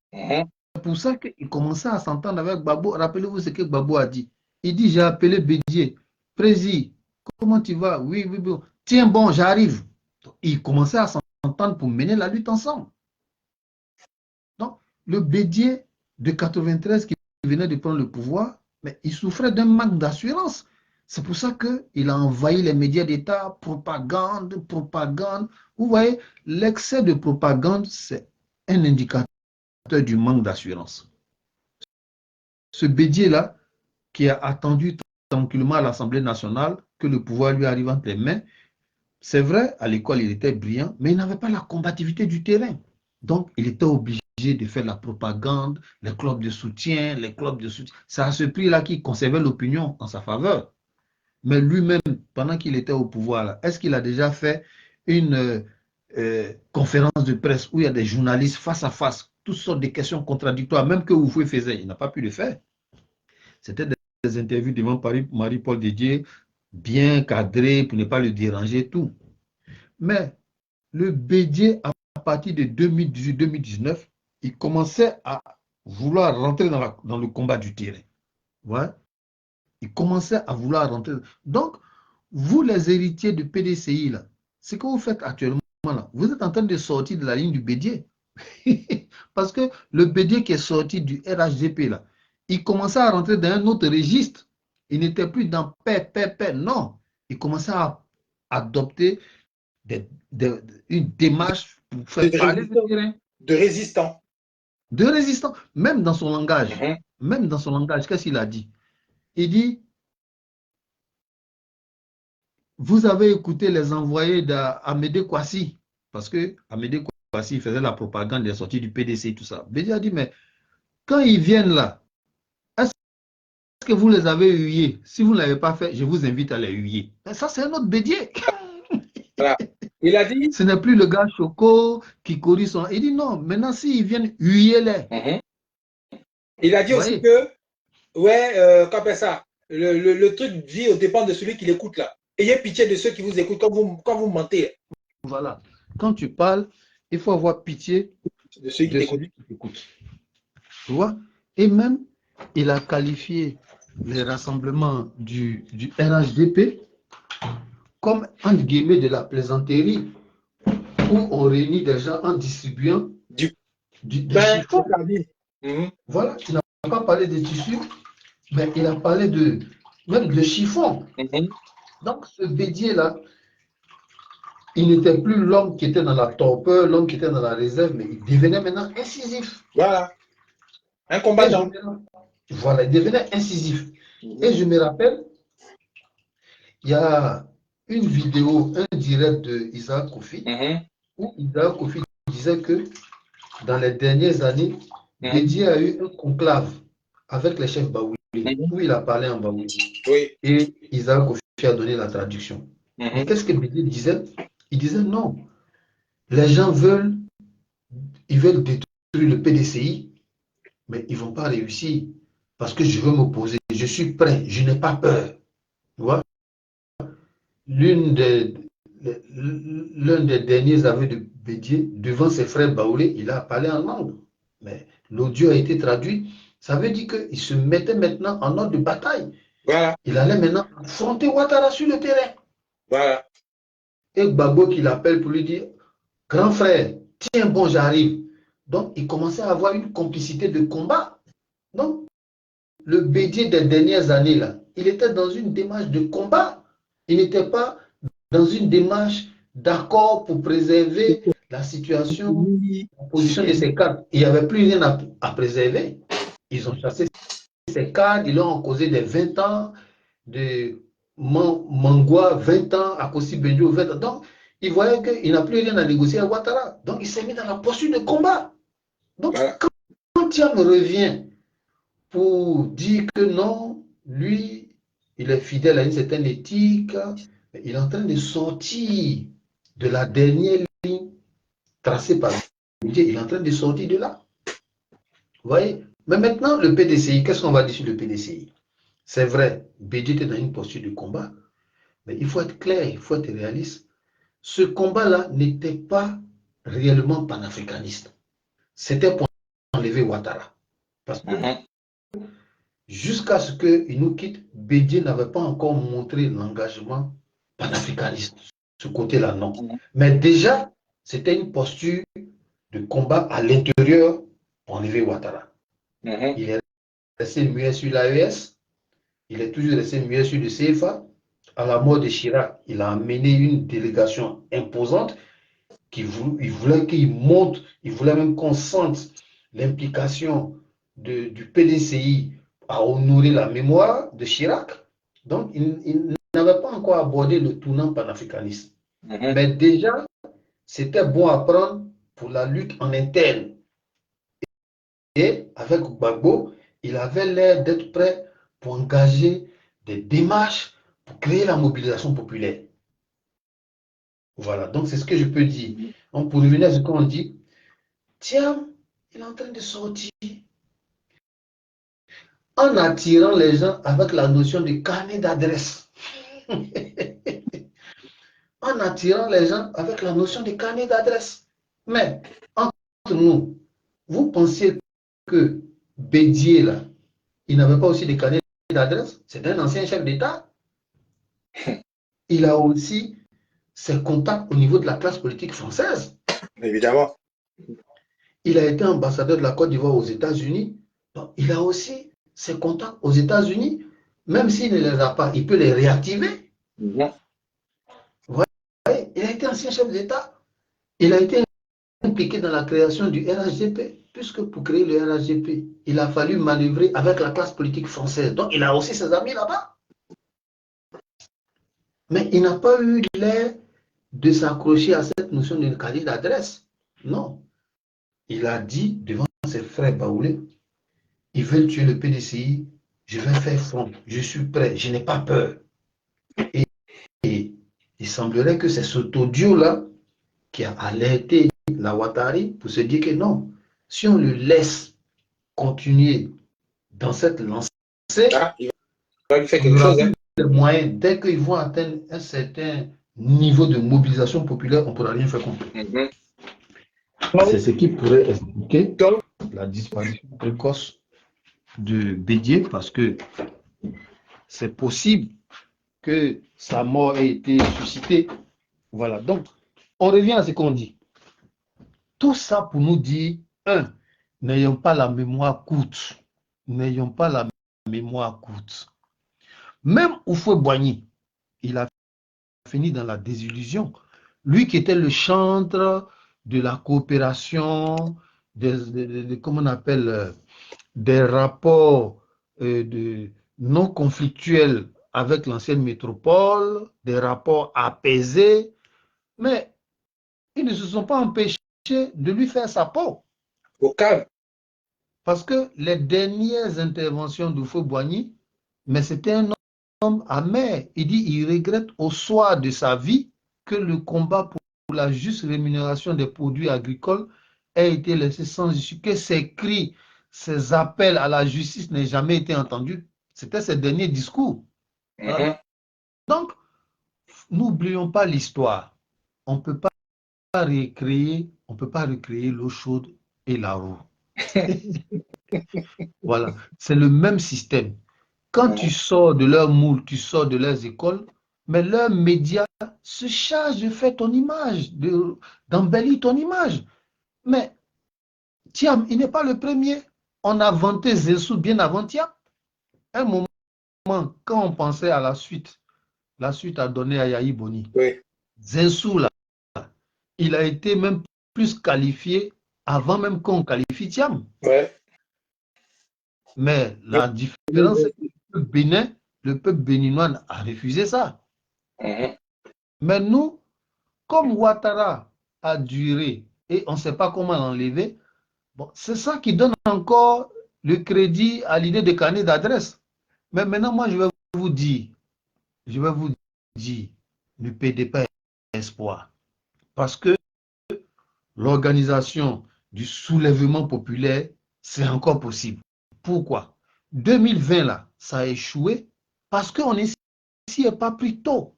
pour ça qu'il commençait à s'entendre avec Gbagbo. Rappelez-vous ce que Gbagbo a dit. Il dit, j'ai appelé Bédier. Président, comment tu vas? Oui, oui, oui. Tiens, bon, j'arrive. Il commençait à s'entendre pour mener la lutte ensemble. Donc, le Bédier de 93 qui venait de prendre le pouvoir, mais il souffrait d'un manque d'assurance. C'est pour ça qu'il a envahi les médias d'État, propagande, propagande. Vous voyez, l'excès de propagande, c'est un indicateur du manque d'assurance. Ce Bédier-là, qui a attendu tranquillement à l'Assemblée nationale que le pouvoir lui arrive entre les mains, c'est vrai, à l'école, il était brillant, mais il n'avait pas la combativité du terrain. Donc, il était obligé de faire la propagande, les clubs de soutien, les clubs de soutien. C'est à ce prix-là qu'il conservait l'opinion en sa faveur. Mais lui-même, pendant qu'il était au pouvoir, est-ce qu'il a déjà fait une conférence de presse où il y a des journalistes face à face, toutes sortes de questions contradictoires, même que Oufoué faisait, il n'a pas pu le faire. C'était des interviews devant Marie-Paul Dédier, bien cadrées pour ne pas le déranger, tout. Mais le Bédier, à partir de 2018-2019, il commençait à vouloir rentrer dans le combat du terrain. Ouais. Il commençait à vouloir rentrer. Donc, vous, les héritiers du PDCI, là, ce que vous faites actuellement, là, vous êtes en train de sortir de la ligne du Bédier. Parce que le Bédier qui est sorti du RHDP, là, il commençait à rentrer dans un autre registre. Il n'était plus dans paix, paix, paix. Non. Il commençait à adopter une démarche pour faire parler le terrain. De résistant. De résistant. Même dans son langage. Même dans son langage, qu'est-ce qu'il a dit? Il dit, vous avez écouté les envoyés d'Amédée Kouassi. Parce que Amédée Kouassi faisait la propagande des sorties du PDC et tout ça. Bédier a dit, mais quand ils viennent là, est-ce que vous les avez huillés? Si vous ne l'avez pas fait, je vous invite à les huiller. Ça, c'est un autre Bédier. Voilà. Il a dit. Ce n'est plus le gars Choco qui corrige son. Il dit non, maintenant s'ils viennent, huillez-les. Il a dit aussi que, ouais, qu'appelle ça, le truc vit au dépend de celui qui l'écoute là. Ayez pitié de ceux qui vous écoutent quand vous mentez. Voilà. Quand tu parles, il faut avoir pitié de celui qui t'écoute. Tu vois? Et même, il a qualifié les rassemblements du RHDP comme, entre guillemets, de la plaisanterie, où on réunit des gens en distribuant du chiffon. Voilà, il n'a pas parlé de tissu, mais il a parlé même de chiffon. Donc, ce Bédier-là, il n'était plus l'homme qui était dans la torpeur, l'homme qui était dans la réserve, mais il devenait maintenant incisif. Voilà. Un combattant. Voilà, il devenait incisif. Et je me rappelle, il y a une vidéo, un direct de Isaac Kofi, où Isaac Kofi disait que dans les dernières années, Bédier a eu un conclave avec les chefs baoulés, où il a parlé en baoulé. Oui. Et Isaac Kofi a donné la traduction. Et qu'est-ce que Bédier disait? Il disait non, les gens ils veulent détruire le PDCI, mais ils ne vont pas réussir parce que je veux m'opposer. Je suis prêt, je n'ai pas peur. Tu vois? L'un des derniers aveux de Bédier, devant ses frères baoulés, il a parlé en langue. Mais l'audio a été traduit. Ça veut dire qu'il se mettait maintenant en ordre de bataille. Voilà. Il allait maintenant affronter Ouattara sur le terrain. Voilà. Et Gbagbo qui l'appelle pour lui dire, grand frère, tiens bon, j'arrive. Donc, il commençait à avoir une complicité de combat. Donc, le Bédié des dernières années, là, il était dans une démarche de combat. Il n'était pas dans une démarche d'accord pour préserver la situation, la position de ses cadres. Il n'y avait plus rien à préserver. Ils ont chassé ses cadres, ils leur ont causé des 20 ans, de Mangwa 20 ans, Akossi Benjo 20 ans. Donc, il voyait qu'il n'a plus rien à négocier à Ouattara. Donc, il s'est mis dans la posture de combat. Donc, Voilà. quand Thiam revient pour dire que non, lui, il est fidèle à une certaine éthique, il est en train de sortir de la dernière ligne tracée par Dieu. Il est en train de sortir de là. Vous voyez? Mais maintenant, le PDCI, qu'est-ce qu'on va dire sur le PDCI? C'est vrai, Bédié était dans une posture de combat, mais il faut être clair, il faut être réaliste. Ce combat-là n'était pas réellement panafricaniste. C'était pour enlever Ouattara. Parce que jusqu'à ce qu'il nous quitte, Bédié n'avait pas encore montré l'engagement panafricaniste. Ce côté-là, non. Mais déjà, c'était une posture de combat à l'intérieur pour enlever Ouattara. Il est resté muet sur l'AES, il est toujours resté muet sur le CFA. À la mort de Chirac, il a amené une délégation imposante qui voulait qu'il monte, il voulait même qu'on sente l'implication du PDCI à honorer la mémoire de Chirac. Donc, il n'avait pas encore abordé le tournant panafricaniste. Mais déjà, c'était bon à prendre pour la lutte en interne. Et avec Gbagbo, il avait l'air d'être prêt pour engager des démarches pour créer la mobilisation populaire. Voilà, donc c'est ce que je peux dire. Donc, pour revenir à ce qu'on dit, tiens, il est en train de sortir en attirant les gens avec la notion de carnet d'adresse. En attirant les gens avec la notion de carnet d'adresse. Mais, entre nous, vous pensiez que Bédié, là, il n'avait pas aussi de carnet d'adresse? C'est un ancien chef d'État. Il a aussi ses contacts au niveau de la classe politique française. Évidemment. Il a été ambassadeur de la Côte d'Ivoire aux États-Unis. Donc, il a aussi ses contacts aux États-Unis. Même s'il ne les a pas, il peut les réactiver. Vous voyez, il a été ancien chef d'État. Il a été impliqué dans la création du RHDP, puisque pour créer le RHDP, il a fallu manœuvrer avec la classe politique française. Donc, il a aussi ses amis là-bas. Mais il n'a pas eu l'air de s'accrocher à cette notion de carnet d'adresse. Non. Il a dit devant ses frères baoulés, ils veulent tuer le PDCI, je vais faire front, je suis prêt, je n'ai pas peur. Et il semblerait que c'est cet audio-là qui a alerté la Ouattari pour se dire que non, si on le laisse continuer dans cette lancée, il va lui faire on quelque n'aura chose. plus les moyens. Dès qu'ils vont atteindre un certain niveau de mobilisation populaire, on ne pourra rien faire contre. C'est ce qui pourrait expliquer la disparition précoce de Bédié, parce que c'est possible que sa mort ait été suscitée. Voilà, donc on revient à ce qu'on dit. Tout ça pour nous dire, n'ayons pas la mémoire courte. N'ayons pas la mémoire courte. Même Houphouët-Boigny, il a fini dans la désillusion. Lui qui était le chantre de la coopération, comment on appelle, des rapports non conflictuels avec l'ancienne métropole, des rapports apaisés, mais ils ne se sont pas empêchés de lui faire sa peau. Au calme. Parce que les dernières interventions de Houphouët-Boigny, mais c'était un homme amer. Il dit il regrette au soir de sa vie que le combat pour la juste rémunération des produits agricoles ait été laissé sans issue, que ses cris, ses appels à la justice n'aient jamais été entendus. C'était ses derniers discours. Voilà. Donc, n'oublions pas l'histoire. On ne peut pas recréer l'eau chaude et la roue. Voilà, c'est le même système. Quand tu sors de leur moule, tu sors de leurs écoles, mais leurs médias se chargent de faire ton image, d'embellir ton image. Mais Thiam, il n'est pas le premier. On a vanté Zensou bien avant Thiam. Un moment, quand on pensait à la suite a donné à Yahi Boni. Oui. Zensou, là, il a été même plus qualifié avant même qu'on qualifie Thiam. Ouais. Mais la différence, c'est que le peuple béninois a refusé ça. Mais nous, comme Ouattara a duré et on ne sait pas comment l'enlever, bon, c'est ça qui donne encore le crédit à l'idée de carnet d'adresse. Mais maintenant, moi, je vais vous dire, ne perdez pas espoir. Parce que l'organisation du soulèvement populaire, c'est encore possible. Pourquoi? 2020, là, ça a échoué parce qu'on ne s'y est pas pris tôt.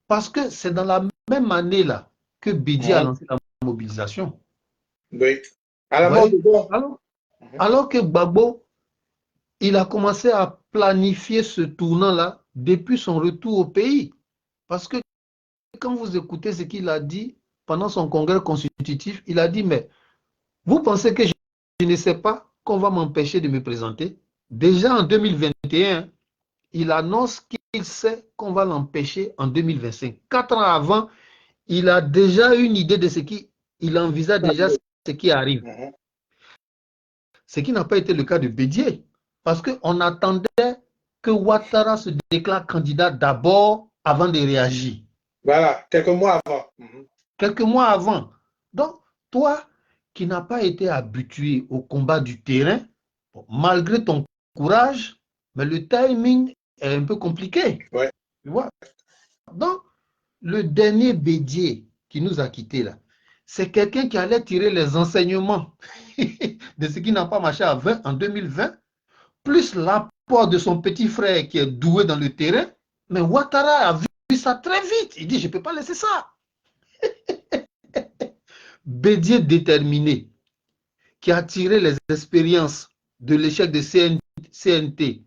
Parce que c'est dans la même année là que Bédié a lancé la mobilisation. Oui. À la mort de bon. Alors que Gbagbo, il a commencé à planifier ce tournant-là depuis son retour au pays. Parce que quand vous écoutez ce qu'il a dit pendant son congrès constitutif, il a dit, mais vous pensez que je ne sais pas qu'on va m'empêcher de me présenter? Déjà en 2021, il annonce qu'il sait qu'on va l'empêcher en 2025. 4 ans avant, il a déjà une idée de ce qu'il envisage déjà ce qui arrive. Ce qui n'a pas été le cas de Bédié. Parce qu'on attendait que Ouattara se déclare candidat d'abord avant de réagir. Voilà, quelques mois avant. Quelques mois avant. Donc, toi qui n'as pas été habitué au combat du terrain, malgré ton courage, mais le timing est un peu compliqué. Ouais. Tu vois? Donc, le dernier Bédié qui nous a quittés là, c'est quelqu'un qui allait tirer les enseignements de ce qui n'a pas marché en 2020, plus l'apport de son petit frère qui est doué dans le terrain. Mais Ouattara a vu ça très vite. Il dit, je ne peux pas laisser ça. Bédié déterminé, qui a tiré les expériences de l'échec de CNT,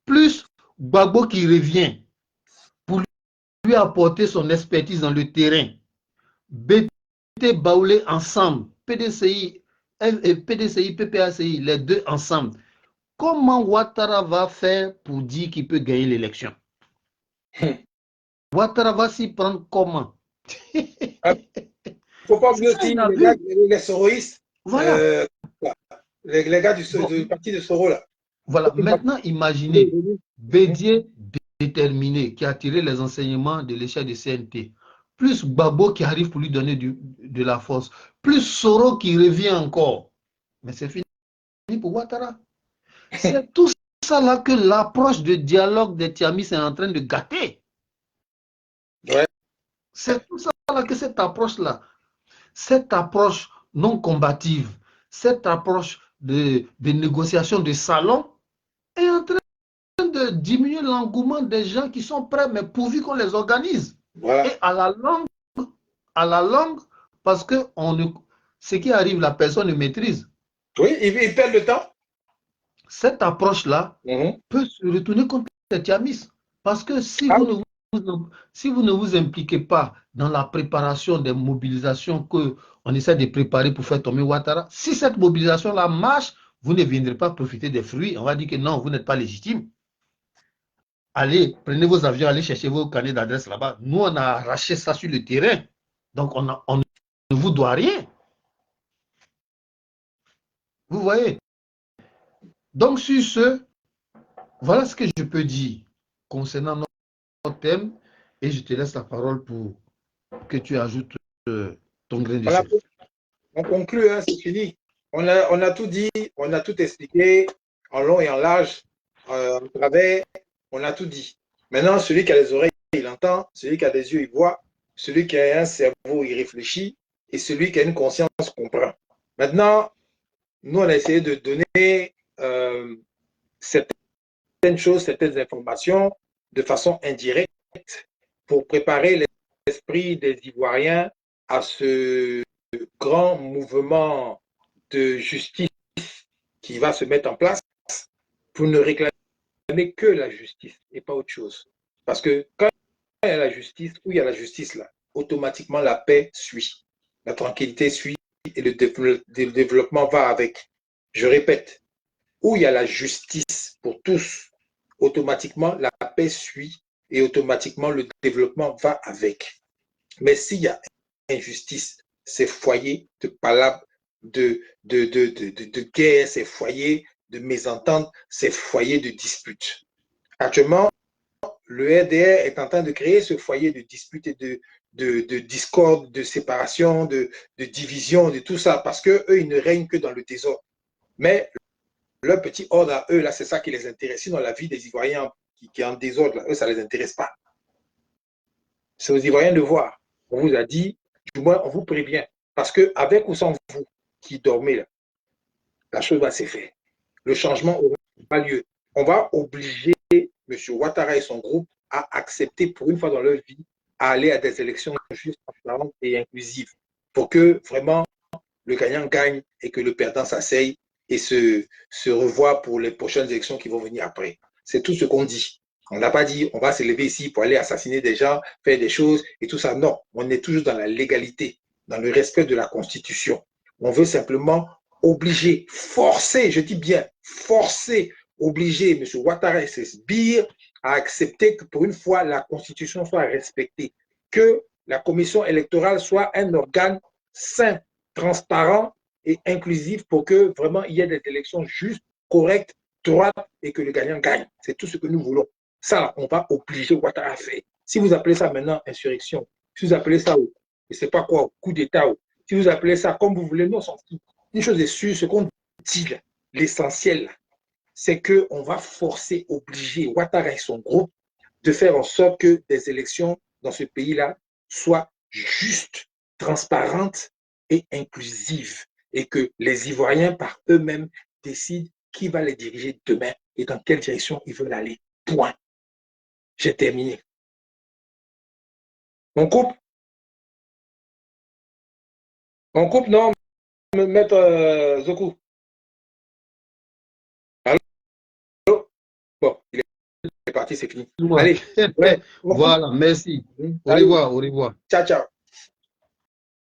plus Gbagbo qui revient pour lui apporter son expertise dans le terrain. BT baoulé ensemble, PDCI, PPACI, les deux ensemble. Comment Ouattara va faire pour dire qu'il peut gagner l'élection? Ouattara va s'y prendre comment? Il ne faut pas oublier aussi les soroïstes, voilà. Les gars du parti de Soro là. Voilà, maintenant imaginez Bédié déterminé qui a tiré les enseignements de l'échec de CNT, plus Gbagbo qui arrive pour lui donner de la force, plus Soro qui revient encore. Mais c'est fini pour Ouattara. C'est tout ça là que l'approche de dialogue des Tiamis est en train de gâter. Ouais. C'est tout ça là que cette approche non combative, cette approche de négociation de salon est en train de diminuer l'engouement des gens qui sont prêts, mais pourvu qu'on les organise. Voilà. Et à la longue, parce que ce qui arrive, la personne ne maîtrise. Oui, ils perdent le temps. Cette approche-là peut se retourner contre les Tiamis. Parce que si vous ne vous impliquez pas dans la préparation des mobilisations qu'on essaie de préparer pour faire tomber Ouattara, si cette mobilisation-là marche, vous ne viendrez pas profiter des fruits. On va dire que non, vous n'êtes pas légitime. Allez, prenez vos avions, allez chercher vos carnets d'adresse là-bas. Nous, on a arraché ça sur le terrain. Donc, on ne vous doit rien. Vous voyez? Donc, sur ce, voilà ce que je peux dire concernant notre thème. Et je te laisse la parole pour que tu ajoutes ton grain de sel. On conclut, hein, c'est fini. On a tout dit, on a tout expliqué en long et en large, en travers, on a tout dit. Maintenant, celui qui a les oreilles, il entend, celui qui a des yeux, il voit, celui qui a un cerveau, il réfléchit, et celui qui a une conscience comprend. Maintenant, nous, on a essayé de donner certaines choses, certaines informations de façon indirecte pour préparer l'esprit des Ivoiriens à ce grand mouvement de justice qui va se mettre en place vous ne réclamez que la justice et pas autre chose. Parce que quand il y a la justice, où il y a la justice là, automatiquement la paix suit, la tranquillité suit et le développement va avec. Je répète, où il y a la justice pour tous, automatiquement la paix suit et automatiquement le développement va avec. Mais s'il y a injustice, ces foyers de palabres, de guerre, ces foyers de mésentente, ces foyers de dispute. Actuellement, le RDR est en train de créer ce foyer de dispute et de discorde, de séparation, de division, de tout ça, parce qu'eux, ils ne règnent que dans le désordre. Mais leur petit ordre à eux, là, c'est ça qui les intéresse. Sinon, la vie des Ivoiriens qui est en désordre, là, eux, ça ne les intéresse pas. C'est aux Ivoiriens de voir. On vous a dit, du moins, on vous prévient. Parce qu'avec ou sans vous qui dormez là, la chose va se faire. Le changement aura lieu. On va obliger M. Ouattara et son groupe à accepter pour une fois dans leur vie à aller à des élections justes, transparentes et inclusives pour que vraiment le gagnant gagne et que le perdant s'asseye et se revoie pour les prochaines élections qui vont venir après. C'est tout ce qu'on dit. On n'a pas dit on va se lever ici pour aller assassiner des gens, faire des choses et tout ça. Non, on est toujours dans la légalité, dans le respect de la Constitution. On veut simplement obliger, forcer, je dis bien forcer, obliger M. Ouattara et ses sbires à accepter que pour une fois la Constitution soit respectée, que la commission électorale soit un organe sain, transparent et inclusif pour que vraiment il y ait des élections justes, correctes, droites et que le gagnant gagne. C'est tout ce que nous voulons. Ça, on va obliger Ouattara à faire. Si vous appelez ça maintenant insurrection, si vous appelez ça, je ne sais pas quoi, coup d'État, si vous appelez ça comme vous voulez, nous, on s'en fout. Une chose est sûre, ce qu'on dit, l'essentiel, c'est qu'on va forcer, obliger Ouattara et son groupe de faire en sorte que des élections dans ce pays-là soient justes, transparentes et inclusives. Et que les Ivoiriens, par eux-mêmes, décident qui va les diriger demain et dans quelle direction ils veulent aller. Point. J'ai terminé. On coupe? On coupe, non, maître Zoku. Allô? Bon, il est parti, c'est fini. Allez. Voilà, merci. Au Allez. revoir, au revoir. Ciao, ciao.